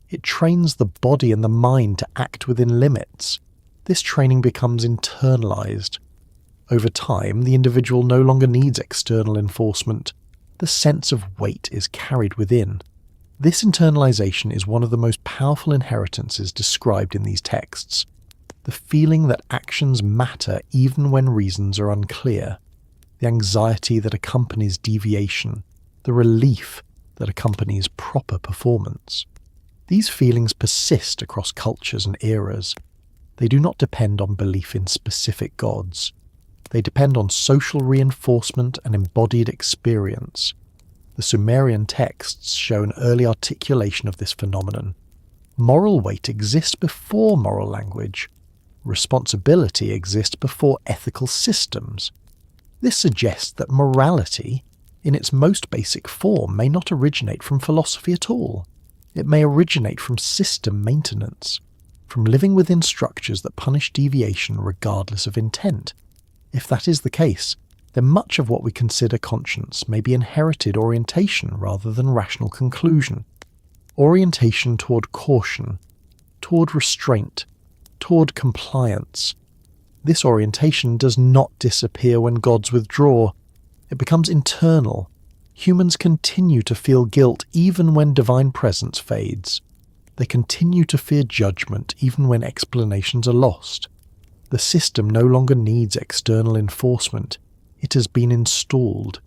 It trains the body and the mind to act within limits. This training becomes internalized. Over time, the individual no longer needs external enforcement. The sense of weight is carried within. This internalization is one of the most powerful inheritances described in these texts. The feeling that actions matter even when reasons are unclear. The anxiety that accompanies deviation. The relief that accompanies proper performance. These feelings persist across cultures and eras. They do not depend on belief in specific gods. They depend on social reinforcement and embodied experience. The Sumerian texts show an early articulation of this phenomenon. Moral weight exists before moral language. Responsibility exists before ethical systems. This suggests that morality, in its most basic form, may not originate from philosophy at all. It may originate from system maintenance, from living within structures that punish deviation regardless of intent. If that is the case, then much of what we consider conscience may be inherited orientation rather than rational conclusion. Orientation toward caution, toward restraint, toward compliance. This orientation does not disappear when gods withdraw. It becomes internal. Humans continue to feel guilt even when divine presence fades. They continue to fear judgment even when explanations are lost. The system no longer needs external enforcement. It has been installed.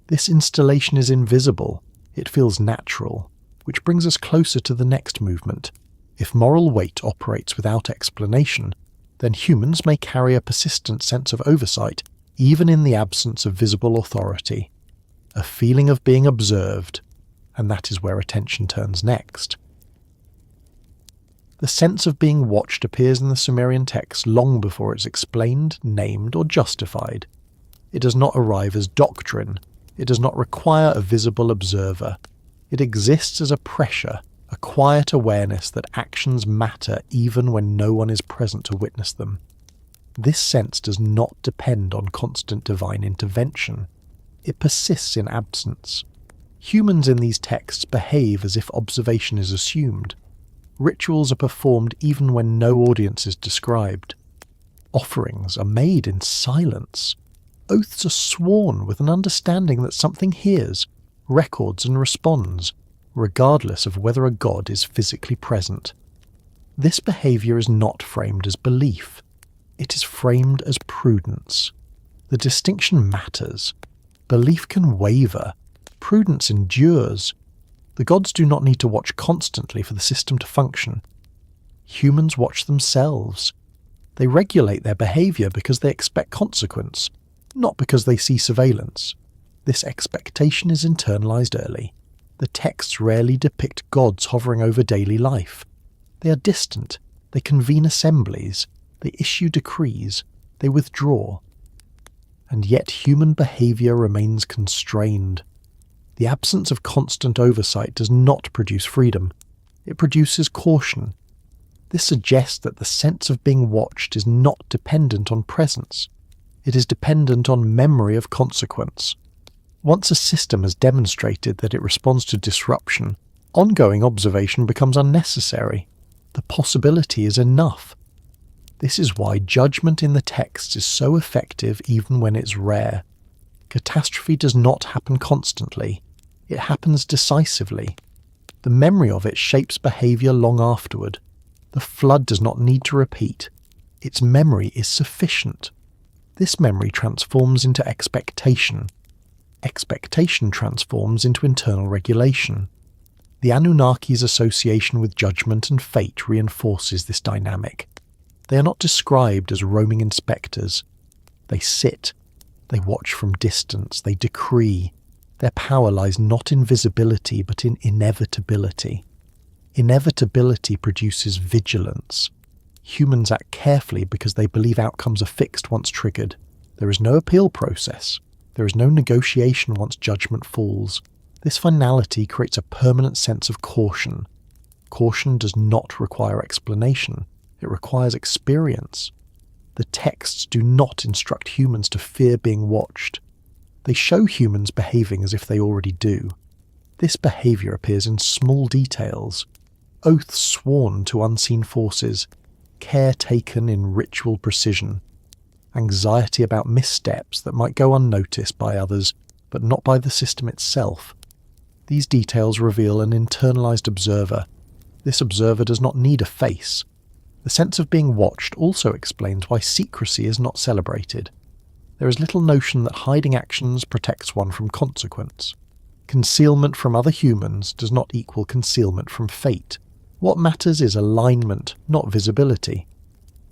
This installation is invisible. It feels natural, which brings us closer to the next movement. If moral weight operates without explanation, then humans may carry a persistent sense of oversight even in the absence of visible authority. A feeling of being observed, and that is where attention turns next. The sense of being watched appears in the Sumerian text long before it's explained, named, or justified. It does not arrive as doctrine. It does not require a visible observer. It exists as a pressure, a quiet awareness that actions matter even when no one is present to witness them. This sense does not depend on constant divine intervention. It persists in absence. Humans in these texts behave as if observation is assumed. Rituals are performed even when no audience is described. Offerings are made in silence. Oaths are sworn with an understanding that something hears, records and responds, regardless of whether a god is physically present. This behavior is not framed as belief. It is framed as prudence. The distinction matters. Belief can waver. Prudence endures. The gods do not need to watch constantly for the system to function. Humans watch themselves. They regulate their behavior because they expect consequence, not because they see surveillance. This expectation is internalized early. The texts rarely depict gods hovering over daily life. They are distant. They convene assemblies. They issue decrees. They withdraw. And yet human behavior remains constrained. The absence of constant oversight does not produce freedom. It produces caution. This suggests that the sense of being watched is not dependent on presence. It is dependent on memory of consequence. Once a system has demonstrated that it responds to disruption, ongoing observation becomes unnecessary. The possibility is enough. This is why judgment in the text is so effective even when it's rare. Catastrophe does not happen constantly. It happens decisively. The memory of it shapes behavior long afterward. The flood does not need to repeat. Its memory is sufficient. This memory transforms into expectation. Expectation transforms into internal regulation. The Anunnaki's association with judgment and fate reinforces this dynamic. They are not described as roaming inspectors. They sit. They watch from distance. They decree. Their power lies not in visibility but in inevitability. Inevitability produces vigilance. Humans act carefully because they believe outcomes are fixed once triggered. There is no appeal process. There is no negotiation once judgment falls. This finality creates a permanent sense of caution. Caution does not require explanation. It requires experience. The texts do not instruct humans to fear being watched. They show humans behaving as if they already do. This behaviour appears in small details. Oaths sworn to unseen forces, care taken in ritual precision, anxiety about missteps that might go unnoticed by others, but not by the system itself. These details reveal an internalized observer. This observer does not need a face. The sense of being watched also explains why secrecy is not celebrated. There is little notion that hiding actions protects one from consequence. Concealment from other humans does not equal concealment from fate. What matters is alignment, not visibility.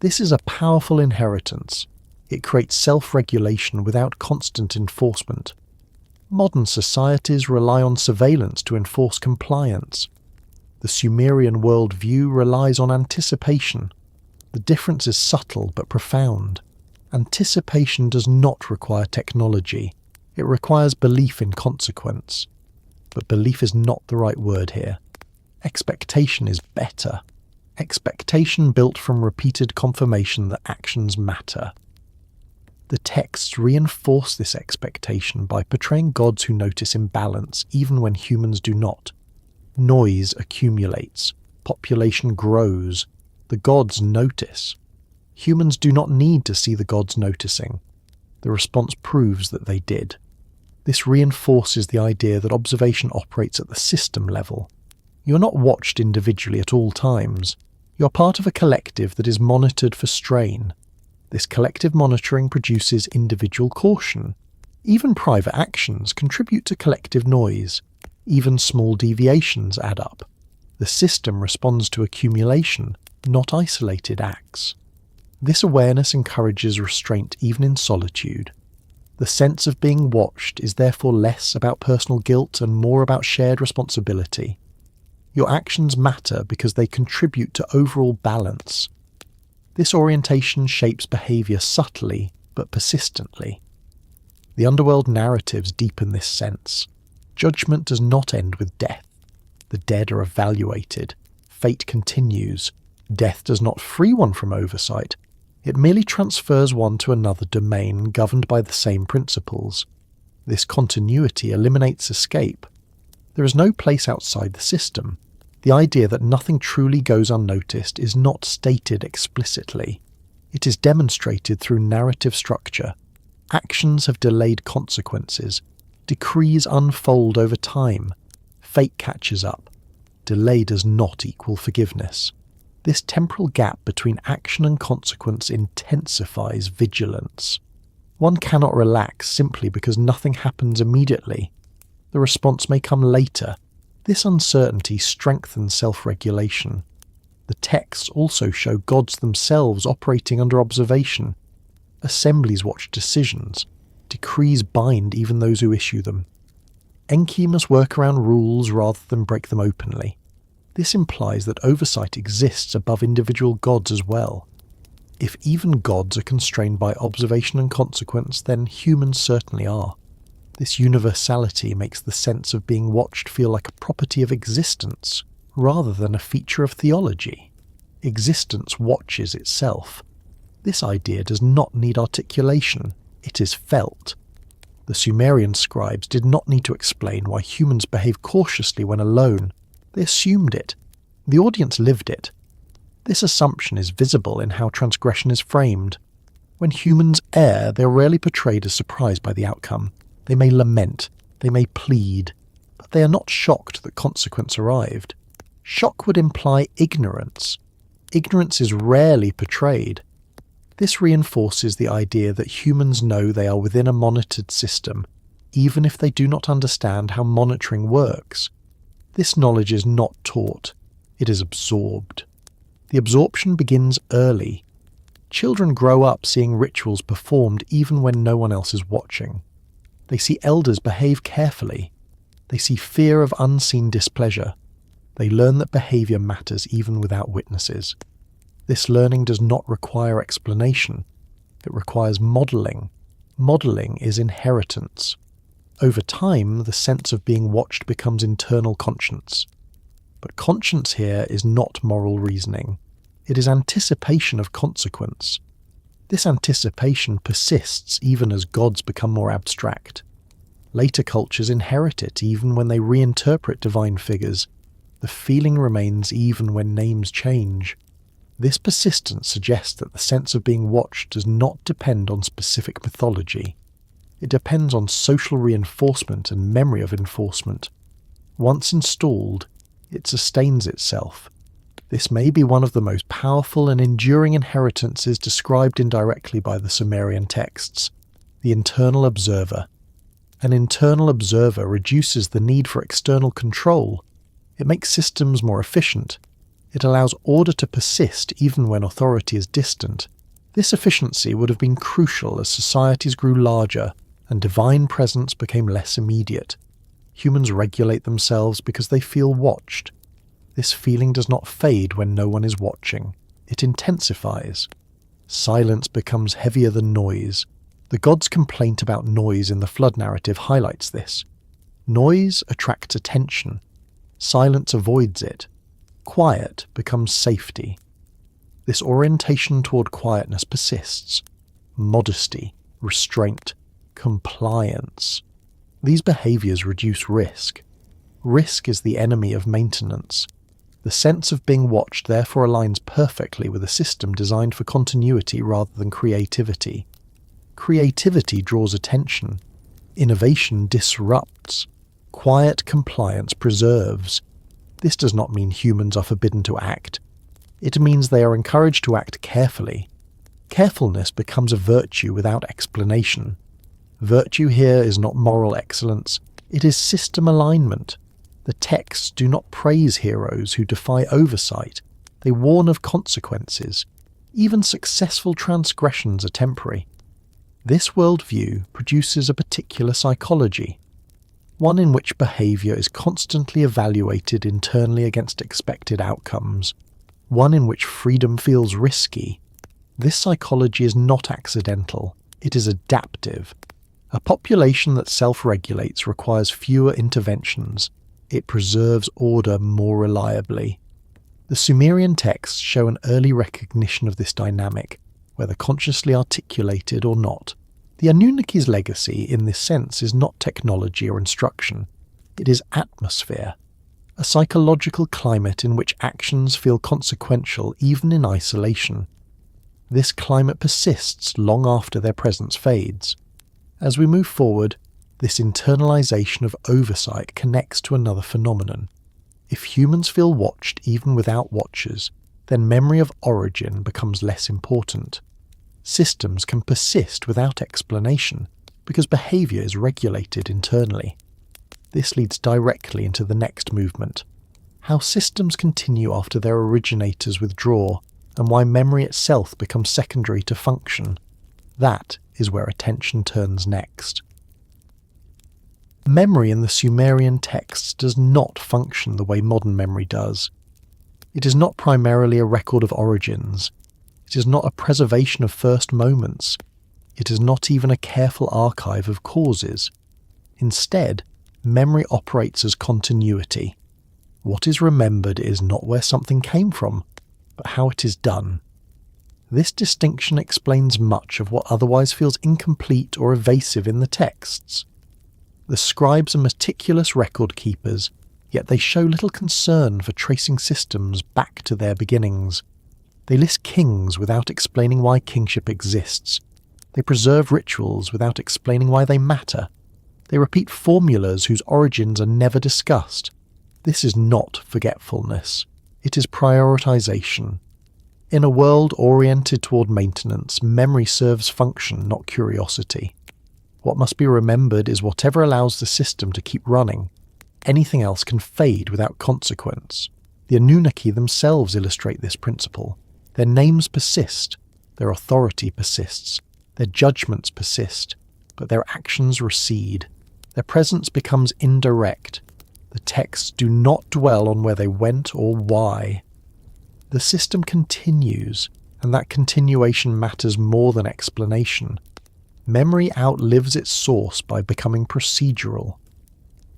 This is a powerful inheritance. It creates self-regulation without constant enforcement. Modern societies rely on surveillance to enforce compliance. The Sumerian worldview relies on anticipation. The difference is subtle but profound. Anticipation does not require technology. It requires belief in consequence. But belief is not the right word here. Expectation is better. Expectation built from repeated confirmation that actions matter. The texts reinforce this expectation by portraying gods who notice imbalance even when humans do not. Noise accumulates. Population grows. The gods notice. Humans do not need to see the gods noticing. The response proves that they did. This reinforces the idea that observation operates at the system level. You are not watched individually at all times. You are part of a collective that is monitored for strain. This collective monitoring produces individual caution. Even private actions contribute to collective noise. Even small deviations add up. The system responds to accumulation, not isolated acts. This awareness encourages restraint even in solitude. The sense of being watched is therefore less about personal guilt and more about shared responsibility. Your actions matter because they contribute to overall balance. This orientation shapes behaviour subtly but persistently. The underworld narratives deepen this sense. Judgment does not end with death. The dead are evaluated. Fate continues. Death does not free one from oversight. It merely transfers one to another domain governed by the same principles. This continuity eliminates escape. There is no place outside the system. The idea that nothing truly goes unnoticed is not stated explicitly. It is demonstrated through narrative structure. Actions have delayed consequences. Decrees unfold over time. Fate catches up. Delay does not equal forgiveness. This temporal gap between action and consequence intensifies vigilance. One cannot relax simply because nothing happens immediately. The response may come later. This uncertainty strengthens self-regulation. The texts also show gods themselves operating under observation. Assemblies watch decisions. Decrees bind even those who issue them. Enki must work around rules rather than break them openly. This implies that oversight exists above individual gods as well. If even gods are constrained by observation and consequence, then humans certainly are. This universality makes the sense of being watched feel like a property of existence, rather than a feature of theology. Existence watches itself. This idea does not need articulation. It is felt. The Sumerian scribes did not need to explain why humans behave cautiously when alone. They assumed it. The audience lived it. This assumption is visible in how transgression is framed. When humans err, they are rarely portrayed as surprised by the outcome. They may lament, they may plead, but they are not shocked that consequence arrived. Shock would imply ignorance. Ignorance is rarely portrayed. This reinforces the idea that humans know they are within a monitored system, even if they do not understand how monitoring works. This knowledge is not taught, it is absorbed. The absorption begins early. Children grow up seeing rituals performed even when no one else is watching. They see elders behave carefully. They see fear of unseen displeasure. They learn that behavior matters even without witnesses. This learning does not require explanation. It requires modeling. Modeling is inheritance. Over time, the sense of being watched becomes internal conscience. But conscience here is not moral reasoning. It is anticipation of consequence. This anticipation persists even as gods become more abstract. Later cultures inherit it even when they reinterpret divine figures. The feeling remains even when names change. This persistence suggests that the sense of being watched does not depend on specific mythology. It depends on social reinforcement and memory of enforcement. Once installed, it sustains itself. This may be one of the most powerful and enduring inheritances described indirectly by the Sumerian texts, the internal observer. An internal observer reduces the need for external control. It makes systems more efficient. It allows order to persist even when authority is distant. This efficiency would have been crucial as societies grew larger and divine presence became less immediate. Humans regulate themselves because they feel watched. This feeling does not fade when no one is watching. It intensifies. Silence becomes heavier than noise. The gods' complaint about noise in the flood narrative highlights this. Noise attracts attention. Silence avoids it. Quiet becomes safety. This orientation toward quietness persists. Modesty, restraint, compliance. These behaviors reduce risk. Risk is the enemy of maintenance. The sense of being watched therefore aligns perfectly with a system designed for continuity rather than creativity. Creativity draws attention. Innovation disrupts. Quiet compliance preserves. This does not mean humans are forbidden to act. It means they are encouraged to act carefully. Carefulness becomes a virtue without explanation. Virtue here is not moral excellence, it is system alignment. The texts do not praise heroes who defy oversight. They warn of consequences. Even successful transgressions are temporary. This worldview produces a particular psychology, one in which behavior is constantly evaluated internally against expected outcomes, one in which freedom feels risky. This psychology is not accidental, it is adaptive. A population that self-regulates requires fewer interventions. It preserves order more reliably. The Sumerian texts show an early recognition of this dynamic, whether consciously articulated or not. The Anunnaki's legacy in this sense is not technology or instruction. It is atmosphere, a psychological climate in which actions feel consequential even in isolation. This climate persists long after their presence fades. As we move forward, this internalization of oversight connects to another phenomenon. If humans feel watched even without watchers, then memory of origin becomes less important. Systems can persist without explanation because behavior is regulated internally. This leads directly into the next movement, how systems continue after their originators withdraw and why memory itself becomes secondary to function. That is where attention turns next. Memory in the Sumerian texts does not function the way modern memory does. It is not primarily a record of origins. It is not a preservation of first moments. It is not even a careful archive of causes. Instead, memory operates as continuity. What is remembered is not where something came from, but how it is done. This distinction explains much of what otherwise feels incomplete or evasive in the texts. The scribes are meticulous record keepers, yet they show little concern for tracing systems back to their beginnings. They list kings without explaining why kingship exists. They preserve rituals without explaining why they matter. They repeat formulas whose origins are never discussed. This is not forgetfulness. It is prioritization. In a world oriented toward maintenance, memory serves function, not curiosity. What must be remembered is whatever allows the system to keep running. Anything else can fade without consequence. The Anunnaki themselves illustrate this principle. Their names persist, their authority persists, their judgments persist, but their actions recede. Their presence becomes indirect. The texts do not dwell on where they went or why. The system continues, and that continuation matters more than explanation. Memory outlives its source by becoming procedural.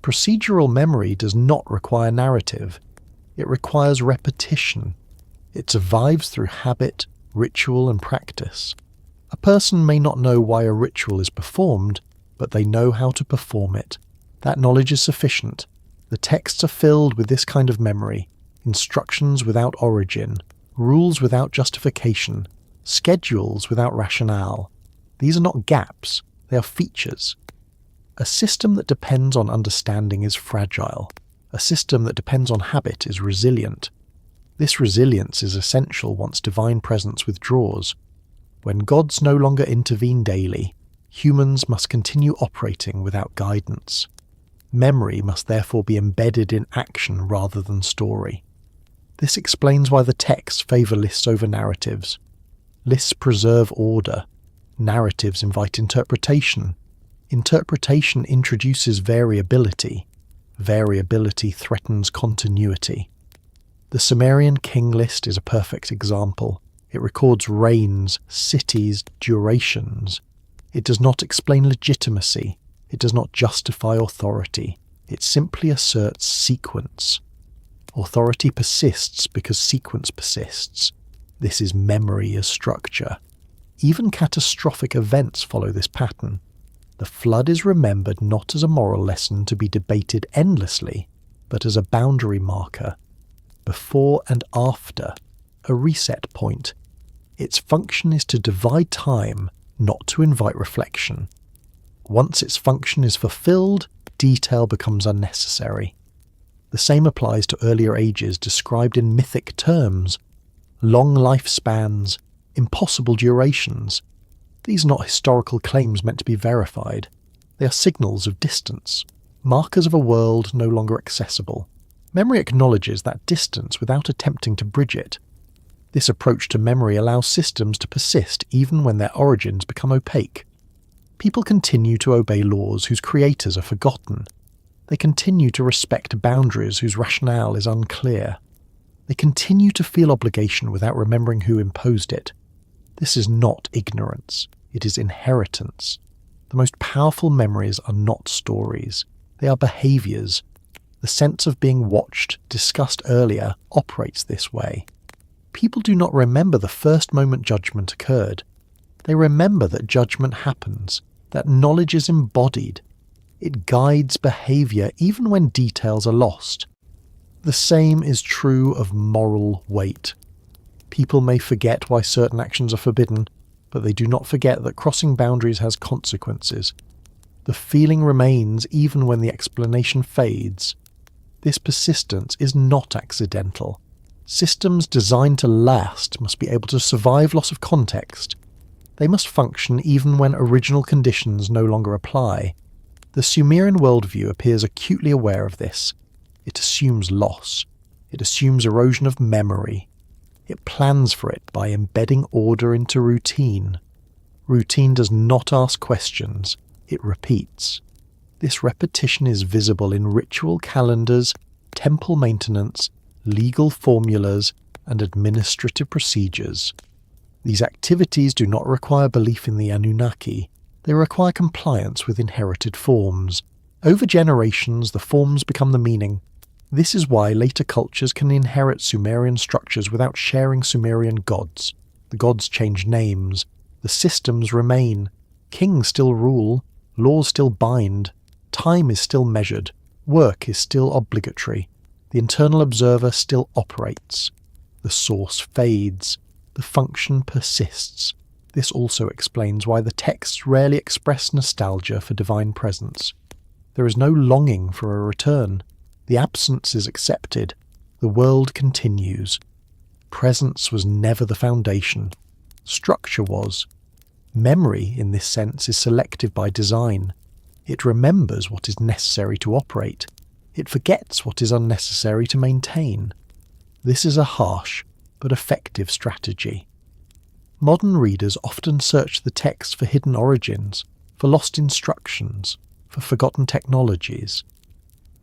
Procedural memory does not require narrative. It requires repetition. It survives through habit, ritual, and practice. A person may not know why a ritual is performed, but they know how to perform it. That knowledge is sufficient. The texts are filled with this kind of memory, instructions without origin, rules without justification, schedules without rationale. These are not gaps, they are features. A system that depends on understanding is fragile. A system that depends on habit is resilient. This resilience is essential once divine presence withdraws. When gods no longer intervene daily, humans must continue operating without guidance. Memory must therefore be embedded in action rather than story. This explains why the texts favour lists over narratives. Lists preserve order. Narratives invite interpretation. Interpretation introduces variability. Variability threatens continuity. The Sumerian king list is a perfect example. It records reigns, cities, durations. It does not explain legitimacy. It does not justify authority. It simply asserts sequence. Authority persists because sequence persists. This is memory as structure. Even catastrophic events follow this pattern. The flood is remembered not as a moral lesson to be debated endlessly, but as a boundary marker. Before and after, a reset point. Its function is to divide time, not to invite reflection. Once its function is fulfilled, detail becomes unnecessary. The same applies to earlier ages described in mythic terms. Long lifespans, impossible durations. These are not historical claims meant to be verified. They are signals of distance, markers of a world no longer accessible. Memory acknowledges that distance without attempting to bridge it. This approach to memory allows systems to persist even when their origins become opaque. People continue to obey laws whose creators are forgotten. They continue to respect boundaries whose rationale is unclear. They continue to feel obligation without remembering who imposed it. This is not ignorance, it is inheritance. The most powerful memories are not stories, they are behaviours. The sense of being watched, discussed earlier, operates this way. People do not remember the first moment judgment occurred. They remember that judgment happens, that knowledge is embodied. It guides behaviour even when details are lost. The same is true of moral weight. People may forget why certain actions are forbidden, but they do not forget that crossing boundaries has consequences. The feeling remains even when the explanation fades. This persistence is not accidental. Systems designed to last must be able to survive loss of context. They must function even when original conditions no longer apply. The Sumerian worldview appears acutely aware of this. It assumes loss. It assumes erosion of memory. It plans for it by embedding order into routine. Routine does not ask questions, it repeats. This repetition is visible in ritual calendars, temple maintenance, legal formulas, and administrative procedures. These activities do not require belief in the Anunnaki. They require compliance with inherited forms. Over generations, the forms become the meaning. This is why later cultures can inherit Sumerian structures without sharing Sumerian gods. The gods change names. The systems remain. Kings still rule. Laws still bind. Time is still measured. Work is still obligatory. The internal observer still operates. The source fades. The function persists. This also explains why the texts rarely express nostalgia for divine presence. There is no longing for a return. The absence is accepted. The world continues. Presence was never the foundation. Structure was. Memory, in this sense, is selective by design. It remembers what is necessary to operate. It forgets what is unnecessary to maintain. This is a harsh but effective strategy. Modern readers often search the text for hidden origins, for lost instructions, for forgotten technologies.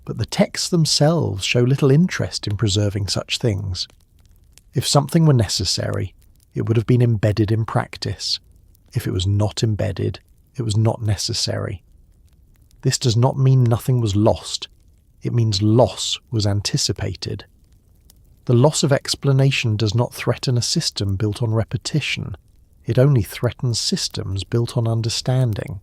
but the texts themselves show little interest in preserving such things. If something were necessary, it would have been embedded in practice. If it was not embedded, it was not necessary. This does not mean nothing was lost. It means loss was anticipated. The loss of explanation does not threaten a system built on repetition. It only threatens systems built on understanding.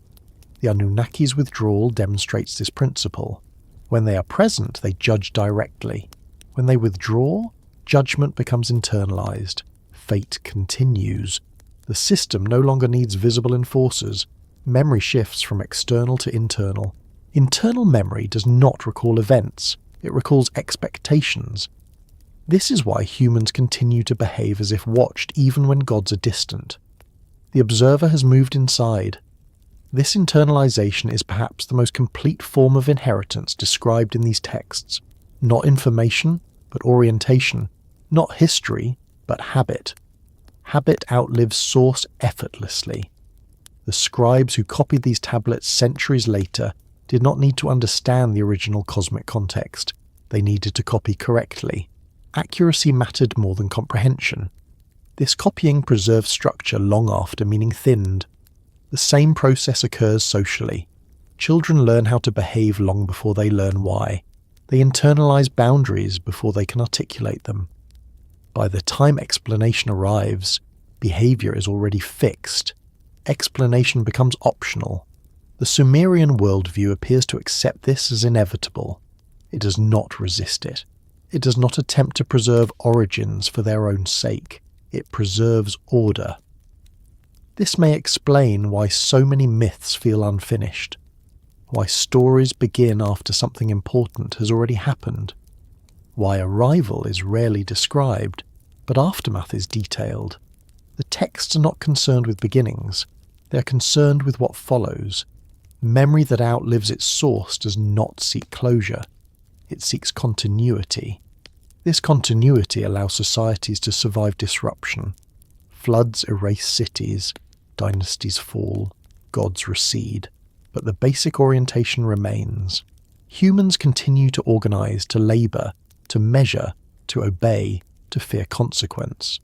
The Anunnaki's withdrawal demonstrates this principle. When they are present, they judge directly. When they withdraw, judgment becomes internalized. Fate continues. The system no longer needs visible enforcers. Memory shifts from external to internal. Internal memory does not recall events. It recalls expectations. This is why humans continue to behave as if watched even when gods are distant. The observer has moved inside. This internalization is perhaps the most complete form of inheritance described in these texts. Not information, but orientation. Not history, but habit. Habit outlives source effortlessly. The scribes who copied these tablets centuries later did not need to understand the original cosmic context. They needed to copy correctly. Accuracy mattered more than comprehension. This copying preserves structure long after meaning thinned. The same process occurs socially. Children learn how to behave long before they learn why. They internalize boundaries before they can articulate them. By the time explanation arrives, behavior is already fixed. Explanation becomes optional. The Sumerian worldview appears to accept this as inevitable. It does not resist it. It does not attempt to preserve origins for their own sake. It preserves order. This may explain why so many myths feel unfinished, why stories begin after something important has already happened, why arrival is rarely described, but aftermath is detailed. The texts are not concerned with beginnings, they are concerned with what follows. Memory that outlives its source does not seek closure, it seeks continuity. This continuity allows societies to survive disruption. Floods erase cities, dynasties fall, gods recede, but the basic orientation remains. Humans continue to organize, to labor, to measure, to obey, to fear consequence.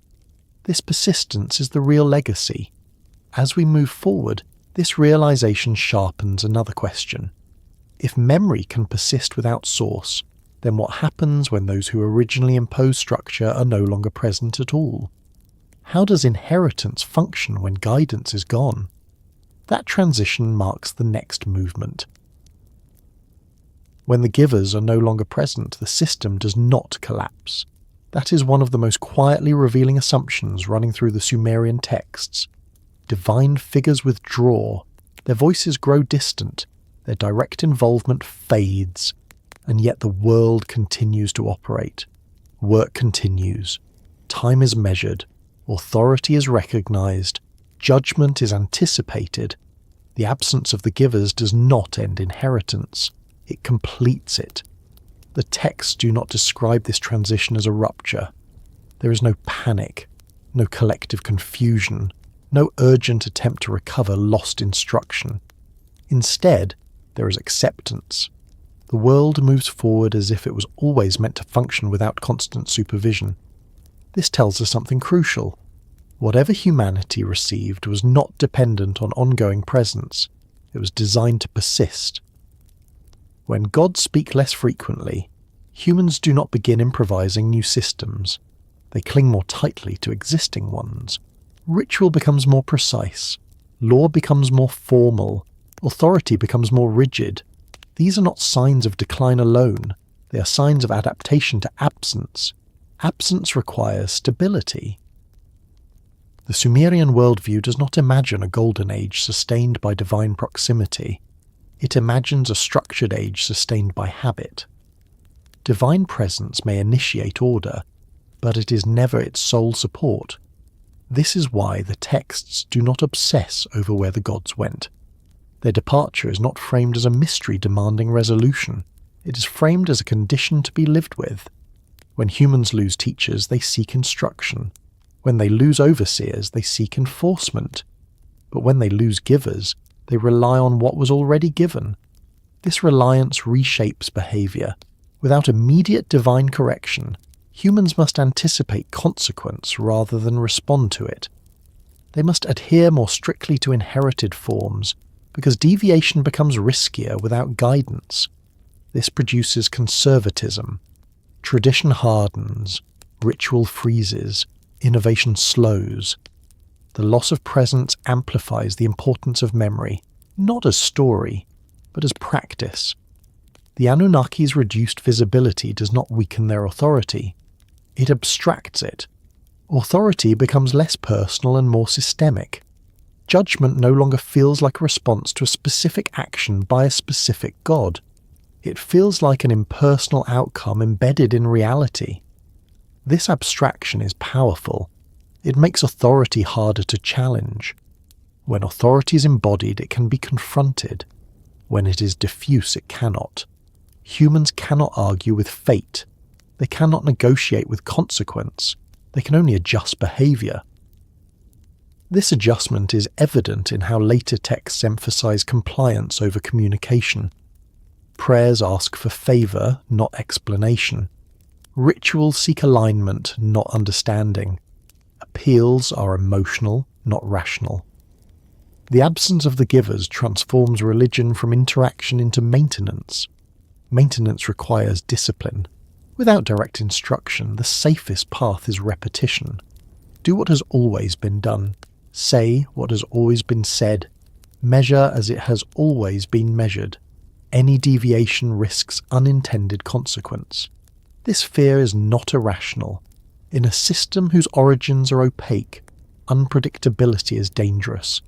This persistence is the real legacy. As we move forward, this realization sharpens another question. If memory can persist without source, then what happens when those who originally imposed structure are no longer present at all? How does inheritance function when guidance is gone? That transition marks the next movement. When the givers are no longer present, the system does not collapse. That is one of the most quietly revealing assumptions running through the Sumerian texts. Divine figures withdraw, their voices grow distant, their direct involvement fades, and yet the world continues to operate. Work continues. Time is measured. Authority is recognized. Judgment is anticipated. The absence of the givers does not end inheritance. It completes it. The texts do not describe this transition as a rupture. There is no panic, no collective confusion, no urgent attempt to recover lost instruction. Instead, there is acceptance. The world moves forward as if it was always meant to function without constant supervision. This tells us something crucial. Whatever humanity received was not dependent on ongoing presence. It was designed to persist. When gods speak less frequently, humans do not begin improvising new systems. They cling more tightly to existing ones. Ritual becomes more precise. Law becomes more formal. Authority becomes more rigid. These are not signs of decline alone. They are signs of adaptation to absence. Absence requires stability. The Sumerian worldview does not imagine a golden age sustained by divine proximity. It imagines a structured age sustained by habit. Divine presence may initiate order, but it is never its sole support. This is why the texts do not obsess over where the gods went. Their departure is not framed as a mystery demanding resolution. It is framed as a condition to be lived with. When humans lose teachers, they seek instruction. When they lose overseers, they seek enforcement. But when they lose givers, they rely on what was already given. This reliance reshapes behavior. Without immediate divine correction, humans must anticipate consequence rather than respond to it. They must adhere more strictly to inherited forms, because deviation becomes riskier without guidance. This produces conservatism. Tradition hardens, ritual freezes, innovation slows. The loss of presence amplifies the importance of memory, not as story, but as practice. The Anunnaki's reduced visibility does not weaken their authority. It abstracts it. Authority becomes less personal and more systemic. Judgment no longer feels like a response to a specific action by a specific god. It feels like an impersonal outcome embedded in reality. This abstraction is powerful. It makes authority harder to challenge. When authority is embodied, it can be confronted. When it is diffuse, it cannot. Humans cannot argue with fate. They cannot negotiate with consequence. They can only adjust behavior. This adjustment is evident in how later texts emphasize compliance over communication. Prayers ask for favor, not explanation. Rituals seek alignment, not understanding. Appeals are emotional, not rational. The absence of the givers transforms religion from interaction into maintenance. Maintenance requires discipline. Without direct instruction, the safest path is repetition. Do what has always been done. Say what has always been said. Measure as it has always been measured. Any deviation risks unintended consequence. This fear is not irrational. In a system whose origins are opaque, unpredictability is dangerous.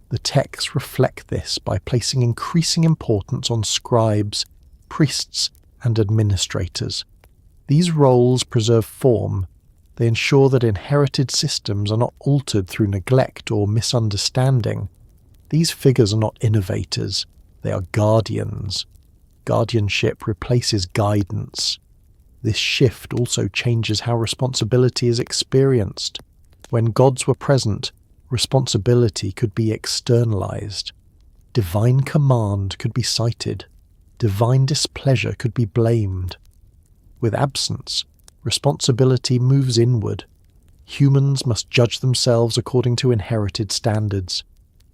The texts reflect this by placing increasing importance on scribes, priests, and administrators. These roles preserve form. They ensure that inherited systems are not altered through neglect or misunderstanding. These figures are not innovators. They are guardians. Guardianship replaces guidance. This shift also changes how responsibility is experienced. When gods were present, responsibility could be externalized. Divine command could be cited. Divine displeasure could be blamed. With absence, responsibility moves inward. Humans must judge themselves according to inherited standards.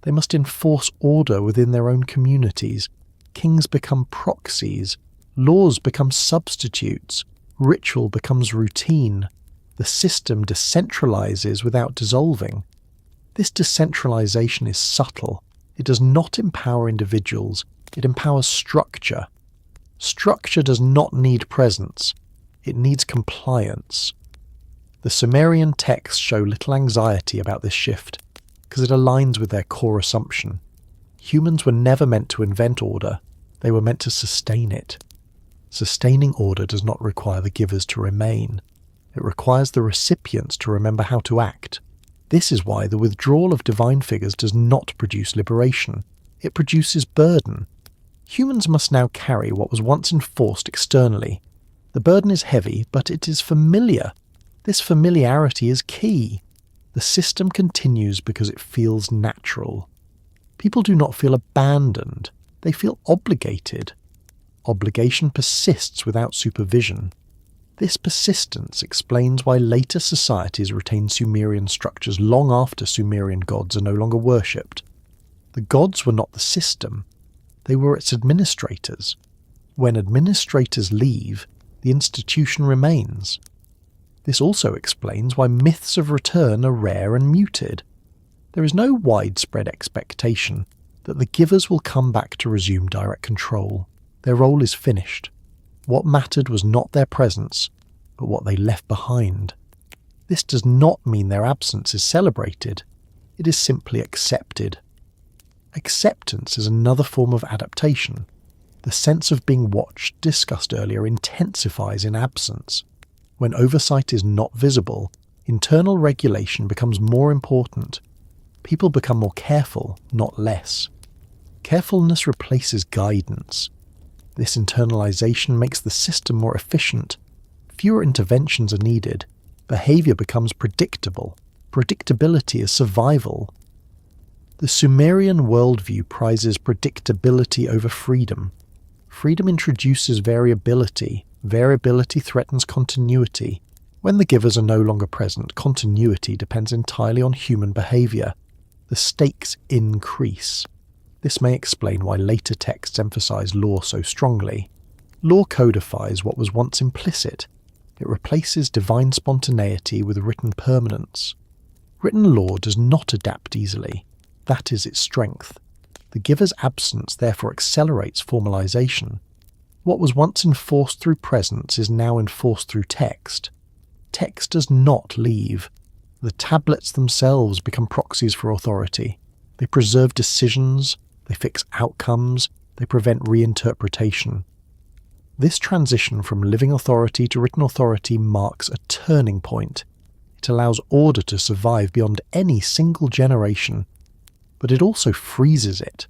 They must enforce order within their own communities. Kings become proxies. Laws become substitutes. Ritual becomes routine. The system decentralizes without dissolving. This decentralization is subtle. It does not empower individuals. It empowers structure. Structure does not need presence. It needs compliance. The Sumerian texts show little anxiety about this shift, because it aligns with their core assumption. Humans were never meant to invent order. They were meant to sustain it. Sustaining order does not require the givers to remain. It requires the recipients to remember how to act. This is why the withdrawal of divine figures does not produce liberation. It produces burden. Humans must now carry what was once enforced externally. The burden is heavy, but it is familiar. This familiarity is key. The system continues because it feels natural. People do not feel abandoned. They feel obligated. Obligation persists without supervision. This persistence explains why later societies retain Sumerian structures long after Sumerian gods are no longer worshipped. The gods were not the system. They were its administrators. When administrators leave, the institution remains. This also explains why myths of return are rare and muted. There is no widespread expectation that the givers will come back to resume direct control. Their role is finished. What mattered was not their presence, but what they left behind. This does not mean their absence is celebrated. It is simply accepted. Acceptance is another form of adaptation. The sense of being watched, discussed earlier, intensifies in absence. When oversight is not visible, internal regulation becomes more important. People become more careful, not less. Carefulness replaces guidance. This internalization makes the system more efficient. Fewer interventions are needed. Behavior becomes predictable. Predictability is survival. The Sumerian worldview prizes predictability over freedom. Freedom introduces variability. Variability threatens continuity. When the givers are no longer present, continuity depends entirely on human behaviour. The stakes increase. This may explain why later texts emphasise law so strongly. Law codifies what was once implicit. It replaces divine spontaneity with written permanence. Written law does not adapt easily. That is its strength. The giver's absence therefore accelerates formalization. What was once enforced through presence is now enforced through text. Text does not leave. The tablets themselves become proxies for authority. They preserve decisions, they fix outcomes, they prevent reinterpretation. This transition from living authority to written authority marks a turning point. It allows order to survive beyond any single generation, but it also freezes it.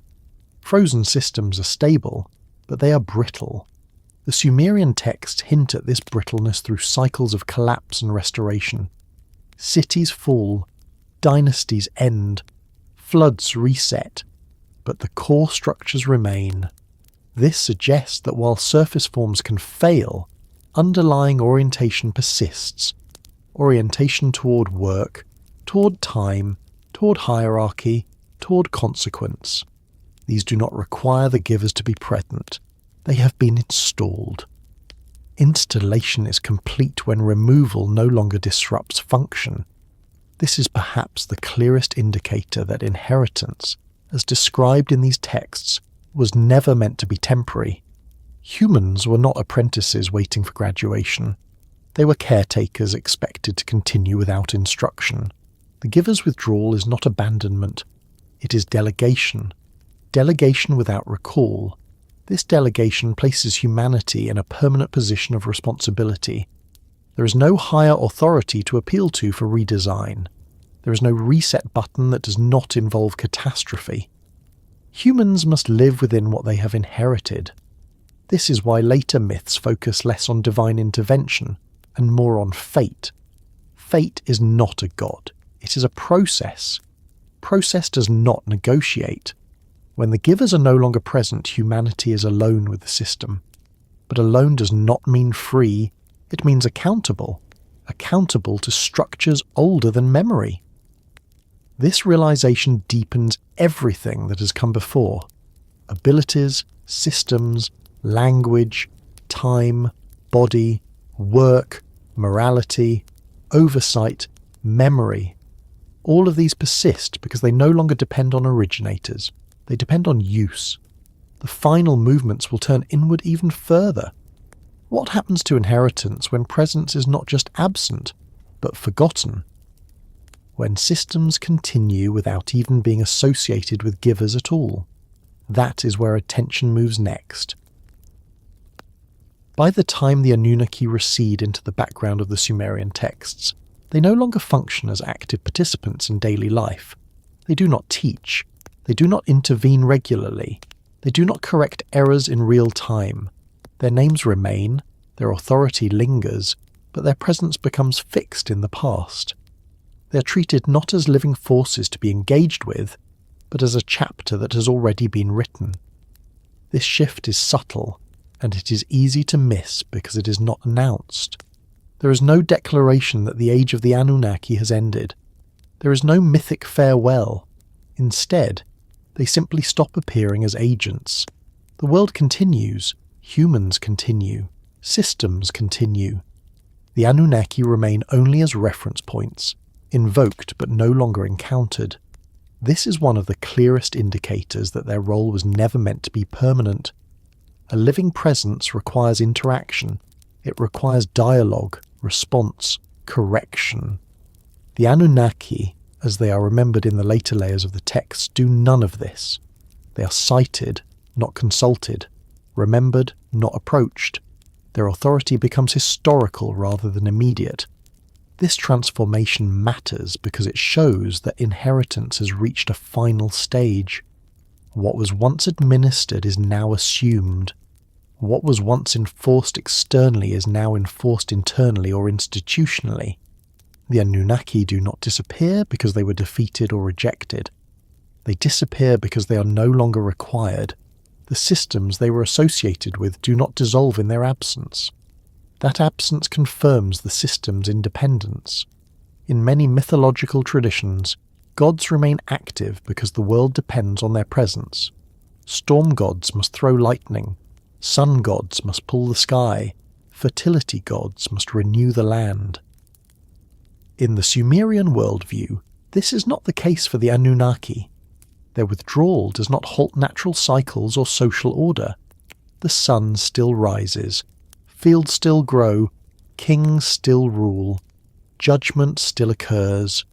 Frozen systems are stable, but they are brittle. The Sumerian texts hint at this brittleness through cycles of collapse and restoration. Cities fall, dynasties end, floods reset, but the core structures remain. This suggests that while surface forms can fail, underlying orientation persists. Orientation toward work, toward time, toward hierarchy, toward consequence. These do not require the givers to be present. They have been installed. Installation is complete when removal no longer disrupts function. This is perhaps the clearest indicator that inheritance, as described in these texts, was never meant to be temporary. Humans were not apprentices waiting for graduation. They were caretakers expected to continue without instruction. The giver's withdrawal is not abandonment. It is delegation. Delegation without recall. This delegation places humanity in a permanent position of responsibility. There is no higher authority to appeal to for redesign. There is no reset button that does not involve catastrophe. Humans must live within what they have inherited. This is why later myths focus less on divine intervention and more on fate. Fate is not a god. It is a process. Process does not negotiate. When the givers are no longer present, humanity is alone with the system. But alone does not mean free. It means accountable. Accountable to structures older than memory. This realization deepens everything that has come before. Abilities, systems, language, time, body, work, morality, oversight, memory. All of these persist because they no longer depend on originators. They depend on use. The final movements will turn inward even further. What happens to inheritance when presence is not just absent, but forgotten? When systems continue without even being associated with givers at all. That is where attention moves next. By the time the Anunnaki recede into the background of the Sumerian texts, they no longer function as active participants in daily life. They do not teach. They do not intervene regularly. They do not correct errors in real time. Their names remain, their authority lingers, but their presence becomes fixed in the past. They are treated not as living forces to be engaged with, but as a chapter that has already been written. This shift is subtle, and it is easy to miss because it is not announced. There is no declaration that the age of the Anunnaki has ended. There is no mythic farewell. Instead, they simply stop appearing as agents. The world continues, humans continue, systems continue. The Anunnaki remain only as reference points, invoked but no longer encountered. This is one of the clearest indicators that their role was never meant to be permanent. A living presence requires interaction. It requires dialogue, response, correction. The Anunnaki, as they are remembered in the later layers of the text, do none of this. They are cited, not consulted, remembered, not approached. Their authority becomes historical rather than immediate. This transformation matters because it shows that inheritance has reached a final stage. What was once administered is now assumed. What was once enforced externally is now enforced internally or institutionally. The Anunnaki do not disappear because they were defeated or rejected. They disappear because they are no longer required. The systems they were associated with do not dissolve in their absence. That absence confirms the system's independence. In many mythological traditions, gods remain active because the world depends on their presence. Storm gods must throw lightning, sun gods must pull the sky, fertility gods must renew the land. In the Sumerian worldview, this is not the case for the Anunnaki. Their withdrawal does not halt natural cycles or social order. The sun still rises, fields still grow, kings still rule, judgment still occurs.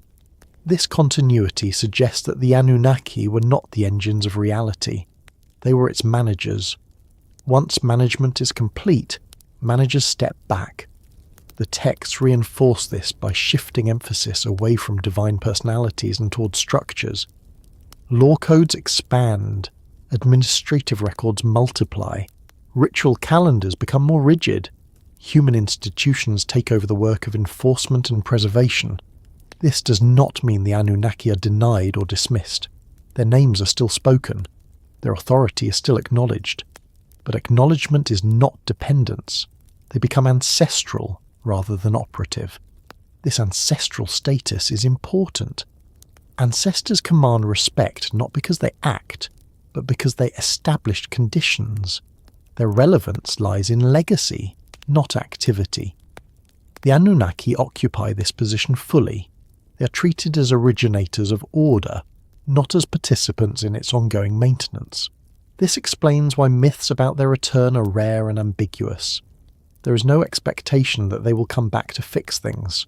This continuity suggests that the Anunnaki were not the engines of reality. They were its managers. Once management is complete, managers step back. The texts reinforce this by shifting emphasis away from divine personalities and toward structures. Law codes expand, administrative records multiply, ritual calendars become more rigid, human institutions take over the work of enforcement and preservation. This does not mean the Anunnaki are denied or dismissed. Their names are still spoken. Their authority is still acknowledged. But acknowledgement is not dependence. They become ancestral rather than operative. This ancestral status is important. Ancestors command respect not because they act, but because they established conditions. Their relevance lies in legacy, not activity. The Anunnaki occupy this position fully. They are treated as originators of order, not as participants in its ongoing maintenance. This explains why myths about their return are rare and ambiguous. There is no expectation that they will come back to fix things.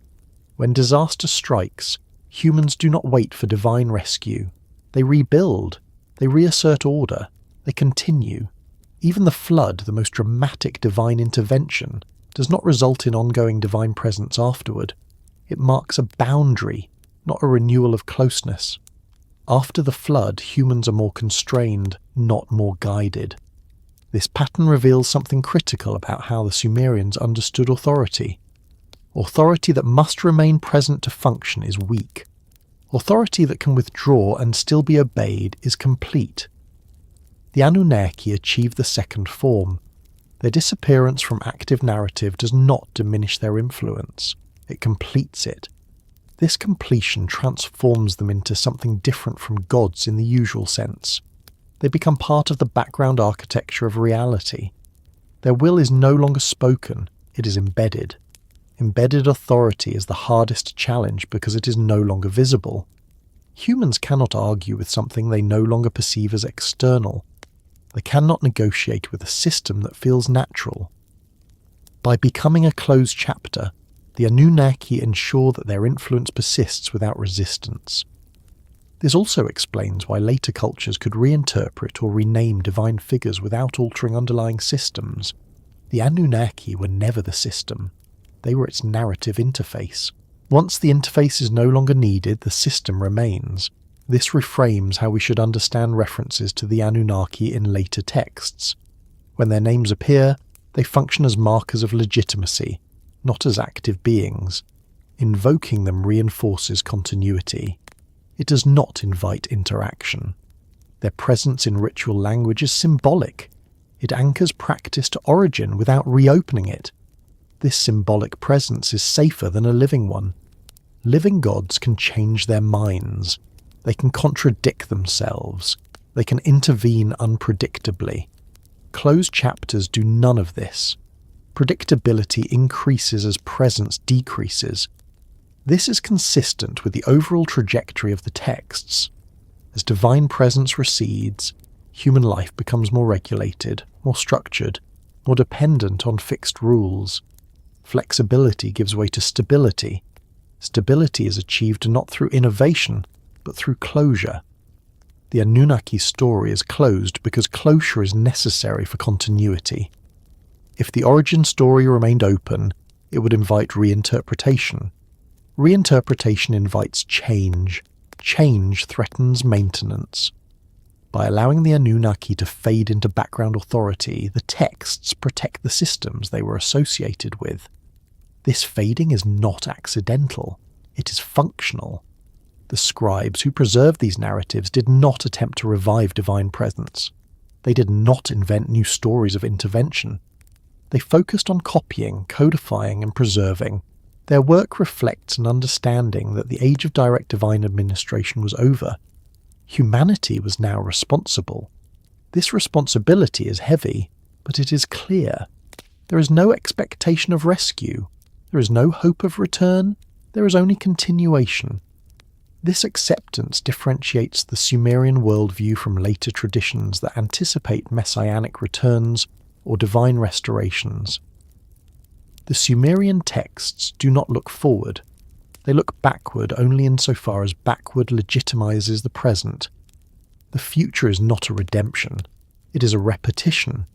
When disaster strikes, humans do not wait for divine rescue. They rebuild, they reassert order, they continue. Even the flood, the most dramatic divine intervention, does not result in ongoing divine presence afterward. It marks a boundary, not a renewal of closeness. After the flood, humans are more constrained, not more guided. This pattern reveals something critical about how the Sumerians understood authority. Authority that must remain present to function is weak. Authority that can withdraw and still be obeyed is complete. The Anunnaki achieve the second form. Their disappearance from active narrative does not diminish their influence. It completes it. This completion transforms them into something different from gods in the usual sense. They become part of the background architecture of reality. Their will is no longer spoken, it is embedded. Embedded authority is the hardest challenge because it is no longer visible. Humans cannot argue with something they no longer perceive as external. They cannot negotiate with a system that feels natural. By becoming a closed chapter, the Anunnaki ensure that their influence persists without resistance. This also explains why later cultures could reinterpret or rename divine figures without altering underlying systems. The Anunnaki were never the system. They were its narrative interface. Once the interface is no longer needed, the system remains. This reframes how we should understand references to the Anunnaki in later texts. When their names appear, they function as markers of legitimacy, not as active beings. Invoking them reinforces continuity. It does not invite interaction. Their presence in ritual language is symbolic. It anchors practice to origin without reopening it. This symbolic presence is safer than a living one. Living gods can change their minds. They can contradict themselves. They can intervene unpredictably. Closed chapters do none of this. Predictability increases as presence decreases. This is consistent with the overall trajectory of the texts. As divine presence recedes, human life becomes more regulated, more structured, more dependent on fixed rules. Flexibility gives way to stability. Stability is achieved not through innovation, but through closure. The Anunnaki story is closed because closure is necessary for continuity. If the origin story remained open, it would invite reinterpretation. Reinterpretation invites change. Change threatens maintenance. By allowing the Anunnaki to fade into background authority, the texts protect the systems they were associated with. This fading is not accidental. It is functional. The scribes who preserved these narratives did not attempt to revive divine presence. They did not invent new stories of intervention. They focused on copying, codifying, and preserving. Their work reflects an understanding that the age of direct divine administration was over. Humanity was now responsible. This responsibility is heavy, but it is clear. There is no expectation of rescue. There is no hope of return. There is only continuation. This acceptance differentiates the Sumerian worldview from later traditions that anticipate messianic returns or divine restorations. The Sumerian texts do not look forward. They look backward only insofar as backward legitimizes the present. The future is not a redemption. It is a repetition.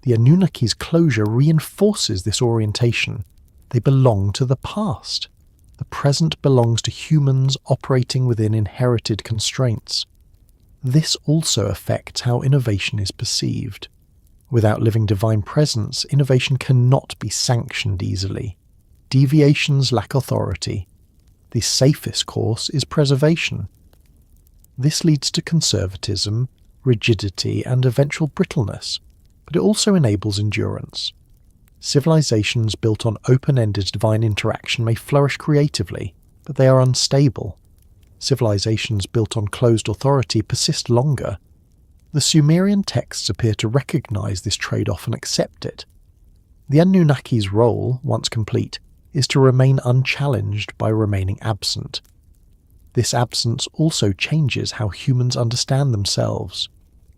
The Anunnaki's closure reinforces this orientation. They belong to the past. The present belongs to humans operating within inherited constraints. This also affects how innovation is perceived. Without living divine presence, innovation cannot be sanctioned easily. Deviations lack authority. The safest course is preservation. This leads to conservatism, rigidity, and eventual brittleness, but it also enables endurance. Civilizations built on open-ended divine interaction may flourish creatively, but they are unstable. Civilizations built on closed authority persist longer. The Sumerian texts appear to recognize this trade-off and accept it. The Anunnaki's role, once complete, is to remain unchallenged by remaining absent. This absence also changes how humans understand themselves.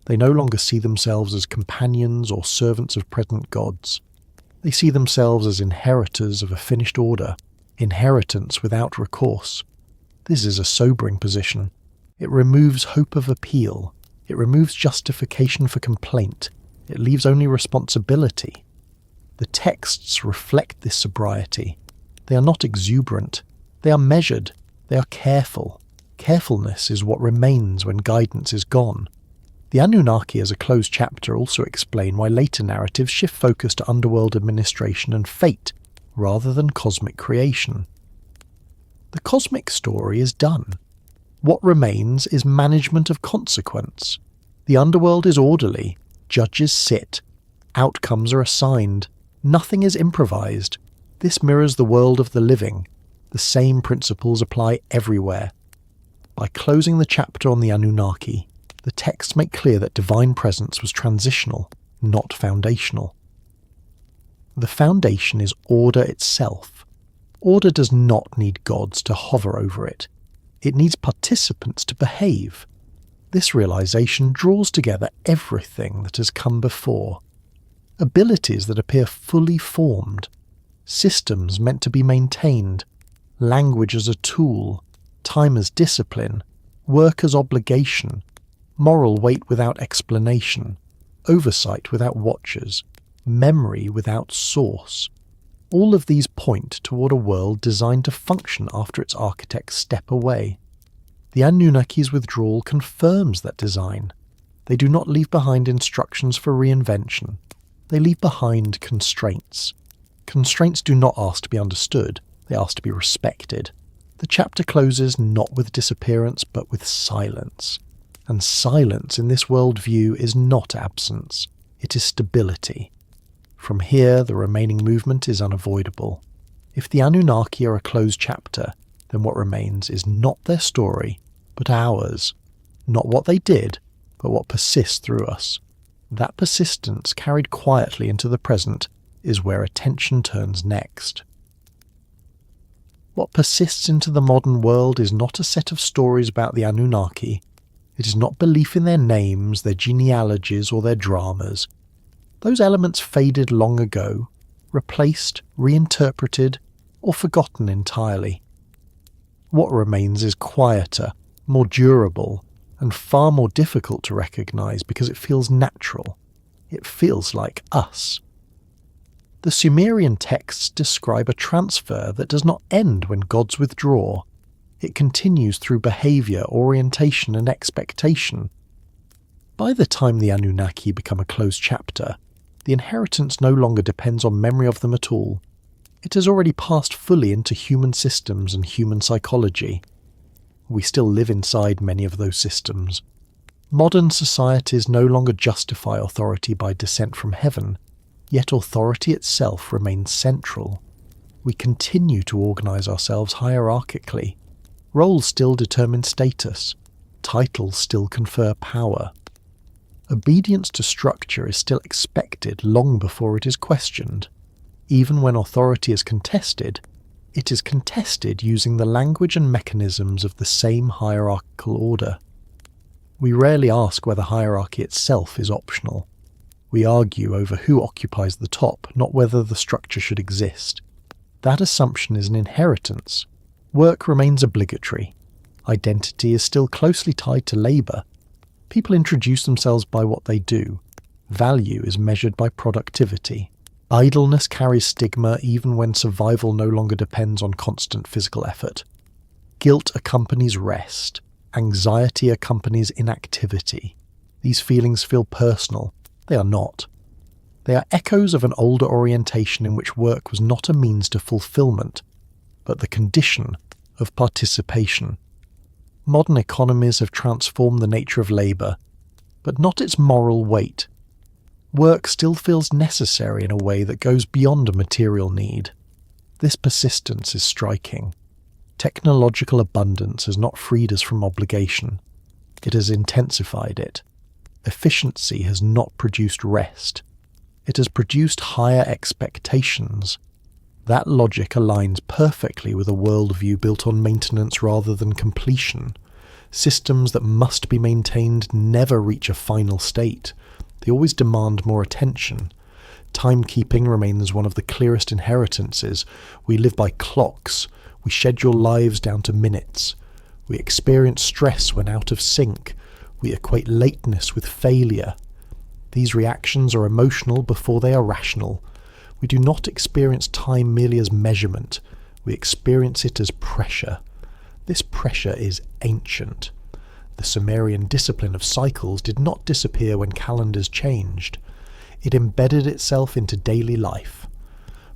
They no longer see themselves as companions or servants of present gods. They see themselves as inheritors of a finished order, inheritance without recourse. This is a sobering position. It removes hope of appeal. It removes justification for complaint. It leaves only responsibility. The texts reflect this sobriety. They are not exuberant. They are measured. They are careful. Carefulness is what remains when guidance is gone. The Anunnaki as a closed chapter also explain why later narratives shift focus to underworld administration and fate, rather than cosmic creation. The cosmic story is done. What remains is management of consequence. The underworld is orderly. Judges sit. Outcomes are assigned. Nothing is improvised. This mirrors the world of the living. The same principles apply everywhere. By closing the chapter on the Anunnaki, the texts make clear that divine presence was transitional, not foundational. The foundation is order itself. Order does not need gods to hover over it. It needs participants to behave. This realization draws together everything that has come before. Abilities that appear fully formed, systems meant to be maintained, language as a tool, time as discipline, work as obligation, moral weight without explanation, oversight without watchers, memory without source. All of these point toward a world designed to function after its architects step away. The Anunnaki's withdrawal confirms that design. They do not leave behind instructions for reinvention. They leave behind constraints. Constraints do not ask to be understood, they ask to be respected. The chapter closes not with disappearance but with silence. And silence in this worldview is not absence, it is stability. From here, the remaining movement is unavoidable. If the Anunnaki are a closed chapter, then what remains is not their story, but ours. Not what they did, but what persists through us. That persistence, carried quietly into the present, is where attention turns next. What persists into the modern world is not a set of stories about the Anunnaki. It is not belief in their names, their genealogies, or their dramas. Those elements faded long ago, replaced, reinterpreted, or forgotten entirely. What remains is quieter, more durable, and far more difficult to recognize because it feels natural. It feels like us. The Sumerian texts describe a transfer that does not end when gods withdraw. It continues through behavior, orientation, and expectation. By the time the Anunnaki become a closed chapter, the inheritance no longer depends on memory of them at all. It has already passed fully into human systems and human psychology. We still live inside many of those systems. Modern societies no longer justify authority by descent from heaven, yet authority itself remains central. We continue to organise ourselves hierarchically. Roles still determine status. Titles still confer power. Obedience to structure is still expected long before it is questioned. Even when authority is contested, it is contested using the language and mechanisms of the same hierarchical order. We rarely ask whether hierarchy itself is optional. We argue over who occupies the top, not whether the structure should exist. That assumption is an inheritance. Work remains obligatory. Identity is still closely tied to labour. People introduce themselves by what they do. Value is measured by productivity. Idleness carries stigma even when survival no longer depends on constant physical effort. Guilt accompanies rest. Anxiety accompanies inactivity. These feelings feel personal. They are not. They are echoes of an older orientation in which work was not a means to fulfillment, but the condition of participation. Modern economies have transformed the nature of labour, but not its moral weight. Work still feels necessary in a way that goes beyond a material need. This persistence is striking. Technological abundance has not freed us from obligation. It has intensified it. Efficiency has not produced rest. It has produced higher expectations. That logic aligns perfectly with a worldview built on maintenance rather than completion. Systems that must be maintained never reach a final state. They always demand more attention. Timekeeping remains one of the clearest inheritances. We live by clocks. We schedule lives down to minutes. We experience stress when out of sync. We equate lateness with failure. These reactions are emotional before they are rational. We do not experience time merely as measurement. We experience it as pressure. This pressure is ancient. The Sumerian discipline of cycles did not disappear when calendars changed. It embedded itself into daily life.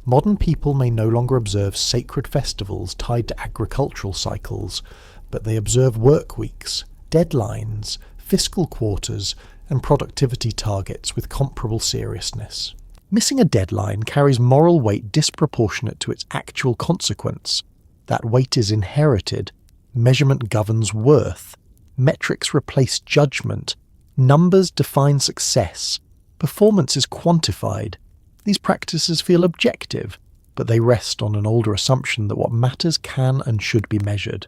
Modern people may no longer observe sacred festivals tied to agricultural cycles, but they observe work weeks, deadlines, fiscal quarters, and productivity targets with comparable seriousness. Missing a deadline carries moral weight disproportionate to its actual consequence. That weight is inherited. Measurement governs worth. Metrics replace judgment. Numbers define success. Performance is quantified. These practices feel objective, but they rest on an older assumption that what matters can and should be measured.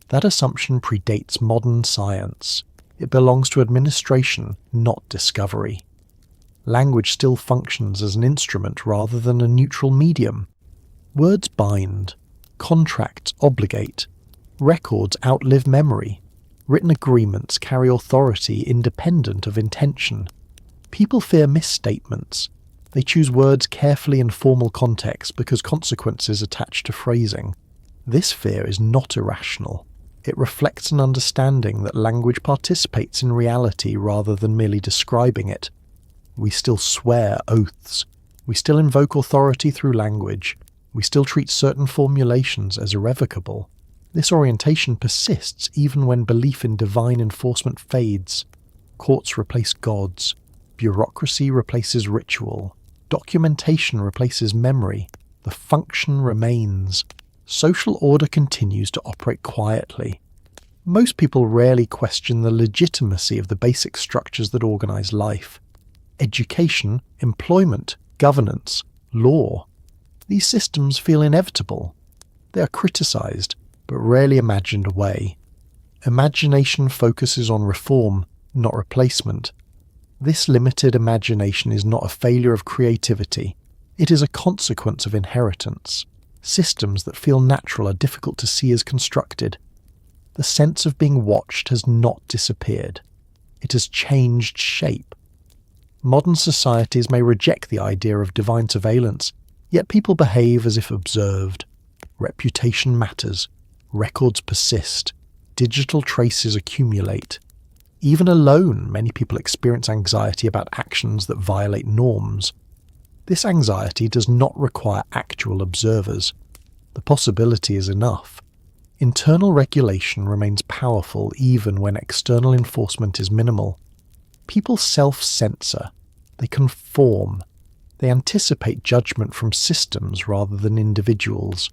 That assumption predates modern science. It belongs to administration, not discovery. Language still functions as an instrument rather than a neutral medium. Words bind. Contracts obligate. Records outlive memory. Written agreements carry authority independent of intention. People fear misstatements. They choose words carefully in formal context because consequences attach to phrasing. This fear is not irrational. It reflects an understanding that language participates in reality rather than merely describing it. We still swear oaths. We still invoke authority through language. We still treat certain formulations as irrevocable. This orientation persists even when belief in divine enforcement fades. Courts replace gods. Bureaucracy replaces ritual. Documentation replaces memory. The function remains. Social order continues to operate quietly. Most people rarely question the legitimacy of the basic structures that organize life. Education, employment, governance, law. These systems feel inevitable. They are criticized, but rarely imagined away. Imagination focuses on reform, not replacement. This limited imagination is not a failure of creativity. It is a consequence of inheritance. Systems that feel natural are difficult to see as constructed. The sense of being watched has not disappeared. It has changed shape. Modern societies may reject the idea of divine surveillance, yet people behave as if observed. Reputation matters. Records persist. Digital traces accumulate. Even alone, many people experience anxiety about actions that violate norms. This anxiety does not require actual observers. The possibility is enough. Internal regulation remains powerful even when external enforcement is minimal. People self-censor, they conform, they anticipate judgment from systems rather than individuals.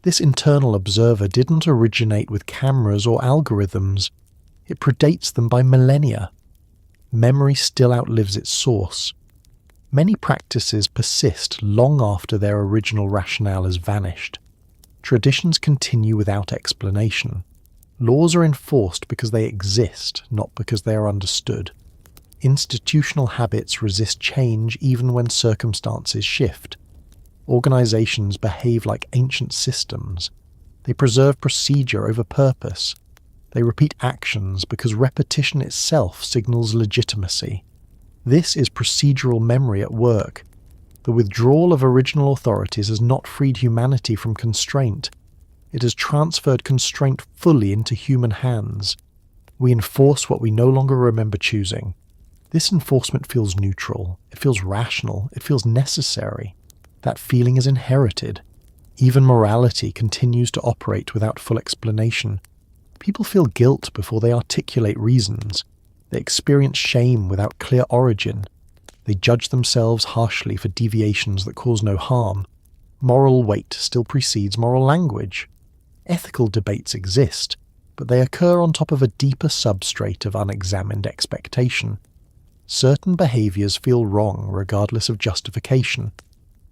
This internal observer didn't originate with cameras or algorithms. It predates them by millennia. Memory still outlives its source. Many practices persist long after their original rationale has vanished. Traditions continue without explanation. Laws are enforced because they exist, not because they are understood. Institutional habits resist change even when circumstances shift. Organizations behave like ancient systems. They preserve procedure over purpose. They repeat actions because repetition itself signals legitimacy. This is procedural memory at work. The withdrawal of original authorities has not freed humanity from constraint. It has transferred constraint fully into human hands. We enforce what we no longer remember choosing. This enforcement feels neutral. It feels rational. It feels necessary. That feeling is inherited. Even morality continues to operate without full explanation. People feel guilt before they articulate reasons. They experience shame without clear origin. They judge themselves harshly for deviations that cause no harm. Moral weight still precedes moral language. Ethical debates exist, but they occur on top of a deeper substrate of unexamined expectation. Certain behaviors feel wrong regardless of justification.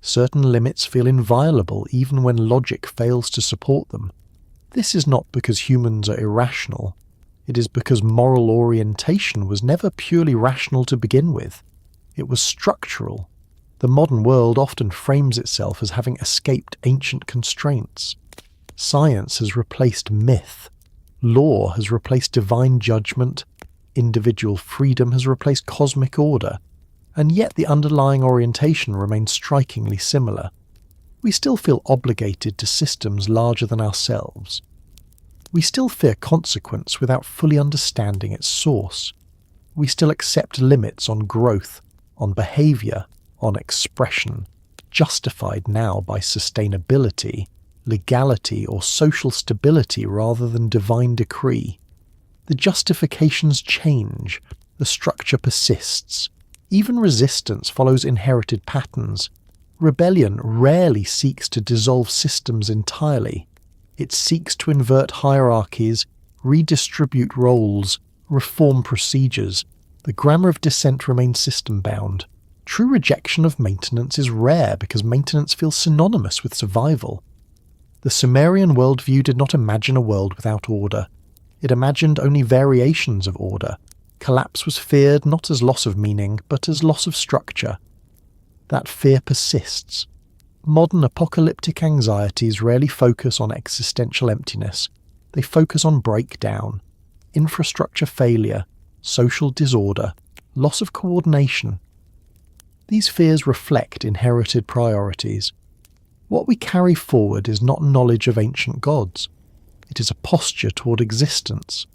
Certain limits feel inviolable even when logic fails to support them. This is not because humans are irrational. It is because moral orientation was never purely rational to begin with. It was structural. The modern world often frames itself as having escaped ancient constraints. Science has replaced myth. Law has replaced divine judgment. Individual freedom has replaced cosmic order. And yet the underlying orientation remains strikingly similar. We still feel obligated to systems larger than ourselves. We still fear consequence without fully understanding its source. We still accept limits on growth, on behavior, on expression, justified now by sustainability, legality, or social stability rather than divine decree. The justifications change, the structure persists. Even resistance follows inherited patterns. Rebellion rarely seeks to dissolve systems entirely. It seeks to invert hierarchies, redistribute roles, reform procedures. The grammar of dissent remains system-bound. True rejection of maintenance is rare because maintenance feels synonymous with survival. The Sumerian worldview did not imagine a world without order. It imagined only variations of order. Collapse was feared not as loss of meaning, but as loss of structure. That fear persists. Modern apocalyptic anxieties rarely focus on existential emptiness. They focus on breakdown, infrastructure failure, social disorder, loss of coordination. These fears reflect inherited priorities. What we carry forward is not knowledge of ancient gods. It is a posture toward existence,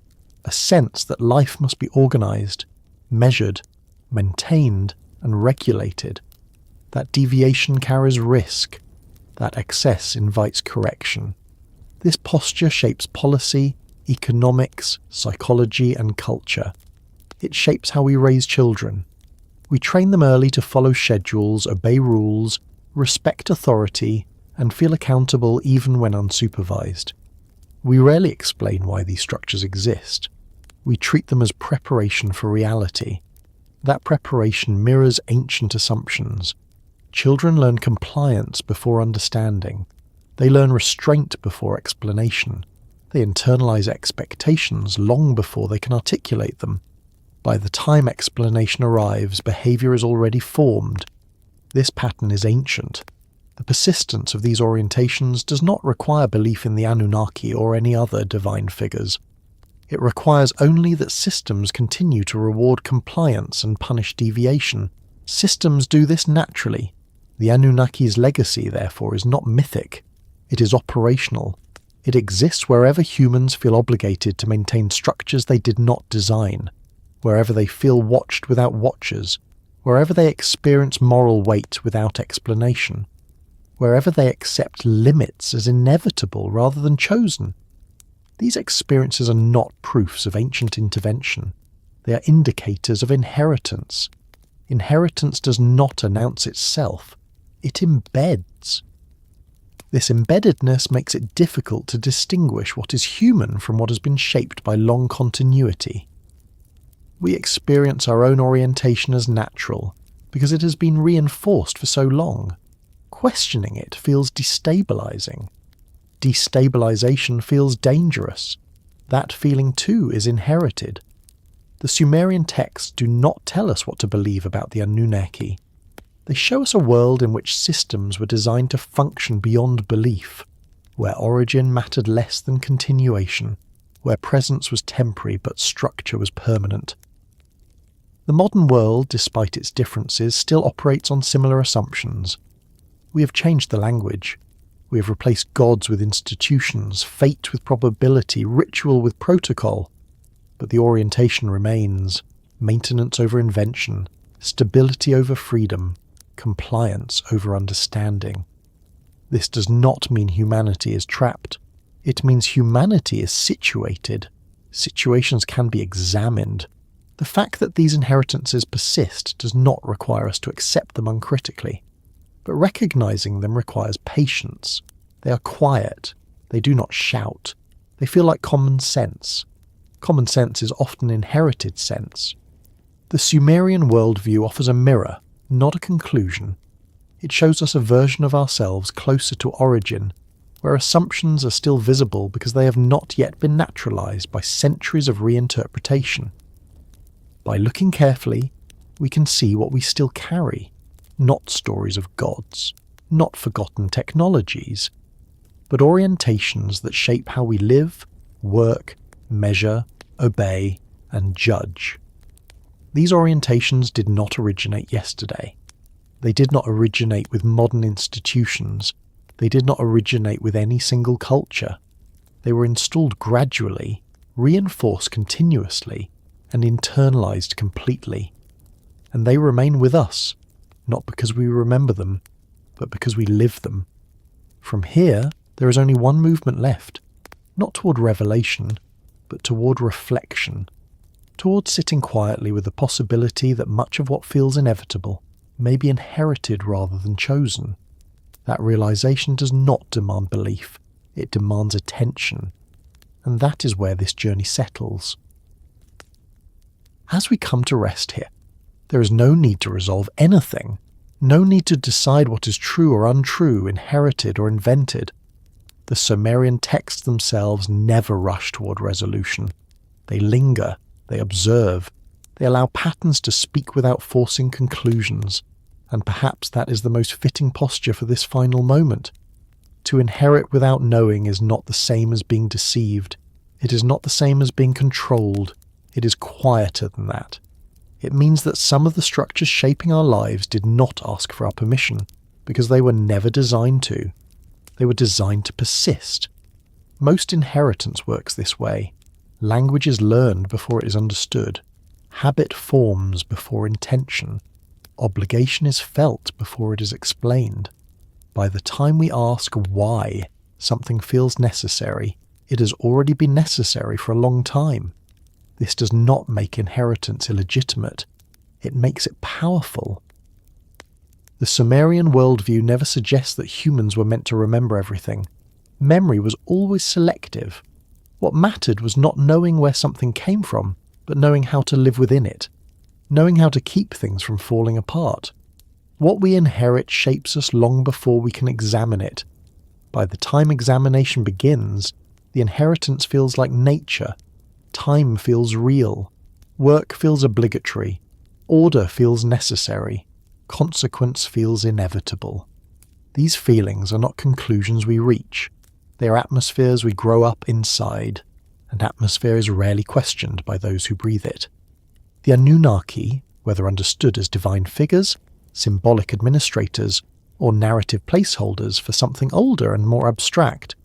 a sense that life must be organized, measured, maintained, and regulated. That deviation carries risk. That excess invites correction. This posture shapes policy, economics, psychology, and culture. It shapes how we raise children. We train them early to follow schedules, obey rules, respect authority, and feel accountable even when unsupervised. We rarely explain why these structures exist. We treat them as preparation for reality. That preparation mirrors ancient assumptions. Children learn compliance before understanding. They learn restraint before explanation. They internalize expectations long before they can articulate them. By the time explanation arrives, behavior is already formed. This pattern is ancient. The persistence of these orientations does not require belief in the Anunnaki or any other divine figures. It requires only that systems continue to reward compliance and punish deviation. Systems do this naturally. The Anunnaki's legacy, therefore, is not mythic. It is operational. It exists wherever humans feel obligated to maintain structures they did not design, wherever they feel watched without watchers, wherever they experience moral weight without explanation, wherever they accept limits as inevitable rather than chosen. These experiences are not proofs of ancient intervention. They are indicators of inheritance. Inheritance does not announce itself. It embeds. This embeddedness makes it difficult to distinguish what is human from what has been shaped by long continuity. We experience our own orientation as natural because it has been reinforced for so long. Questioning it feels destabilizing. Destabilization feels dangerous. That feeling too is inherited. The Sumerian texts do not tell us what to believe about the Anunnaki. They show us a world in which systems were designed to function beyond belief, where origin mattered less than continuation, where presence was temporary but structure was permanent. The modern world, despite its differences, still operates on similar assumptions. We have changed the language. We have replaced gods with institutions, fate with probability, ritual with protocol. But the orientation remains: maintenance over invention, stability over freedom, compliance over understanding. This does not mean humanity is trapped. It means humanity is situated. Situations can be examined. The fact that these inheritances persist does not require us to accept them uncritically, but recognizing them requires patience. They are quiet. They do not shout. They feel like common sense. Common sense is often inherited sense. The Sumerian worldview offers a mirror, not a conclusion. It shows us a version of ourselves closer to origin, where assumptions are still visible because they have not yet been naturalized by centuries of reinterpretation. By looking carefully, we can see what we still carry, not stories of gods, not forgotten technologies, but orientations that shape how we live, work, measure, obey, and judge. These orientations did not originate yesterday. They did not originate with modern institutions. They did not originate with any single culture. They were installed gradually, reinforced continuously, and internalized completely. And they remain with us, not because we remember them, but because we live them. From here, there is only one movement left, not toward revelation, but toward reflection, toward sitting quietly with the possibility that much of what feels inevitable may be inherited rather than chosen. That realization does not demand belief, it demands attention, and that is where this journey settles. As we come to rest here, there is no need to resolve anything, no need to decide what is true or untrue, inherited or invented. The Sumerian texts themselves never rush toward resolution. They linger, they observe, they allow patterns to speak without forcing conclusions, and perhaps that is the most fitting posture for this final moment. To inherit without knowing is not the same as being deceived. It is not the same as being controlled. It is quieter than that. It means that some of the structures shaping our lives did not ask for our permission, because they were never designed to. They were designed to persist. Most inheritance works this way. Language is learned before it is understood. Habit forms before intention. Obligation is felt before it is explained. By the time we ask why something feels necessary, it has already been necessary for a long time. This does not make inheritance illegitimate. It makes it powerful. The Sumerian worldview never suggests that humans were meant to remember everything. Memory was always selective. What mattered was not knowing where something came from, but knowing how to live within it, knowing how to keep things from falling apart. What we inherit shapes us long before we can examine it. By the time examination begins, the inheritance feels like nature. Time feels real. Work feels obligatory. Order feels necessary. Consequence feels inevitable. These feelings are not conclusions we reach. They are atmospheres we grow up inside, and atmosphere is rarely questioned by those who breathe it. The Anunnaki, whether understood as divine figures, symbolic administrators, or narrative placeholders for something older and more abstract,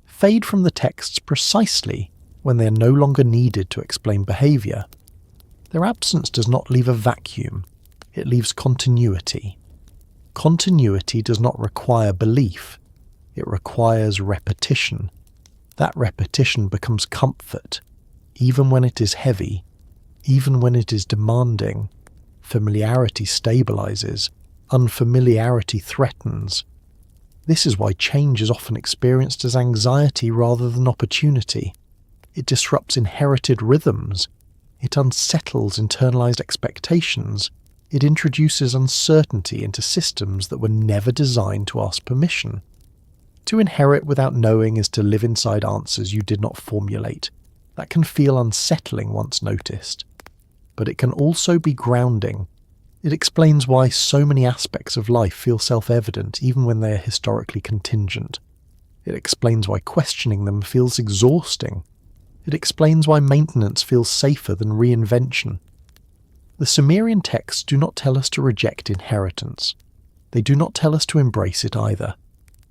fade from the texts precisely when they are no longer needed to explain behaviour. Their absence does not leave a vacuum, it leaves continuity. Continuity does not require belief, it requires repetition. That repetition becomes comfort, even when it is heavy, even when it is demanding. Familiarity stabilizes, unfamiliarity threatens. This is why change is often experienced as anxiety rather than opportunity. It disrupts inherited rhythms. It unsettles internalized expectations. It introduces uncertainty into systems that were never designed to ask permission. To inherit without knowing is to live inside answers you did not formulate. That can feel unsettling once noticed. But it can also be grounding. It explains why so many aspects of life feel self-evident even when they are historically contingent. It explains why questioning them feels exhausting. It explains why maintenance feels safer than reinvention. The Sumerian texts do not tell us to reject inheritance. They do not tell us to embrace it either.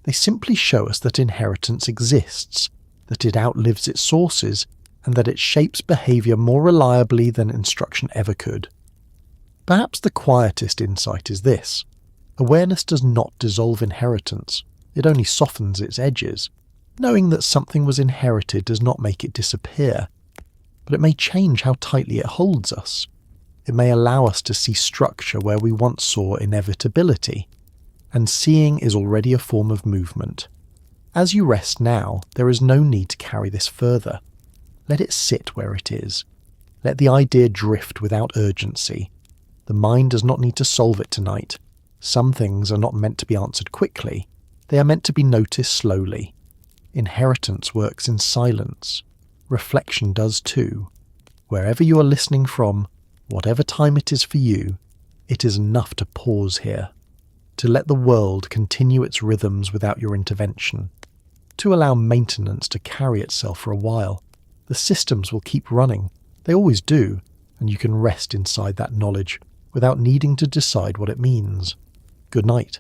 They simply show us that inheritance exists, that it outlives its sources, and that it shapes behaviour more reliably than instruction ever could. Perhaps the quietest insight is this. Awareness does not dissolve inheritance. It only softens its edges. Knowing that something was inherited does not make it disappear, but it may change how tightly it holds us. It may allow us to see structure where we once saw inevitability, and seeing is already a form of movement. As you rest now, there is no need to carry this further. Let it sit where it is. Let the idea drift without urgency. The mind does not need to solve it tonight. Some things are not meant to be answered quickly. They are meant to be noticed slowly. Inheritance works in silence. Reflection does too. Wherever you are listening from, whatever time it is for you, it is enough to pause here. To let the world continue its rhythms without your intervention. To allow maintenance to carry itself for a while. The systems will keep running. They always do, and you can rest inside that knowledge without needing to decide what it means. Good night.